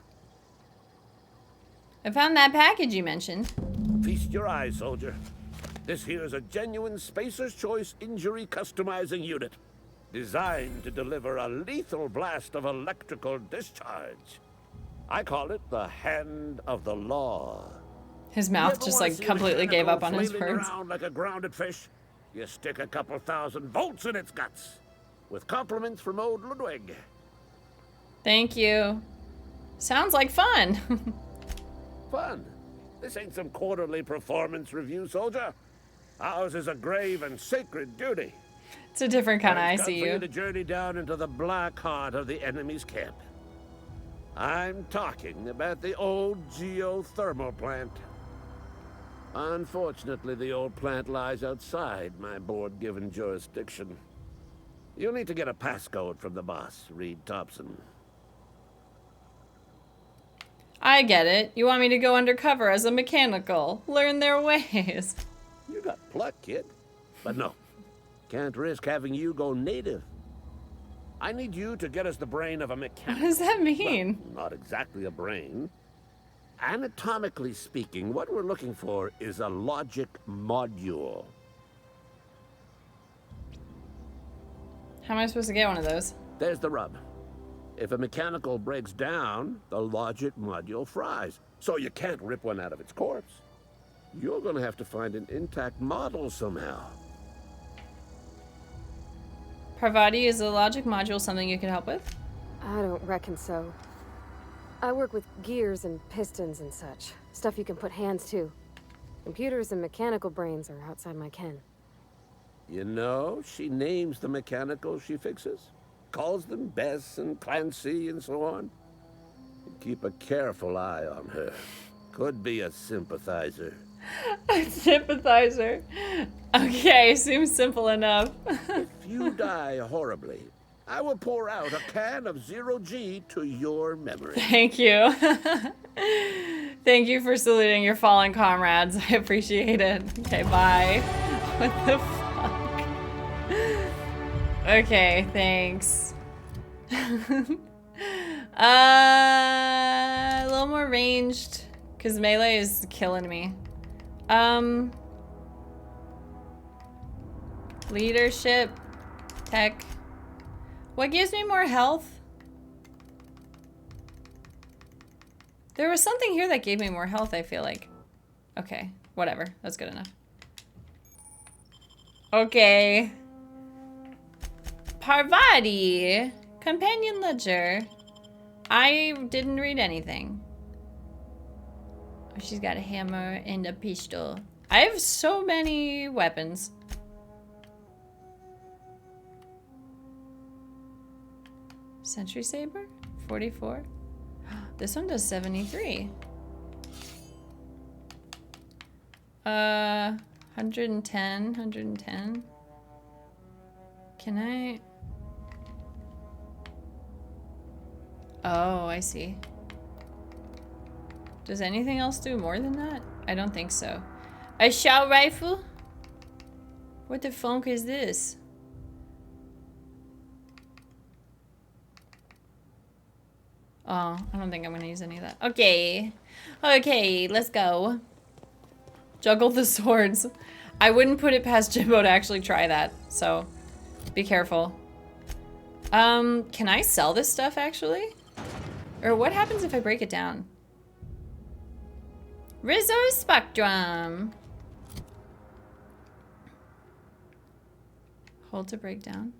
I found that package you mentioned. Feast your eyes, soldier. This here is a genuine Spacer's Choice injury customizing unit, designed to deliver a lethal blast of electrical discharge. I call it the Hand of the Law. His mouth just like completely gave up on his flailing words. around like a grounded fish. You stick a couple thousand volts in its guts. With compliments from old Ludwig. Thank you. Sounds like fun. Fun? This ain't some quarterly performance review, soldier. Ours is a grave and sacred duty. It's a different kind of It's time for ICU. you to journey down into the black heart of the enemy's camp. I'm talking about the old geothermal plant. Unfortunately, the old plant lies outside my board-given jurisdiction. You'll need to get a passcode from the boss, Reed Thompson. I get it. You want me to go undercover as a mechanical. Learn their ways. You got pluck, kid. But no, can't risk having you go native. I need you to get us the brain of a mechanic. What does that mean? Well, not exactly a brain. Anatomically speaking, what we're looking for is a logic module. How am I supposed to get one of those? There's the rub. If a mechanical breaks down, the logic module fries. So you can't rip one out of its corpse. You're gonna have to find an intact model somehow. Parvati, is the logic module something you can help with? I don't reckon so. I work with gears and pistons and such. Stuff you can put hands to. Computers and mechanical brains are outside my ken. You know, she names the mechanicals she fixes. Calls them Bess and Clancy and so on. Keep a careful eye on her. Could be a sympathizer. A sympathizer. Okay, seems simple enough. If you die horribly, I will pour out a can of 0G to your memory. Thank you. Thank you for saluting your fallen comrades. I appreciate it. Okay, bye. What the fuck? Okay, thanks. A little more ranged, because melee is killing me. Leadership, tech. What gives me more health? There was something here that gave me more health, I feel like. Okay, whatever. That's good enough. Okay. Parvati. Companion ledger. I didn't read anything. Oh, she's got a hammer and a pistol. I have so many weapons. Sentry saber? 44? This one does 73. 110, 110. Can I? Oh, I see. Does anything else do more than that? I don't think so. A shout rifle? What the funk is this? Oh, I don't think I'm gonna use any of that. Okay. Okay, let's go. Juggle the swords. I wouldn't put it past Jimbo to actually try that, so be careful. Can I sell this stuff actually? Or what happens if I break it down? Resource spectrum. Hold to break down.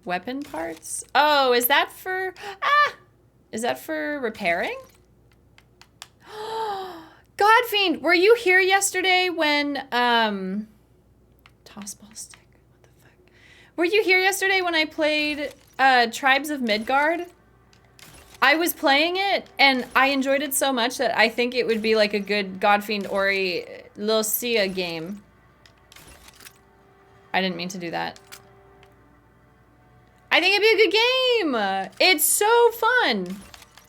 Weapon parts? Oh, is that for... Ah! Is that for repairing? Godfiend, were you here yesterday when... Tossball stick. What the fuck? Were you here yesterday when I played Tribes of Midgard? I was playing it, and I enjoyed it so much that I think it would be like a good Godfiend Ori littlesiha game. I didn't mean to do that. I think it'd be a good game. It's so fun.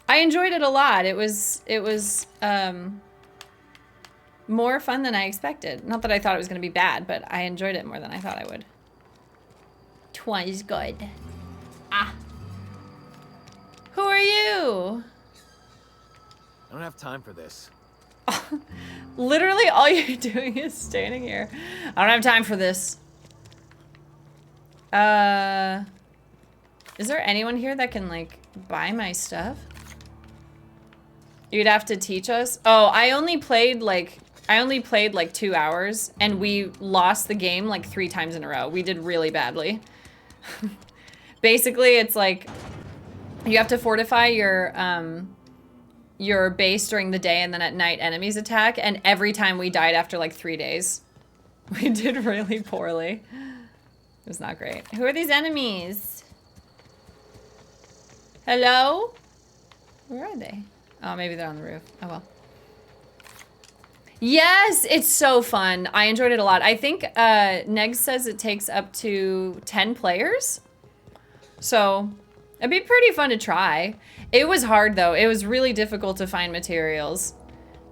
I enjoyed it a lot. It was more fun than I expected. Not that I thought it was gonna be bad, but I enjoyed it more than I thought I would. 'Twas good. Ah. Who are you? I don't have time for this. Literally all you're doing is standing here. I don't have time for this. Is there anyone here that can like buy my stuff? You'd have to teach us. Oh, I only played like 2 hours and we lost the game like 3 times in a row. We did really badly. Basically, it's like you have to fortify your base during the day, and then at night enemies attack, and every time we died after like 3 days. We did really poorly. It was not great. Who are these enemies? Hello? Where are they? Oh, maybe they're on the roof. Oh well. Yes, it's so fun. I enjoyed it a lot. I think Neg says it takes up to 10 players. So it'd be pretty fun to try. It was hard though. It was really difficult to find materials.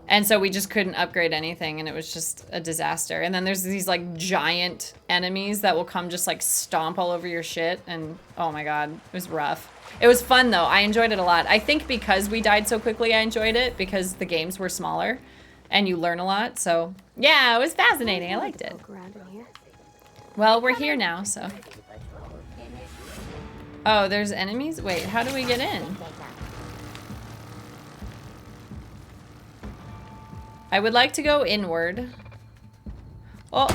And so we just couldn't upgrade anything, and it was just a disaster. And then there's these like giant enemies that will come just like stomp all over your shit, and oh my god, it was rough. It was fun though, I enjoyed it a lot. I think because we died so quickly, I enjoyed it, because the games were smaller, and you learn a lot, so yeah, it was fascinating, I liked it. Well, we're here now, so. Oh, there's enemies? Wait, how do we get in? I would like to go inward. Oh.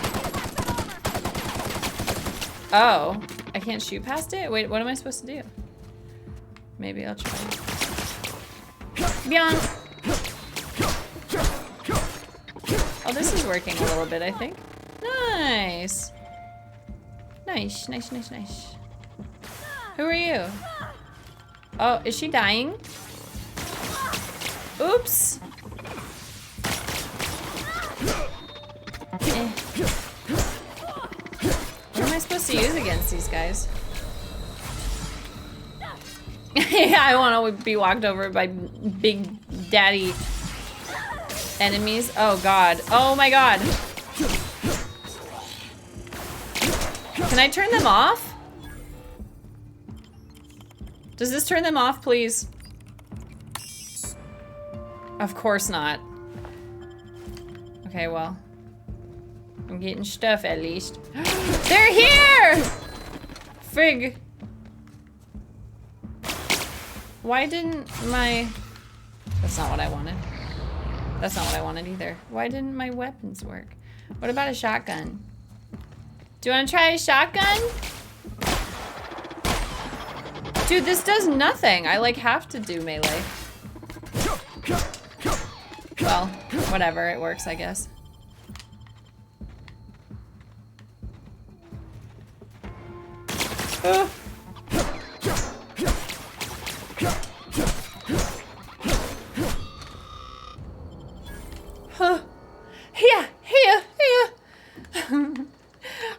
Oh, I can't shoot past it? Wait, what am I supposed to do? Maybe I'll try. Beyond. Oh, this is working a little bit, I think. Nice. Nice, nice, nice, nice. Who are you? Oh, is she dying? Oops. What am I supposed to use against these guys? Yeah, I want to be walked over by big daddy enemies. Oh god. Oh my god. Can I turn them off? Does this turn them off, please? Of course not. Okay, well. I'm getting stuff at least. They're here! Frig. Why didn't my... That's not what I wanted. That's not what I wanted either. Why didn't my weapons work? What about a shotgun? Do you want to try a shotgun? Dude, this does nothing. I like have to do melee. Well, whatever. It works, I guess.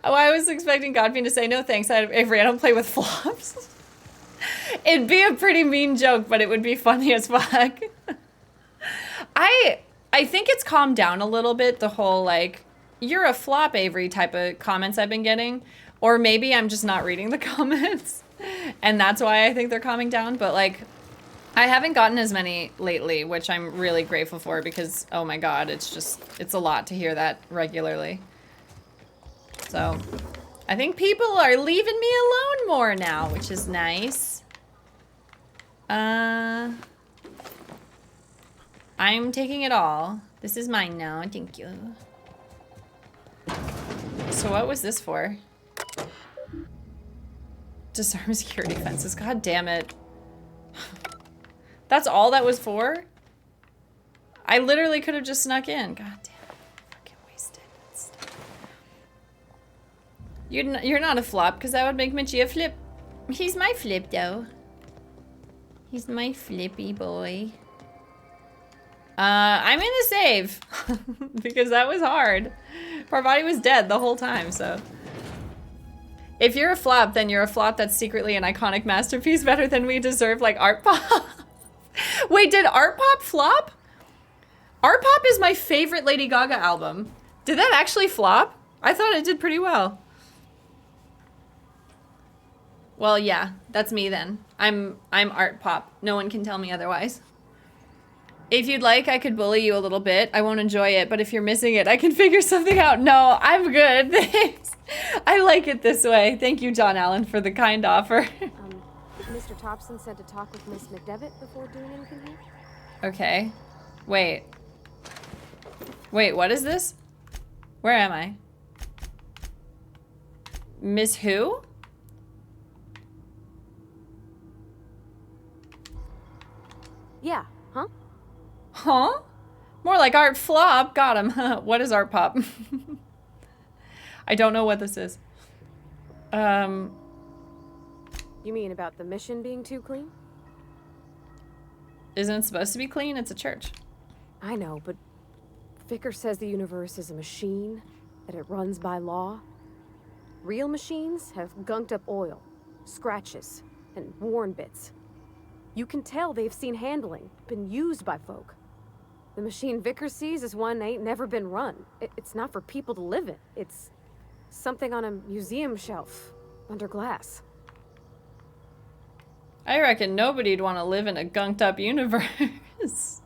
Oh, I was expecting Godfiend to say no thanks, Avery, I don't play with flops. It'd be a pretty mean joke, but it would be funny as fuck. I think it's calmed down a little bit, the whole like, you're a flop, Avery type of comments I've been getting. Or maybe I'm just not reading the comments. And that's why I think they're calming down. But like, I haven't gotten as many lately, which I'm really grateful for because, oh my god, it's a lot to hear that regularly. So, I think people are leaving me alone more now, which is nice. I'm taking it all. This is mine now, thank you. So what was this for? Disarm security fences, god damn it. That's all that was for? I literally could have just snuck in, god damn it. Fucking wasted. You're not a flop, because that would make Mitchie a flip. He's my flip, though. He's my flippy boy. I'm gonna save. Because that was hard. Our body was dead the whole time, so. If you're a flop, then you're a flop that's secretly an iconic masterpiece better than we deserve, like Art Pop. Wait, did Art Pop flop? Art Pop is my favorite Lady Gaga album. Did that actually flop? I thought it did pretty well. Well, yeah, that's me then. I'm Art Pop. No one can tell me otherwise. If you'd like, I could bully you a little bit. I won't enjoy it, but if you're missing it, I can figure something out. No, I'm good. Thanks. I like it this way. Thank you, John Allen, for the kind offer. Mr. Thompson said to talk with Miss McDevitt before doing anything here? Okay. Wait. Wait, what is this? Where am I? Miss who? Yeah, huh? Huh? More like Art Flop. Got him. What is Art Pop? I don't know what this is. You mean about the mission being too clean? Isn't it supposed to be clean? It's a church. I know, but Vicar says the universe is a machine, that it runs by law. Real machines have gunked up oil, scratches, and worn bits. You can tell they've seen handling, been used by folk. The machine Vicar sees is one ain't never been run. It's not for people to live in. It's something on a museum shelf, under glass. I reckon nobody'd want to live in a gunked up universe.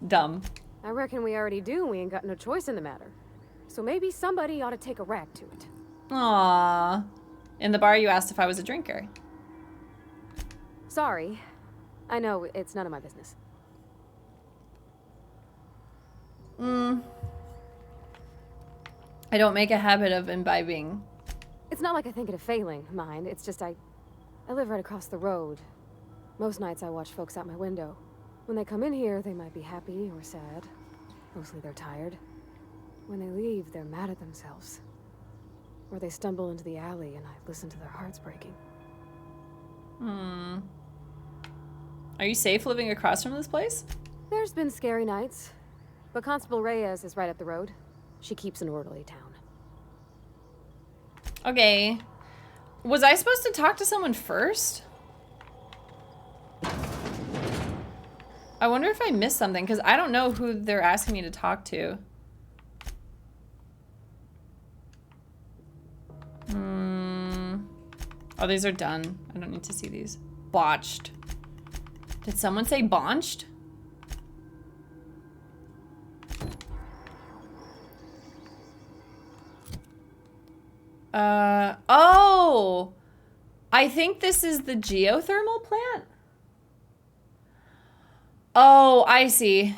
Dumb. I reckon we already do. We ain't got no choice in the matter. So maybe somebody ought to take a rag to it. Aww. In the bar, you asked if I was a drinker. Sorry. I know it's none of my business. I don't make a habit of imbibing. It's not like I think it a failing, mind. It's just I live right across the road. Most nights I watch folks out my window. When they come in here, they might be happy or sad. Mostly they're tired. When they leave, they're mad at themselves. Or they stumble into the alley and I listen to their hearts breaking. Are you safe living across from this place? There's been scary nights. But Constable Reyes is right up the road. She keeps an orderly town. Okay. Was I supposed to talk to someone first? I wonder if I missed something, because I don't know who they're asking me to talk to. Oh, these are done. I don't need to see these. Botched. Did someone say bonched? Oh! I think this is the geothermal plant? Oh, I see.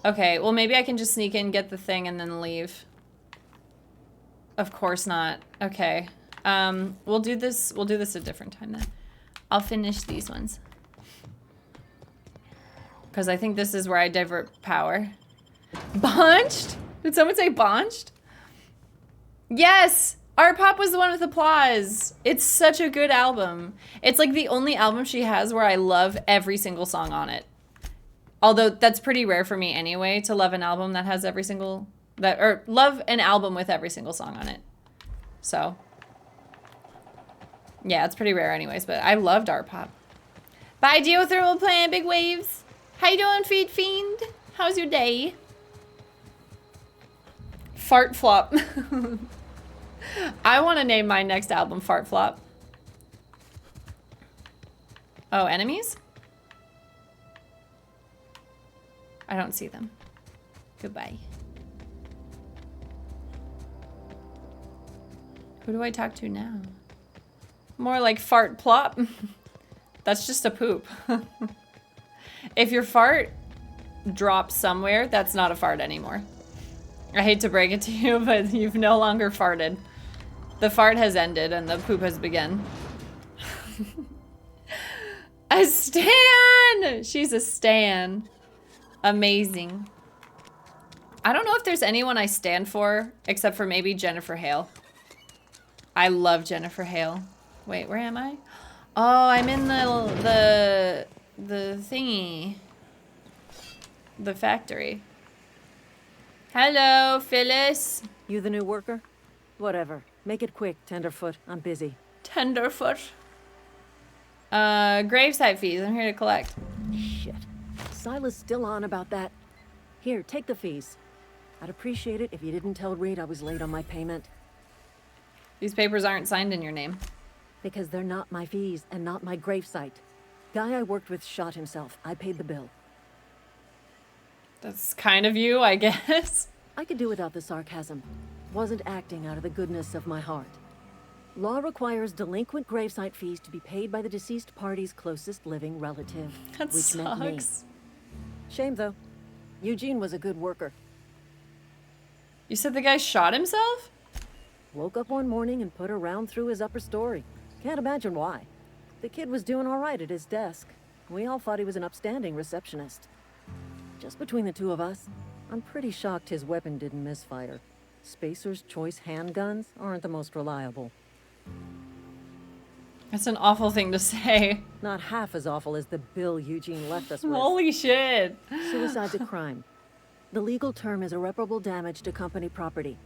Okay, well maybe I can just sneak in, get the thing, and then leave. Of course not. Okay. We'll do this a different time then. I'll finish these ones. Because I think this is where I divert power. Bonched? Did someone say bonched? Yes! Art Pop was the one with applause. It's such a good album. It's like the only album she has where I love every single song on it. Although that's pretty rare for me anyway, to love an album that has every single... or love an album with every single song on it. So... yeah, it's pretty rare anyways, but I loved Art Pop. Bye, geothermal plant, big waves. How you doing, Feed Fiend? How's your day? Fart Flop. I want to name my next album Fart Flop. Oh, enemies? I don't see them. Goodbye. Who do I talk to now? More like fart plop. That's just a poop. If your fart drops somewhere, that's not a fart anymore. I hate to break it to you, but you've no longer farted. The fart has ended and the poop has begun. A stan! She's a stan. Amazing. I don't know if there's anyone I stand for, except for maybe Jennifer Hale. I love Jennifer Hale. Wait, where am I? Oh, I'm in the thingy. The factory. Hello, Phyllis. You the new worker? Whatever. Make it quick, Tenderfoot. I'm busy. Tenderfoot. Gravesite fees. I'm here to collect. Shit. Silas still on about that. Here, take the fees. I'd appreciate it if you didn't tell Reed I was late on my payment. These papers aren't signed in your name. Because they're not my fees and not my gravesite. Guy I worked with shot himself. I paid the bill. That's kind of you, I guess. I could do without the sarcasm. Wasn't acting out of the goodness of my heart. Law requires delinquent gravesite fees to be paid by the deceased party's closest living relative. That which meant me. sucks. Shame, though. Eugene was a good worker. You said the guy shot himself? Woke up one morning and put a round through his upper story. Can't imagine why. The kid was doing all right at his desk. We all thought he was an upstanding receptionist. Just between the two of us, I'm pretty shocked his weapon didn't misfire. Spacer's Choice handguns aren't the most reliable. That's an awful thing to say. Not half as awful as the bill Eugene left us with. Holy shit. Suicide's a crime. The legal term is irreparable damage to company property.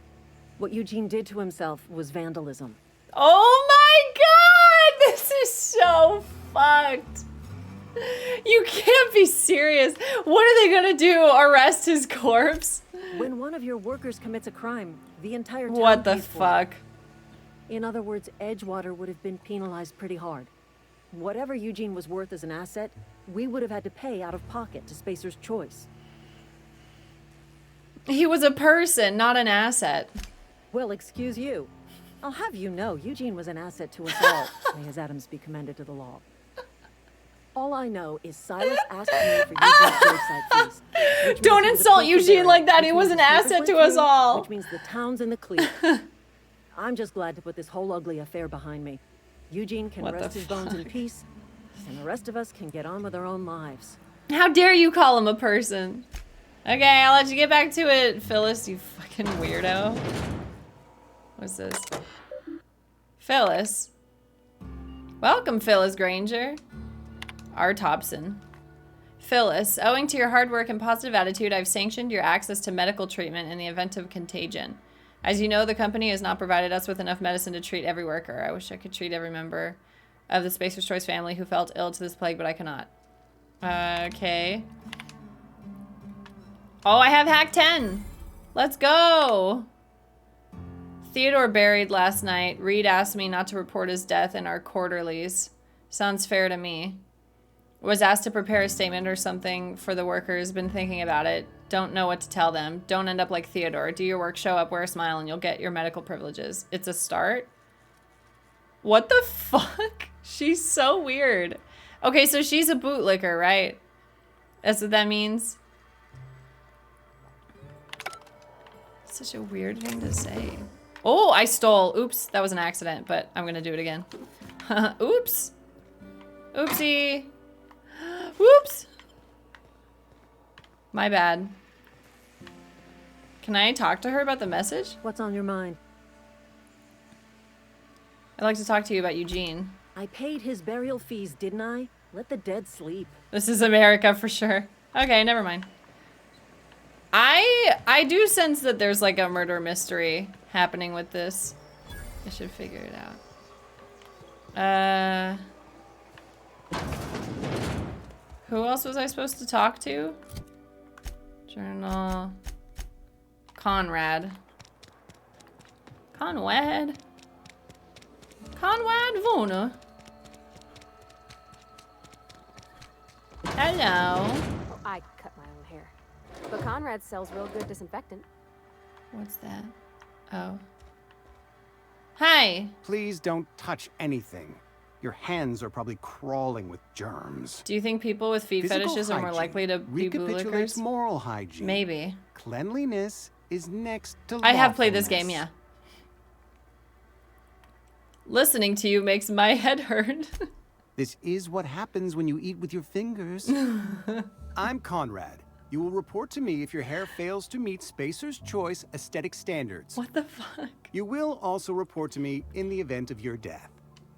What Eugene did to himself was vandalism. Oh my god! This is so fucked. You can't be serious. What are they gonna do? Arrest his corpse? When one of your workers commits a crime, the entire town What the pays for it. fuck? In other words, Edgewater would have been penalized pretty hard. Whatever Eugene was worth as an asset, we would have had to pay out of pocket to Spacer's Choice. He was a person, not an asset. Well, excuse you. I'll have you know, Eugene was an asset to us all. May his atoms be commended to the law. All I know is Silas asked me for Eugene's gravesite fees. Don't insult Eugene like that. He was an asset to us all. Which means the town's in the clear. I'm just glad to put this whole ugly affair behind me. Eugene can rest his bones in peace, and the rest of us can get on with our own lives. How dare you call him a person? Okay, I'll let you get back to it, Phyllis, you fucking weirdo. What's this? Phyllis. Welcome, Phyllis Granger. R. Thompson. Phyllis, owing to your hard work and positive attitude, I've sanctioned your access to medical treatment in the event of contagion. As you know, the company has not provided us with enough medicine to treat every worker. I wish I could treat every member of the Spacer's Choice family who felt ill to this plague, but I cannot. Okay. Oh, I have hack 10. Let's go. Theodore buried last night. Reed asked me not to report his death in our quarterlies. Sounds fair to me. Was asked to prepare a statement or something for the workers. Been thinking about it. Don't know what to tell them. Don't end up like Theodore. Do your work, show up, wear a smile, and you'll get your medical privileges. It's a start? What the fuck? She's so weird. Okay, so she's a bootlicker, right? That's what that means? Such a weird thing to say. Oh, I stole. Oops, that was an accident, but I'm gonna do it again. Oops. Oopsie. Whoops. My bad. Can I talk to her about the message? What's on your mind? I'd like to talk to you about Eugene. I paid his burial fees, didn't I? Let the dead sleep. This is America for sure. Okay, never mind. I do sense that there's like a murder mystery happening with this. I should figure it out. Who else was I supposed to talk to? Journal. Conrad. Conrad Vona. Hello. I cut my own hair. But Conrad sells real good disinfectant. What's that? Oh. Hi. Please don't touch anything. Your hands are probably crawling with germs. Do you think people with feet Physical fetishes are more hygiene likely to be recapitulates bootlickers? moral hygiene. Maybe. Cleanliness is next to I have played this lawfulness. game, yeah. Listening to you makes my head hurt. This is what happens when you eat with your fingers. I'm Conrad. You will report to me if your hair fails to meet Spacer's Choice aesthetic standards. What the fuck? You will also report to me in the event of your death.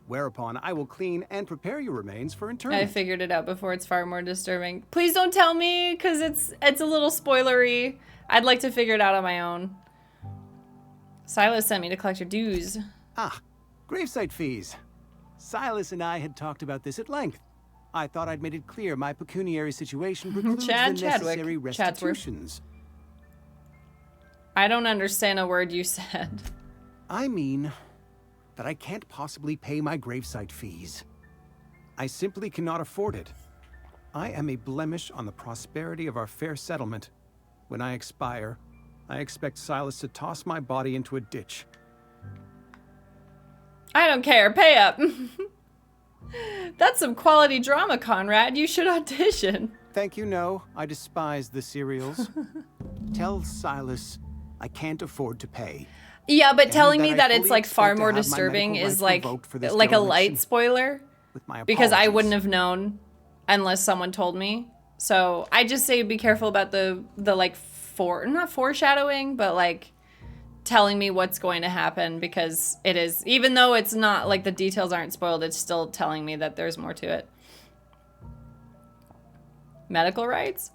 Whereupon I will clean and prepare your remains for interment. I figured it out before. It's far more disturbing. Please don't tell me, because it's a little spoilery. I'd like to figure it out on my own. Silas sent me to collect your dues. Ah, gravesite fees. Silas and I had talked about this at length. I thought I'd made it clear my pecuniary situation precludes the necessary restitutions. I don't understand a word you said. I mean that I can't possibly pay my gravesite fees. I simply cannot afford it. I am a blemish on the prosperity of our fair settlement. When I expire, I expect Silas to toss my body into a ditch. I don't care. Pay up. That's some quality drama, Conrad. You should audition. Thank you, no. I despise the serials. Tell Silas I can't afford to pay. Yeah, but And telling me I that it's fully like far expect to more have my disturbing medical is rights like revoked for this a light dereliction. spoiler. With my Because I apologies. wouldn't have known unless someone told me. So I just say be careful about the like not foreshadowing, but like telling me what's going to happen, because it is, even though it's not like the details aren't spoiled, it's still telling me that there's more to it. Medical rights?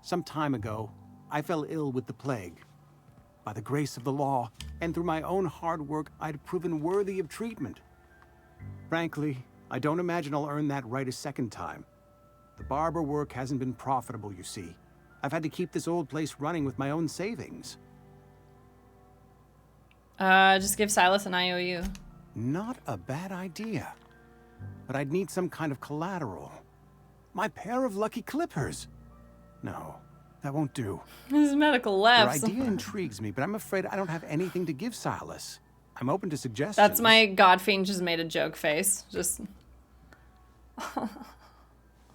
Some time ago, I fell ill with the plague. By the grace of the law, and through my own hard work, I'd proven worthy of treatment. Frankly, I don't imagine I'll earn that right a second time. The barber work hasn't been profitable, you see. I've had to keep this old place running with my own savings. Just give Silas an IOU. Not a bad idea. But I'd need some kind of collateral. My pair of lucky clippers. No, that won't do. His medical Your laughs. idea intrigues me, but I'm afraid I don't have anything to give Silas. I'm open to suggestions. That's my Godfiend just made a joke face. Just...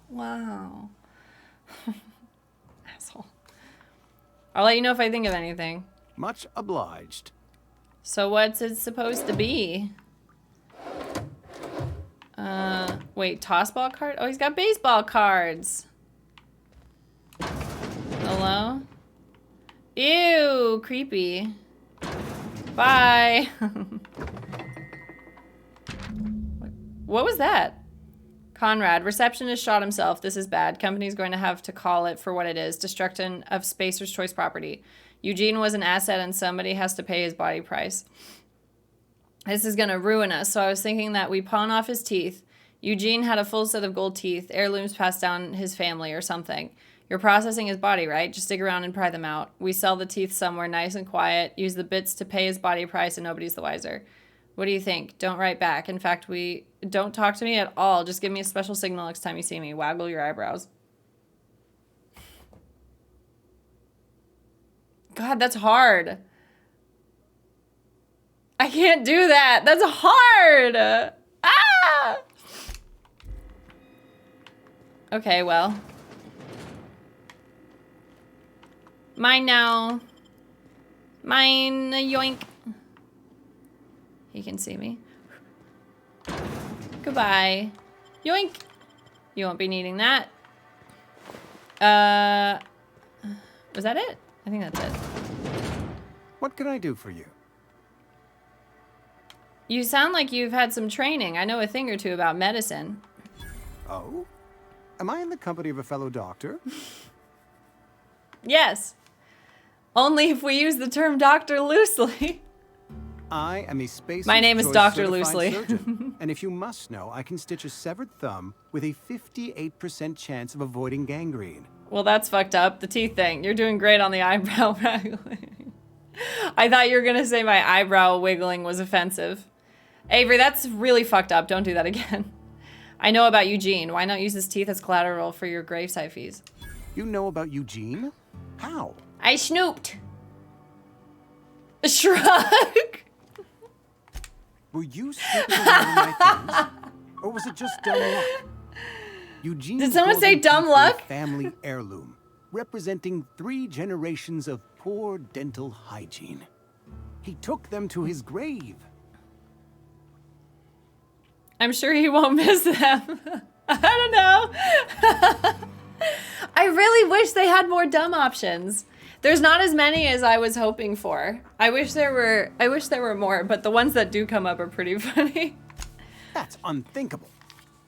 wow. Asshole. I'll let you know if I think of anything. Much obliged. So what's it supposed to be? Wait, tossball card? Oh, he's got baseball cards. Hello? Ew, creepy. Bye. What was that? Conrad, receptionist shot himself. This is bad. Company's going to have to call it for what it is. Destruction of Spacer's Choice property. Eugene was an asset and somebody has to pay his body price. This is going to ruin us. So I was thinking that we pawn off his teeth. Eugene had a full set of gold teeth. Heirlooms passed down his family or something. You're processing his body, right? Just dig around and pry them out. We sell the teeth somewhere nice and quiet. Use the bits to pay his body price and nobody's the wiser. What do you think? Don't write back. In fact, don't talk to me at all. Just give me a special signal next time you see me. Waggle your eyebrows. God, that's hard. I can't do that. That's hard. Ah! Okay, well. Mine now. Mine, yoink. He can see me. Goodbye. Yoink. You won't be needing that. Was that it? I think that's it. What can I do for you? You sound like you've had some training. I know a thing or two about medicine. Oh? Am I in the company of a fellow doctor? Yes. Only if we use the term doctor loosely. I am a Spacer's My name is Choice Dr. certified Loosely. surgeon. And if you must know, I can stitch a severed thumb with a 58% chance of avoiding gangrene. Well, that's fucked up. The teeth thing. You're doing great on the eyebrow waggling. I thought you were going to say my eyebrow wiggling was offensive. Avery, that's really fucked up. Don't do that again. I know about Eugene. Why not use his teeth as collateral for your gravesite fees? You know about Eugene? How? I snooped. A shrug. Were you snooping around my things? Or was it just dumb luck? Eugene's Did someone say golden dumb teeth were a luck? family heirloom, representing 3 generations of poor dental hygiene. He took them to his grave. I'm sure he won't miss them. I don't know. I really wish they had more dumb options. There's not as many as I was hoping for. I wish there were more, but the ones that do come up are pretty funny. That's unthinkable.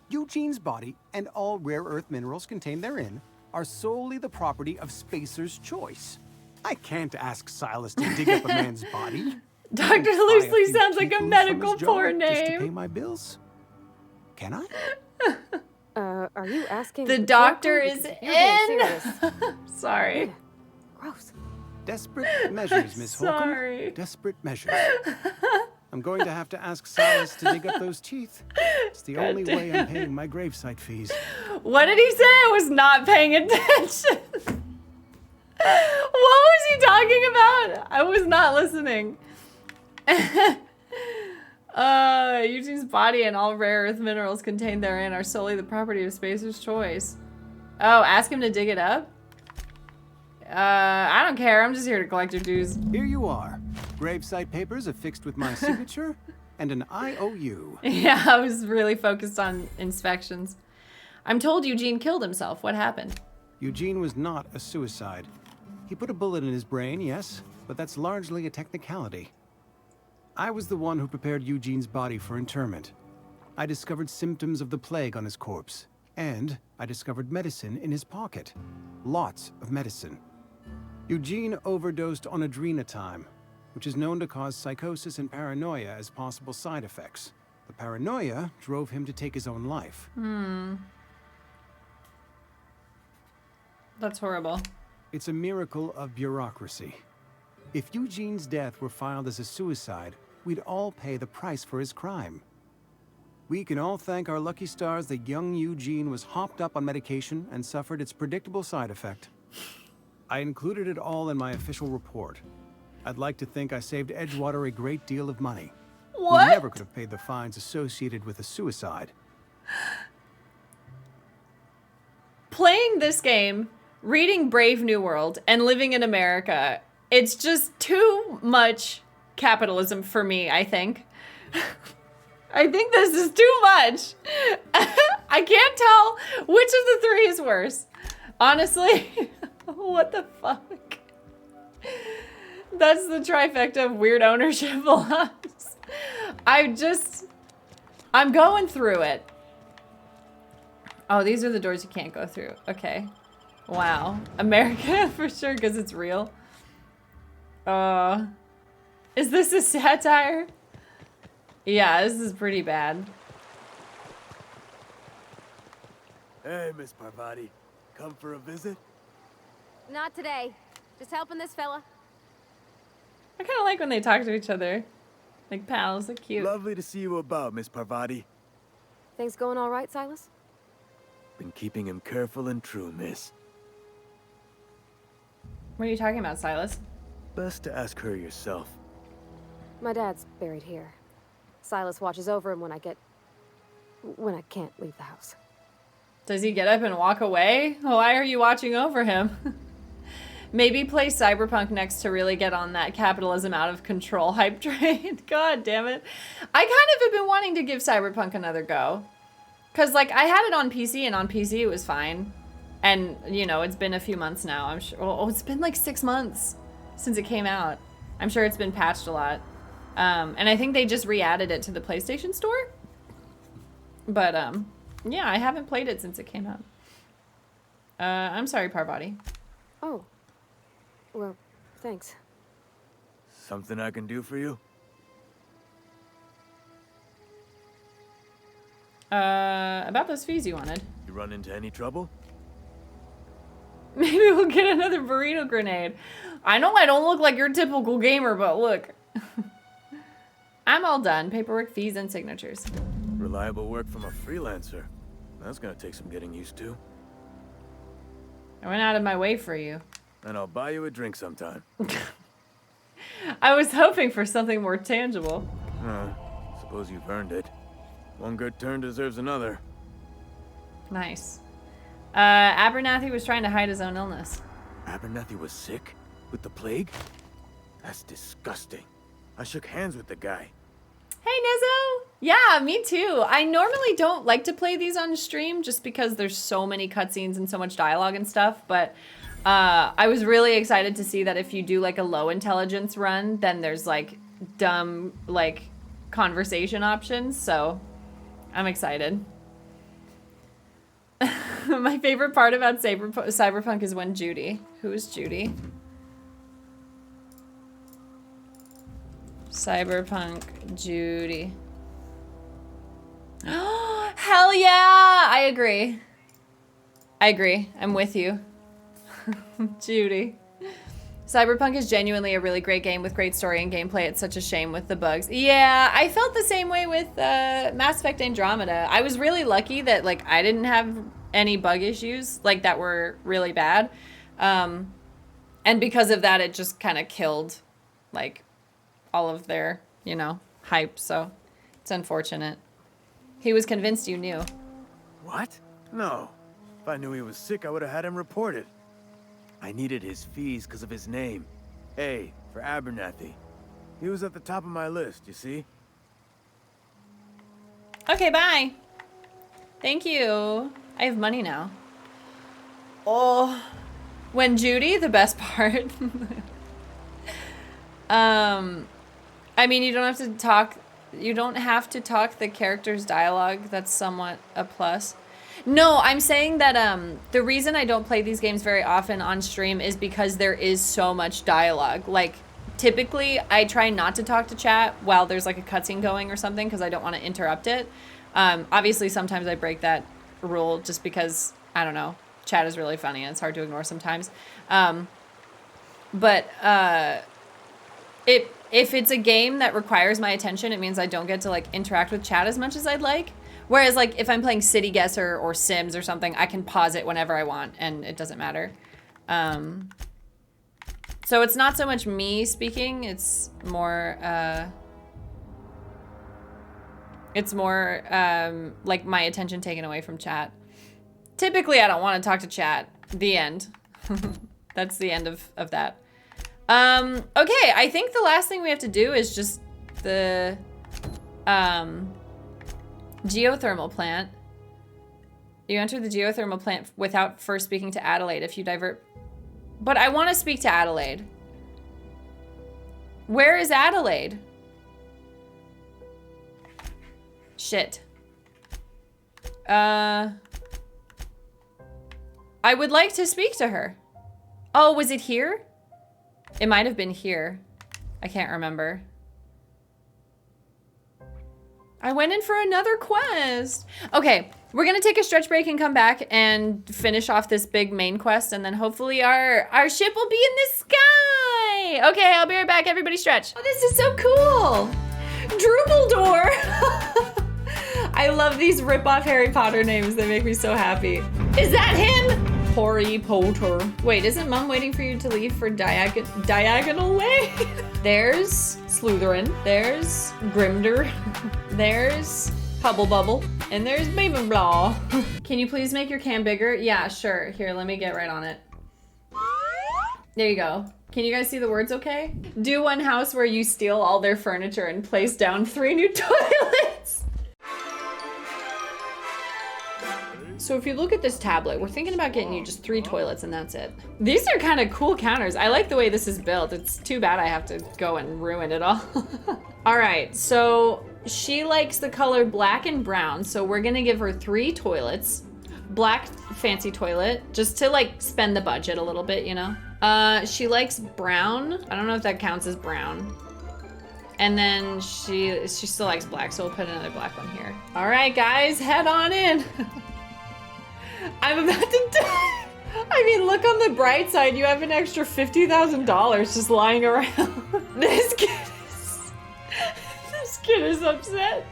Eugene's body and all rare earth minerals contained therein are solely the property of Spacer's Choice. I can't ask Silas to dig up a man's body. Dr. Loosely sounds like a medical porn Just to pay name. my bills. Can I? Are you asking? The for doctor trouble? is Because you're being in. serious. Sorry. Gross. Desperate measures, Miss Holcomb. Sorry. Desperate measures. I'm going to have to ask Silas to dig up those teeth. It's the only way I'm paying my gravesite fees. What did he say? I was not paying attention. What was he talking about? I was not listening. Eugene's body and all rare earth minerals contained therein are solely the property of Spacer's Choice. Oh, ask him to dig it up? I don't care. I'm just here to collect your dues. Here you are. Gravesite papers affixed with my signature and an IOU. Yeah, I was really focused on inspections. I'm told Eugene killed himself. What happened? Eugene was not a suicide. He put a bullet in his brain, yes, but that's largely a technicality. I was the one who prepared Eugene's body for interment. I discovered symptoms of the plague on his corpse, and I discovered medicine in his pocket. Lots of medicine. Eugene overdosed on adrenatime, which is known to cause psychosis and paranoia as possible side effects. The paranoia drove him to take his own life. That's horrible. It's a miracle of bureaucracy. If Eugene's death were filed as a suicide, we'd all pay the price for his crime. We can all thank our lucky stars that young Eugene was hopped up on medication and suffered its predictable side effect. I included it all in my official report. I'd like to think I saved Edgewater a great deal of money. What? We never could have paid the fines associated with a suicide. Playing this game, reading Brave New World, and living in America, it's just too much capitalism for me, I think. I think this is too much. I can't tell which of the three is worse. Honestly, what the fuck? That's the trifecta of weird ownership loss. I'm going through it. Oh, these are the doors you can't go through. Okay. Wow. America for sure, because it's real. Is this a satire? Yeah, this is pretty bad. Hey, Miss Parvati. Come for a visit? Not today. Just helping this fella. I kind of like when they talk to each other. Like pals, they're cute. Lovely to see you about, Miss Parvati. Things going all right, Silas? Been keeping him careful and true, miss. What are you talking about, Silas? Best to ask her yourself. My dad's buried here. Silas watches over him when I can't leave the house. Does he get up and walk away? Why are you watching over him? Maybe play Cyberpunk next to really get on that capitalism out of control hype train. God damn it. I kind of have been wanting to give Cyberpunk another go. Because, like, I had it on PC, and on PC it was fine. And, you know, it's been a few months now. I'm sure. Oh, it's been like 6 months since it came out. I'm sure it's been patched a lot. And I think they just re-added it to the PlayStation Store. But, yeah, I haven't played it since it came out. I'm sorry, Parvati. Oh. Well, thanks. Something I can do for you? About those fees you wanted. You run into any trouble? Maybe we'll get another burrito grenade. I know I don't look like your typical gamer, but look. I'm all done. Paperwork, fees, and signatures. Reliable work from a freelancer. That's gonna take some getting used to. I went out of my way for you. And I'll buy you a drink sometime. I was hoping for something more tangible. Suppose you've earned it. One good turn deserves another. Nice. Abernathy was trying to hide his own illness. Abernathy was sick? With the plague? That's disgusting. I shook hands with the guy. Hey, Nizzo! Yeah, me too. I normally don't like to play these on stream just because there's so many cutscenes and so much dialogue and stuff, but I was really excited to see that if you do like a low intelligence run, then there's like dumb like conversation options, so I'm excited. My favorite part about Cyberpunk is when Judy. Who is Judy? Cyberpunk Judy. Oh, hell yeah! I agree. I'm with you. Judy. Cyberpunk is genuinely a really great game with great story and gameplay. It's such a shame with the bugs. Yeah, I felt the same way with Mass Effect Andromeda. I was really lucky that like I didn't have any bug issues like that were really bad. And because of that, it just kind of killed like all of their, you know, hype. So it's unfortunate. He was convinced you knew. What? No. If I knew he was sick, I would have had him reported. I needed his fees because of his name. A for Abernathy. He was at the top of my list, you see? Okay, bye. Thank you. I have money now. Oh. When Judy, the best part. I mean, you don't have to talk the character's dialogue. That's somewhat a plus. No, I'm saying that the reason I don't play these games very often on stream is because there is so much dialogue. Like, typically, I try not to talk to chat while there's like a cutscene going or something because I don't want to interrupt it. Obviously, sometimes I break that rule just because, I don't know, chat is really funny and it's hard to ignore sometimes. If it's a game that requires my attention, it means I don't get to like interact with chat as much as I'd like. Whereas like if I'm playing City Guesser or Sims or something, I can pause it whenever I want and it doesn't matter. So it's not so much me speaking, it's more like my attention taken away from chat. Typically I don't want to talk to chat. The end. That's the end of that. Okay, I think the last thing we have to do is just the geothermal plant. You enter the geothermal plant without first speaking to Adelaide if you divert. But I want to speak to Adelaide. Where is Adelaide? Shit. I would like to speak to her. Oh, was it here? It might have been here. I can't remember. I went in for another quest. Okay, we're gonna take a stretch break and come back and finish off this big main quest, and then hopefully our ship will be in the sky. Okay, I'll be right back. Everybody stretch. Oh, this is so cool. Drumbledore. I love these rip-off Harry Potter names. They make me so happy. Is that him? Harry Potter. Wait, isn't Mom waiting for you to leave for diagonal way? There's Slytherin. There's Grimder. There's Hubble Bubble. And there's Babenblaw. Can you please make your cam bigger? Yeah, sure. Here, let me get right on it. There you go. Can you guys see the words okay? Do one house where you steal all their furniture and place down 3 new toilets. So if you look at this tablet, we're thinking about getting you just 3 toilets and that's it. These are kind of cool counters. I like the way this is built. It's too bad I have to go and ruin it all. All right, so she likes the color black and brown. So we're gonna give her 3 toilets. Black fancy toilet, just to like spend the budget a little bit, you know? She likes brown. I don't know if that counts as brown. And then she still likes black, so we'll put another black one here. All right, guys, head on in. I'm about to die. I mean, look on the bright side. You have an extra $50,000 just lying around. This kid is upset.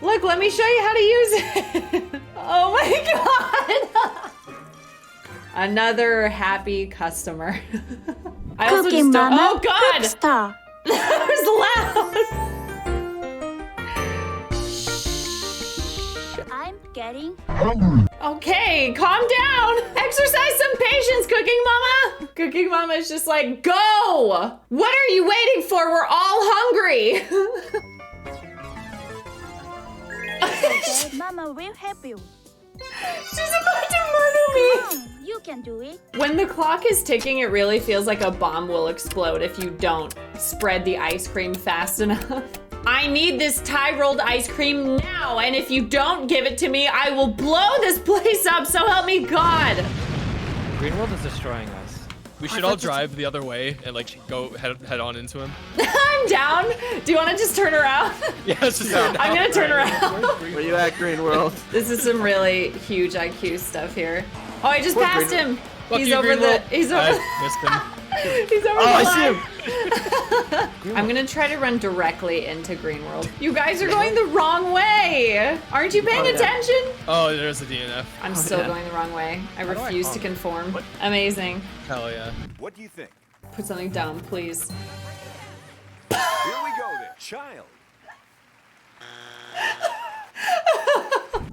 Look, let me show you how to use it. Oh my God. Another happy customer. I also just don't. Oh God. Star. That was loud. I'm getting hungry. Okay, calm down. Exercise some patience, Cooking Mama. Cooking Mama is just like, go. What are you waiting for? We're all hungry. okay. Mama will help you. She's about to murder me. Come on, you can do it. When the clock is ticking, it really feels like a bomb will explode if you don't spread the ice cream fast enough. I need this Thai rolled ice cream now, and if you don't give it to me, I will blow this place up, so help me God. Greenworld is destroying us. We should all drive the other way and like go head on into him. I'm down. Do you want to just turn around? Yeah, let's just turn I'm gonna turn around. Where you at, Greenworld? This is some really huge IQ stuff here. Oh, I just passed him. Fuck He's you, over the. Greenworld. He's over. I missed him. He's over Oh, the I line. see him. I'm gonna try to run directly into Greenworld. You guys are going the wrong way. Aren't you paying attention? Oh, there's a DNF. I'm still going the wrong way. I refuse to conform. Amazing. Hell yeah. What do you think? Put something dumb, please. Here we go then, child.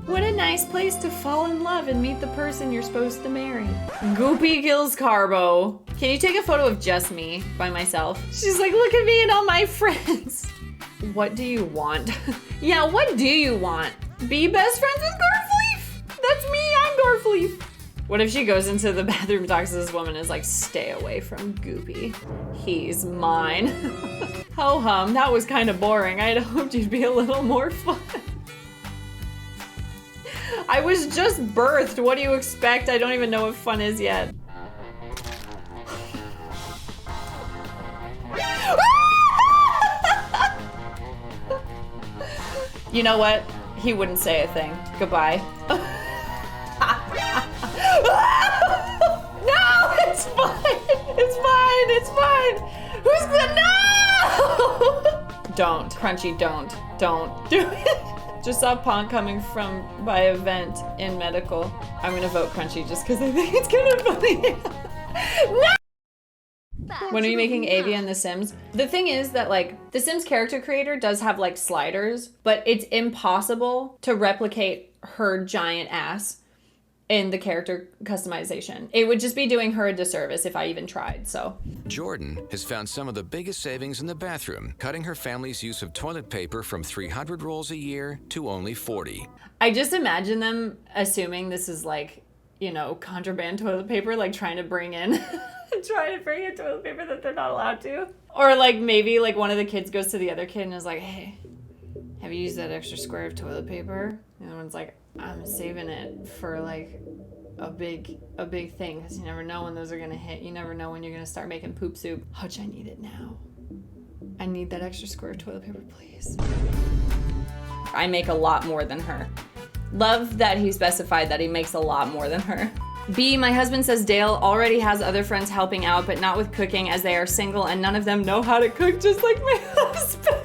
What a nice place to fall in love and meet the person you're supposed to marry. Goopy kills Carbo. Can you take a photo of just me by myself? She's like, look at me and all my friends. What do you want? Yeah, what do you want? Be best friends with Garfleaf? That's me, I'm Garfleaf. What if she goes into the bathroom, talks to this woman, and is like, stay away from Goopy. He's mine. Ho hum, that was kind of boring. I had hoped you'd be a little more fun. I was just birthed. What do you expect? I don't even know what fun is yet. You know what? He wouldn't say a thing. Goodbye. Don't. Crunchy, don't. Don't do it. Just saw Pond coming from by a vent in medical. I'm gonna vote Crunchy just because I think it's kind of funny. No! When are you making Avia in The Sims? The thing is that like The Sims character creator does have like sliders, but it's impossible to replicate her giant ass in the character customization. It would just be doing her a disservice if I even tried, so. Jordan has found some of the biggest savings in the bathroom, cutting her family's use of toilet paper from 300 rolls a year to only 40. I just imagine them assuming this is like, you know, contraband toilet paper, like trying to bring in toilet paper that they're not allowed to. Or like maybe like one of the kids goes to the other kid and is like, hey, have you used that extra square of toilet paper? And the other one's like, I'm saving it for like a big thing, because you never know when those are gonna hit. You never know when you're gonna start making poop soup. Hutch, I need it now. I need that extra square of toilet paper, please. I make a lot more than her. Love that he specified that he makes a lot more than her. B, my husband says Dale already has other friends helping out, but not with cooking as they are single and none of them know how to cook just like my husband.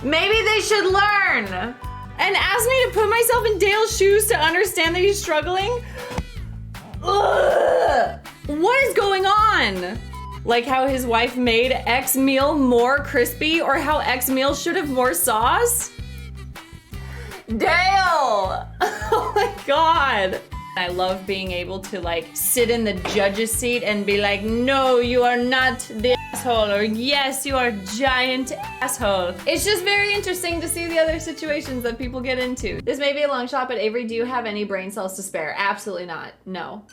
Maybe they should learn. And ask me to put myself in Dale's shoes to understand that he's struggling? Ugh. What is going on? Like how his wife made X meal more crispy, or how X meal should have more sauce? Dale! Oh my God. I love being able to like sit in the judge's seat and be like, no, you are not the asshole, or yes, you are a giant asshole. It's just very interesting to see the other situations that people get into. This may be a long shot, but Avery, do you have any brain cells to spare? Absolutely not. No.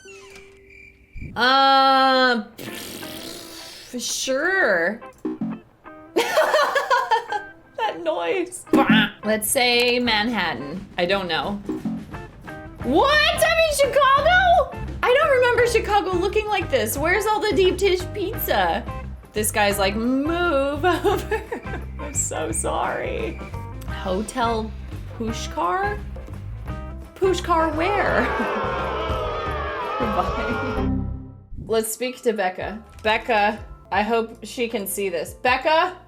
Sure. That noise. Let's say Manhattan. I don't know. What? I'm in Chicago? I don't remember Chicago looking like this. Where's all the deep dish pizza? This guy's like, move over. I'm so sorry. Hotel Pushkar? Pushkar where? Goodbye. Let's speak to Becca. Becca, I hope she can see this. Becca?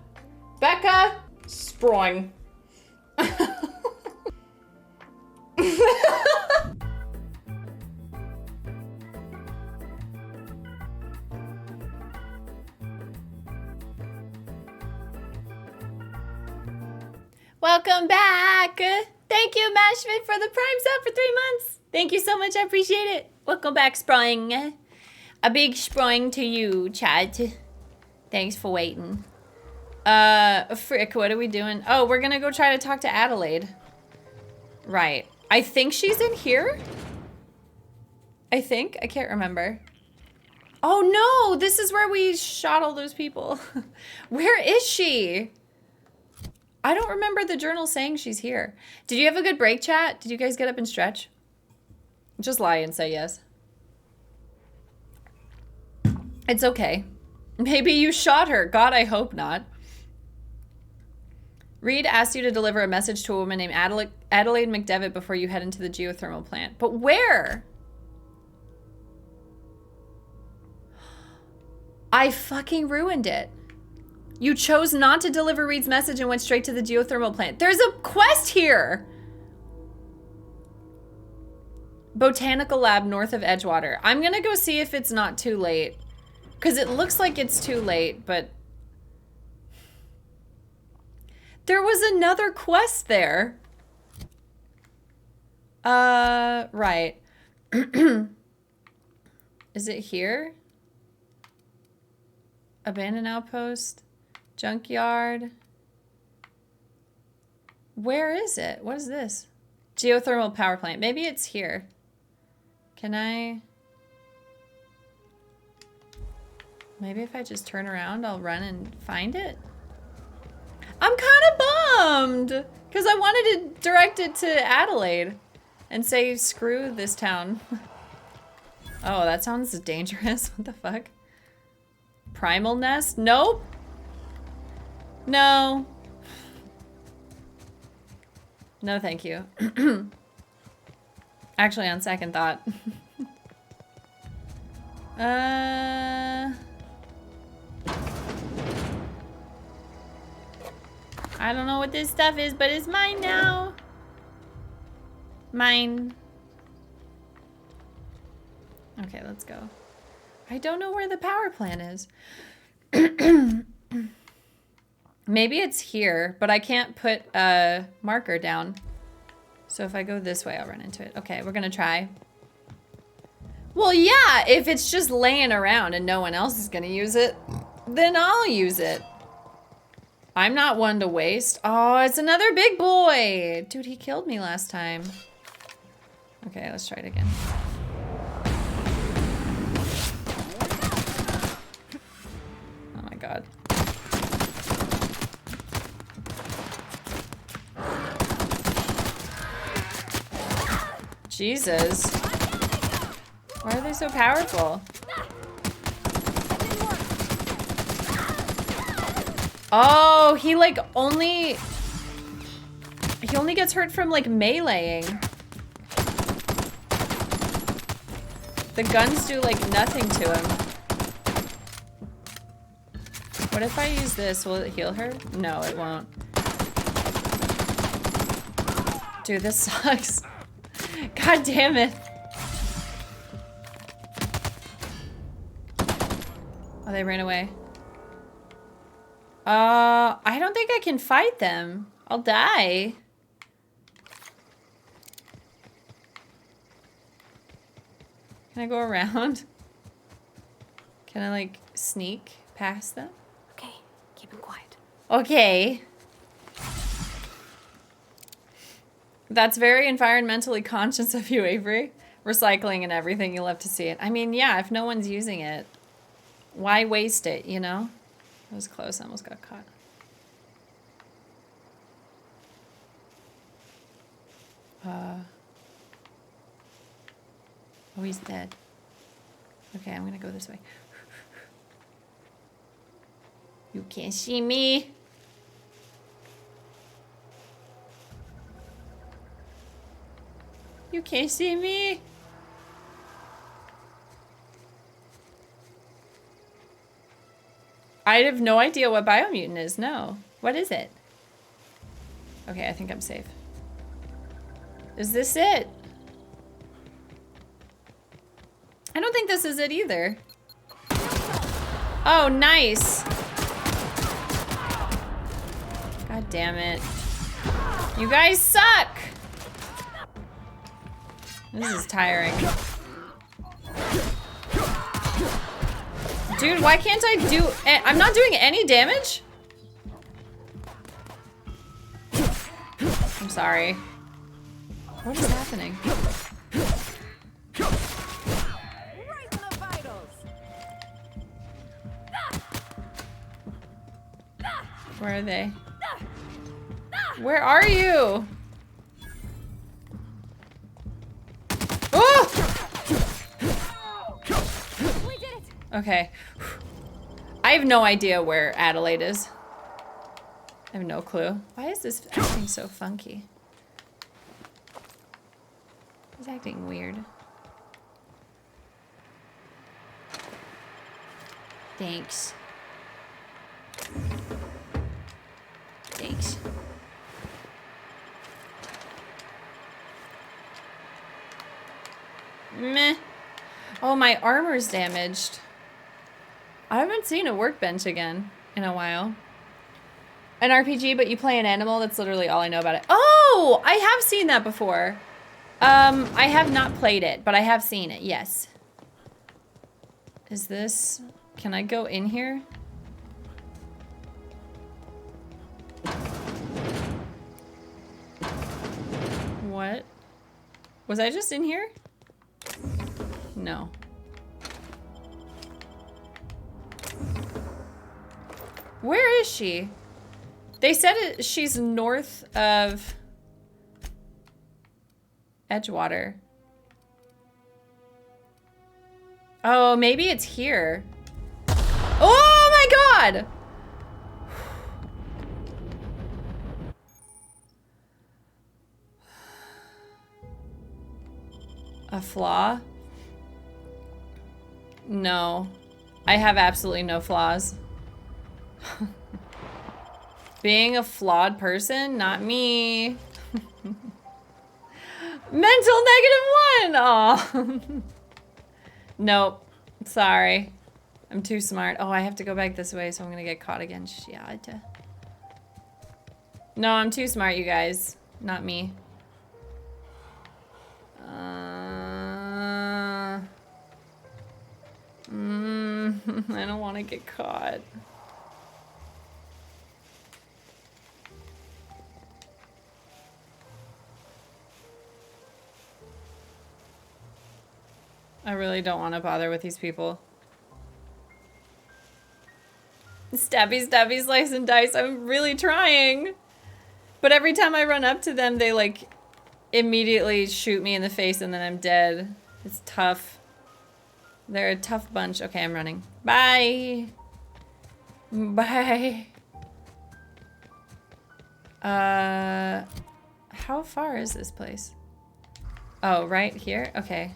Becca? Sproing. Welcome back. Thank you, Mashfit, for the Prime sub for 3 months. Thank you so much. I appreciate it. Welcome back, Sproing. A big Sproing to you, Chad. Thanks for waiting. Frick, what are we doing? Oh, we're gonna go try to talk to Adelaide. Right. I think she's in here? I think? I can't remember. Oh no, this is where we shot all those people. Where is she? I don't remember the journal saying she's here. Did you have a good break, chat? Did you guys get up and stretch? Just lie and say yes. It's okay. Maybe you shot her. God, I hope not. Reed asked you to deliver a message to a woman named Adelaide McDevitt before you head into the geothermal plant. But where? I fucking ruined it. You chose not to deliver Reed's message and went straight to the geothermal plant. There's a quest here! Botanical lab north of Edgewater. I'm gonna go see if it's not too late. Because it looks like it's too late, but... There was another quest there. Right. Is it here? Abandoned outpost. Junkyard. Where is it? What is this? Geothermal power plant. Maybe it's here. Can I... Maybe if I just turn around, I'll run and find it? I'm kind of bummed! Because I wanted to direct it to Adelaide. And say, screw this town. Oh, that sounds dangerous. What the fuck? Primal nest? Nope. No. No, thank you. Actually, on second thought. I don't know what this stuff is, but it's mine now. Mine. Okay, let's go. I don't know where the power plant is. Maybe it's here, but I can't put a marker down. So if I go this way, I'll run into it. Okay, we're gonna try. Well, yeah, if it's just laying around and no one else is gonna use it, then I'll use it. I'm not one to waste. Oh, it's another big boy. Dude, he killed me last time. Okay, let's try it again. Oh my god. Jesus. Why are they so powerful? Oh, he like only gets hurt from like meleeing. The guns do like nothing to him. What if I use this? Will it heal her? No, it won't. Dude, this sucks. God damn it. Oh, they ran away. I don't think I can fight them. I'll die. Can I go around? Can I like sneak past them? Okay, keep it quiet. Okay. That's very environmentally conscious of you, Avery. Recycling and everything, you love to see it. I mean, yeah, if no one's using it, why waste it, you know? That was close, I almost got caught. Oh, he's dead. Okay, I'm gonna go this way. You can't see me. You can't see me. I have no idea what Biomutant is, no. What is it? Okay, I think I'm safe. Is this it? I don't think this is it either. Oh, nice. God damn it. You guys suck. This is tiring. Dude, why can't I do... I'm not doing any damage? I'm sorry. What is happening? Where are they? Where are you? Oh! Okay. I have no idea where Adelaide is. I have no clue. Why is this acting so funky? He's acting weird. Thanks. Thanks. Meh. Oh, my armor's damaged. I haven't seen a workbench again in a while. An RPG, but you play an animal? That's literally all I know about it. Oh! I have seen that before. I have not played it, but I have seen it, yes. Is this... Can I go in here? What? Was I just in here? No. Where is she? They said she's north of Edgewater. Oh, maybe it's here. Oh my god! A flaw? No. I have absolutely no flaws. Being a flawed person? Not me. Mental -1! Aw. Nope. Sorry. I'm too smart. Oh, I have to go back this way, so I'm gonna get caught again. Shit. No, I'm too smart, you guys. Not me. I don't want to get caught. I really don't want to bother with these people. Stabby, stabby, slice and dice. I'm really trying. But every time I run up to them, they like immediately shoot me in the face and then I'm dead. It's tough. They're a tough bunch. Okay, I'm running. Bye. Bye. How far is this place? Oh, right here? Okay.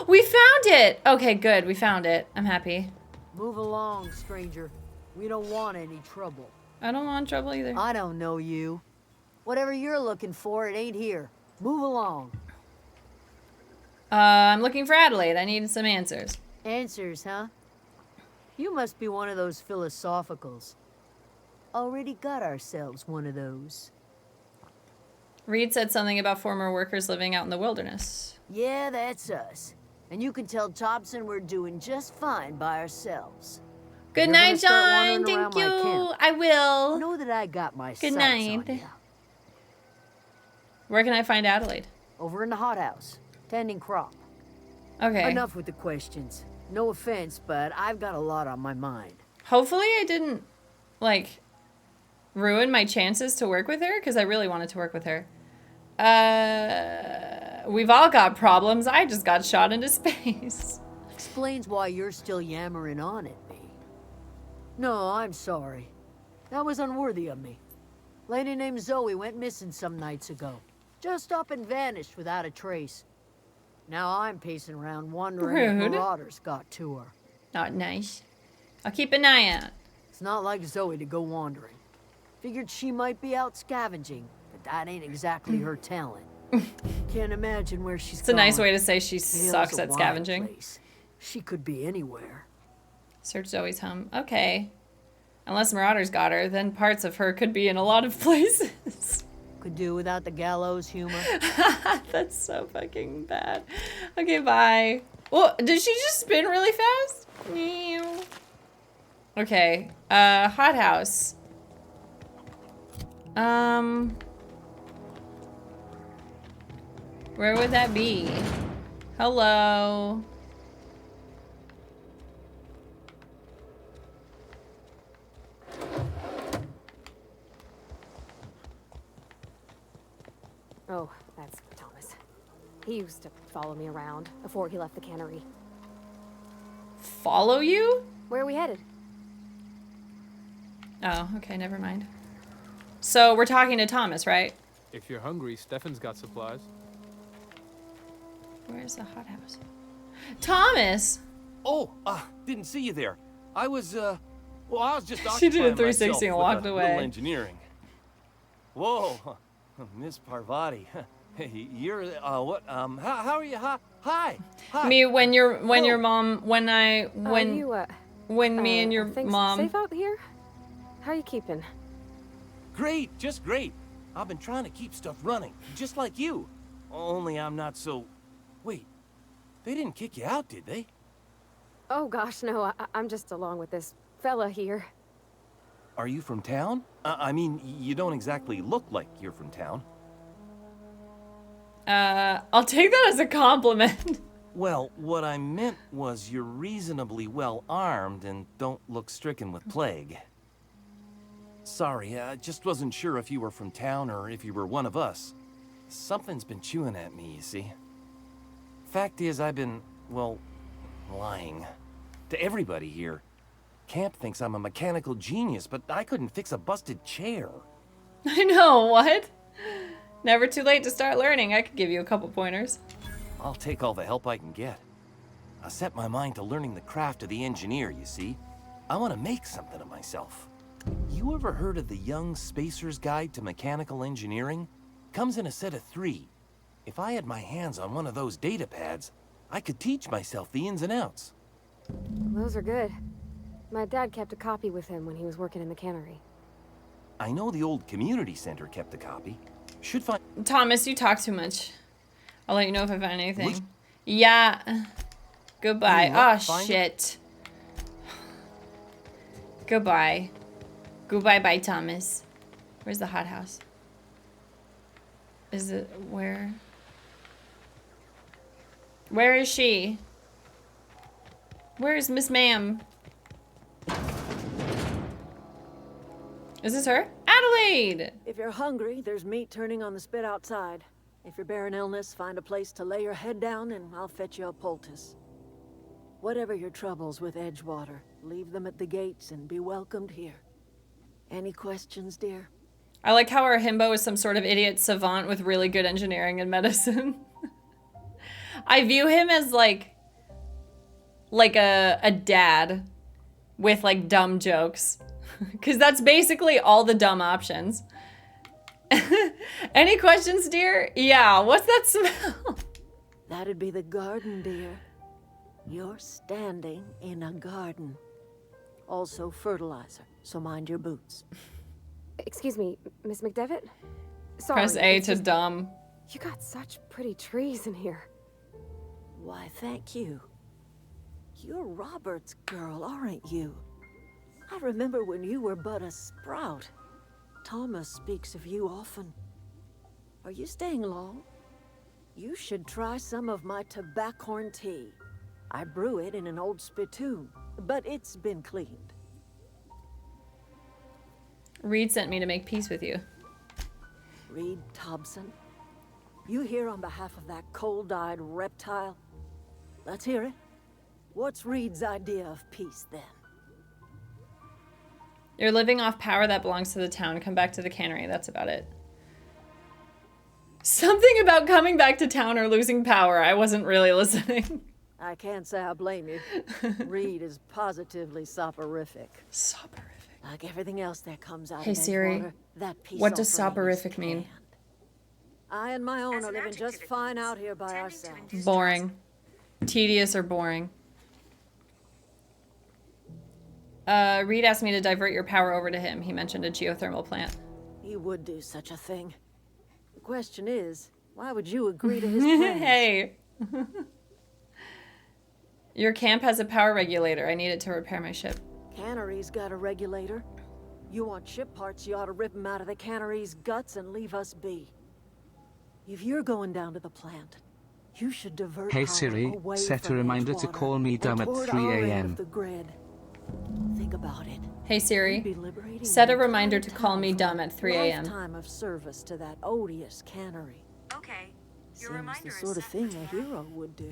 We found it! Okay, good. We found it. I'm happy. Move along, stranger. We don't want any trouble. I don't want trouble either. I don't know you. Whatever you're looking for, it ain't here. Move along. I'm looking for Adelaide. I need some answers. Answers, huh? You must be one of those philosophicals. Already got ourselves one of those. Reed said something about former workers living out in the wilderness. Yeah, that's us. And you can tell Thompson we're doing just fine by ourselves. Good night, John. Thank you. I will. Know that I got my Good sights night. on ya. Where can I find Adelaide? Over in the hothouse, tending crop. Okay. Enough with the questions. No offense, but I've got a lot on my mind. Hopefully I didn't, like, ruin my chances to work with her, because I really wanted to work with her. We've all got problems. I just got shot into space. Explains why you're still yammering on at me. No, I'm sorry. That was unworthy of me. Lady named Zoe went missing some nights ago. Just up and vanished without a trace. Now I'm pacing around wondering if Rude. marauders got to her. Not nice. I'll keep an eye out. It's not like Zoe to go wandering. Figured she might be out scavenging, but that ain't exactly her talent. Can't imagine where she's It's a nice gone. way to say she Hale's sucks a at wild scavenging. place. She could be anywhere. Search Zoe's home. Okay. Unless Marauders got her, then parts of her could be in a lot of places. Could do without the gallows humor. That's so fucking bad. Okay, bye. Well, did she just spin really fast? Meow. Okay. Hothouse. Where would that be? Hello. Oh, that's Thomas. He used to follow me around before he left the cannery. Follow you? Where are we headed? Oh, okay, never mind. So we're talking to Thomas, right? If you're hungry, Stefan's got supplies. Where's the hothouse? Thomas! Oh, didn't see you there. I was, well, I was just She did a occupying 360 myself and with walked a away. little engineering. Whoa, Miss Parvati. You're, what, how are you? Hi. Me when your Oh. mom when me and your things mom. safe out here? How are you keeping? Great, just great. I've been trying to keep stuff running, just like you. Only I'm not so... Wait, they didn't kick you out, did they? Oh gosh, no, I'm just along with this fella here. Are you from town? I mean, you don't exactly look like you're from town. I'll take that as a compliment. Well, what I meant was you're reasonably well armed and don't look stricken with plague. Sorry, I just wasn't sure if you were from town or if you were one of us. Something's been chewing at me, you see. Fact is, I've been, well, lying. To everybody here. Camp thinks I'm a mechanical genius, but I couldn't fix a busted chair. I know, what? Never too late to start learning. I could give you a couple pointers. I'll take all the help I can get. I set my mind to learning the craft of the engineer, you see. I want to make something of myself. You ever heard of the Young Spacer's Guide to Mechanical Engineering? Comes in a set of 3. If I had my hands on one of those data pads, I could teach myself the ins and outs. Those are good. My dad kept a copy with him when he was working in the cannery. I know the old community center kept a copy. Should find... Thomas, you talk too much. I'll let you know if I find anything. Yeah. Goodbye. Oh, shit. Goodbye. Goodbye, bye, Thomas. Where's the hothouse? Is it where? Where is she? Where is Miss Ma'am? Is this her? Adelaide! If you're hungry, there's meat turning on the spit outside. If you're bearing illness, find a place to lay your head down and I'll fetch you a poultice. Whatever your troubles with Edgewater, leave them at the gates and be welcomed here. Any questions, dear? I like how our Himbo is some sort of idiot savant with really good engineering and medicine. I view him as like a dad with like dumb jokes. Because that's basically all the dumb options. Any questions, dear? Yeah, what's that smell? That'd be the garden, dear. You're standing in a garden. Also fertilizer, so mind your boots. Excuse me, Miss McDevitt? Sorry. Press A to dumb. You got such pretty trees in here. Why, thank you. You're Robert's girl, aren't you? I remember when you were but a sprout. Thomas speaks of you often. Are you staying long? You should try some of my tobaccorn tea. I brew it in an old spittoon, but it's been cleaned. Reed sent me to make peace with you. Reed Thompson? You here on behalf of that cold-eyed reptile? Let's hear it. What's Reed's idea of peace, then? You're living off power that belongs to the town. Come back to the cannery. That's about it. Something about coming back to town or losing power. I wasn't really listening. I can't say I blame you. Reed is positively soporific. Soporific. Like everything else that comes out Hey of Siri, Edgewater, that peace what does offering is soporific mean? I and my own are living just fine out here by ourselves. Boring. Tedious or boring. Reed asked me to divert your power over to him. He mentioned a geothermal plant. He would do such a thing. The question is, why would you agree to his plans? Hey. Your camp has a power regulator. I need it to repair my ship. Cannery's got a regulator. You want ship parts, you ought to rip them out of the cannery's guts and leave us be. If you're going down to the plant, you should divert Hey power Siri, away set a from reminder to Edgewater call me and dumb at toward 3 our end a.m. of the grid. Think about it. Hey Siri, You'd be liberating set a an reminder entire to call me town dumb from at 3 a.m. Lifetime of service to that odious cannery. Okay. Your Seems reminder the is sort of set thing for a tomorrow. hero would do.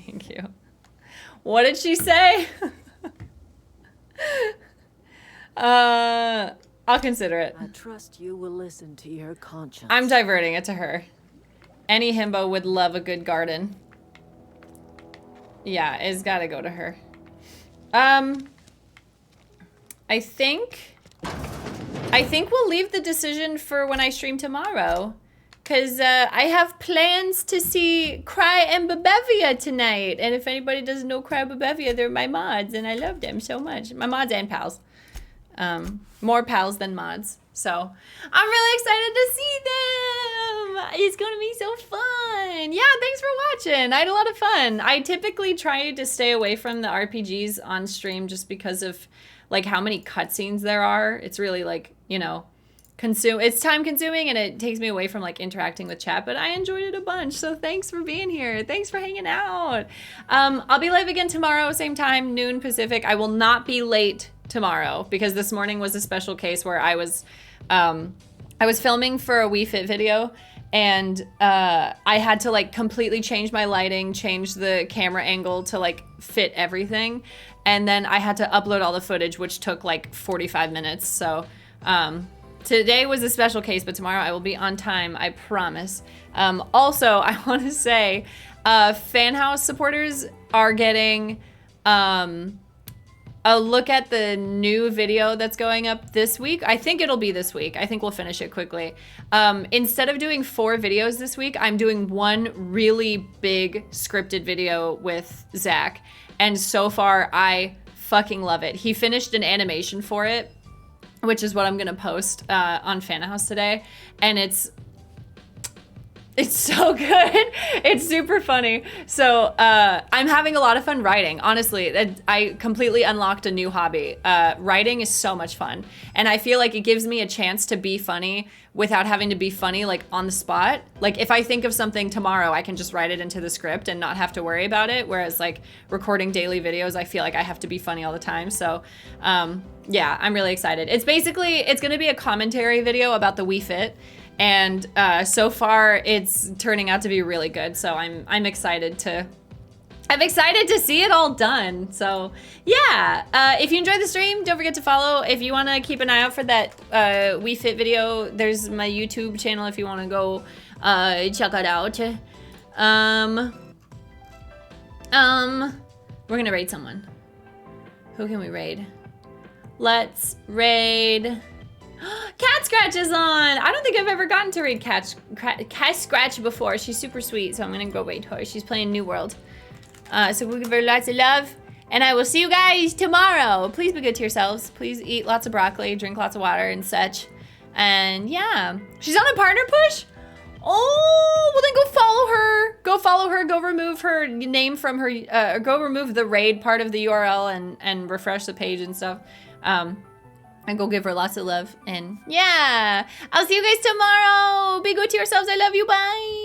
Thank you. What did she say? I'll consider it. I trust you will listen to your conscience. I'm diverting it to her. Any himbo would love a good garden. Yeah, it's gotta go to her. I think we'll leave the decision for when I stream tomorrow. Because I have plans to see Cry and Babevia tonight. And if anybody doesn't know Cry and Babevia, they're my mods. And I love them so much. My mods and pals. More pals than mods. So I'm really excited to see them. It's going to be so fun. Yeah, thanks for watching. I had a lot of fun. I typically try to stay away from the RPGs on stream just because of like how many cutscenes there are. It's really like, you know, it's time consuming and it takes me away from like interacting with chat, but I enjoyed it a bunch. So thanks for being here. Thanks for hanging out. I'll be live again tomorrow, same time, noon Pacific. I will not be late tomorrow because this morning was a special case where I was filming for a Wii Fit video and I had to like completely change my lighting, change the camera angle to like fit everything. And then I had to upload all the footage, which took like 45 minutes. So, today was a special case, but tomorrow I will be on time, I promise. Also, I want to say, Fan House supporters are getting a look at the new video that's going up this week. I think it'll be this week. I think we'll finish it quickly. Instead of doing 4 videos this week, I'm doing one really big scripted video with Zach. And so far, I fucking love it. He finished an animation for it, which is what I'm gonna post on Fan House today. And it's so good. It's super funny. So I'm having a lot of fun writing. Honestly, I completely unlocked a new hobby. Writing is so much fun. And I feel like it gives me a chance to be funny without having to be funny like on the spot. Like if I think of something tomorrow, I can just write it into the script and not have to worry about it. Whereas like recording daily videos, I feel like I have to be funny all the time. So yeah, I'm really excited. It's gonna be a commentary video about the Wii Fit. And so far, it's turning out to be really good. So I'm excited to see it all done. So yeah, if you enjoyed the stream, don't forget to follow. If you want to keep an eye out for that Wii Fit video, there's my YouTube channel if you want to go check it out. We're gonna raid someone. Who can we raid? Let's raid. Cat Scratch is on! I don't think I've ever gotten to read Cat Scratch before. She's super sweet, so I'm gonna go raid her. She's playing New World. So we'll give her lots of love. And I will see you guys tomorrow. Please be good to yourselves. Please eat lots of broccoli, drink lots of water and such. And yeah. She's on a partner push? Oh, well then go follow her. Go follow her. Go remove her name from her. Go remove the raid part of the URL and refresh the page and stuff. And go give her lots of love. And yeah, I'll see you guys tomorrow. Be good to yourselves. I love you. Bye.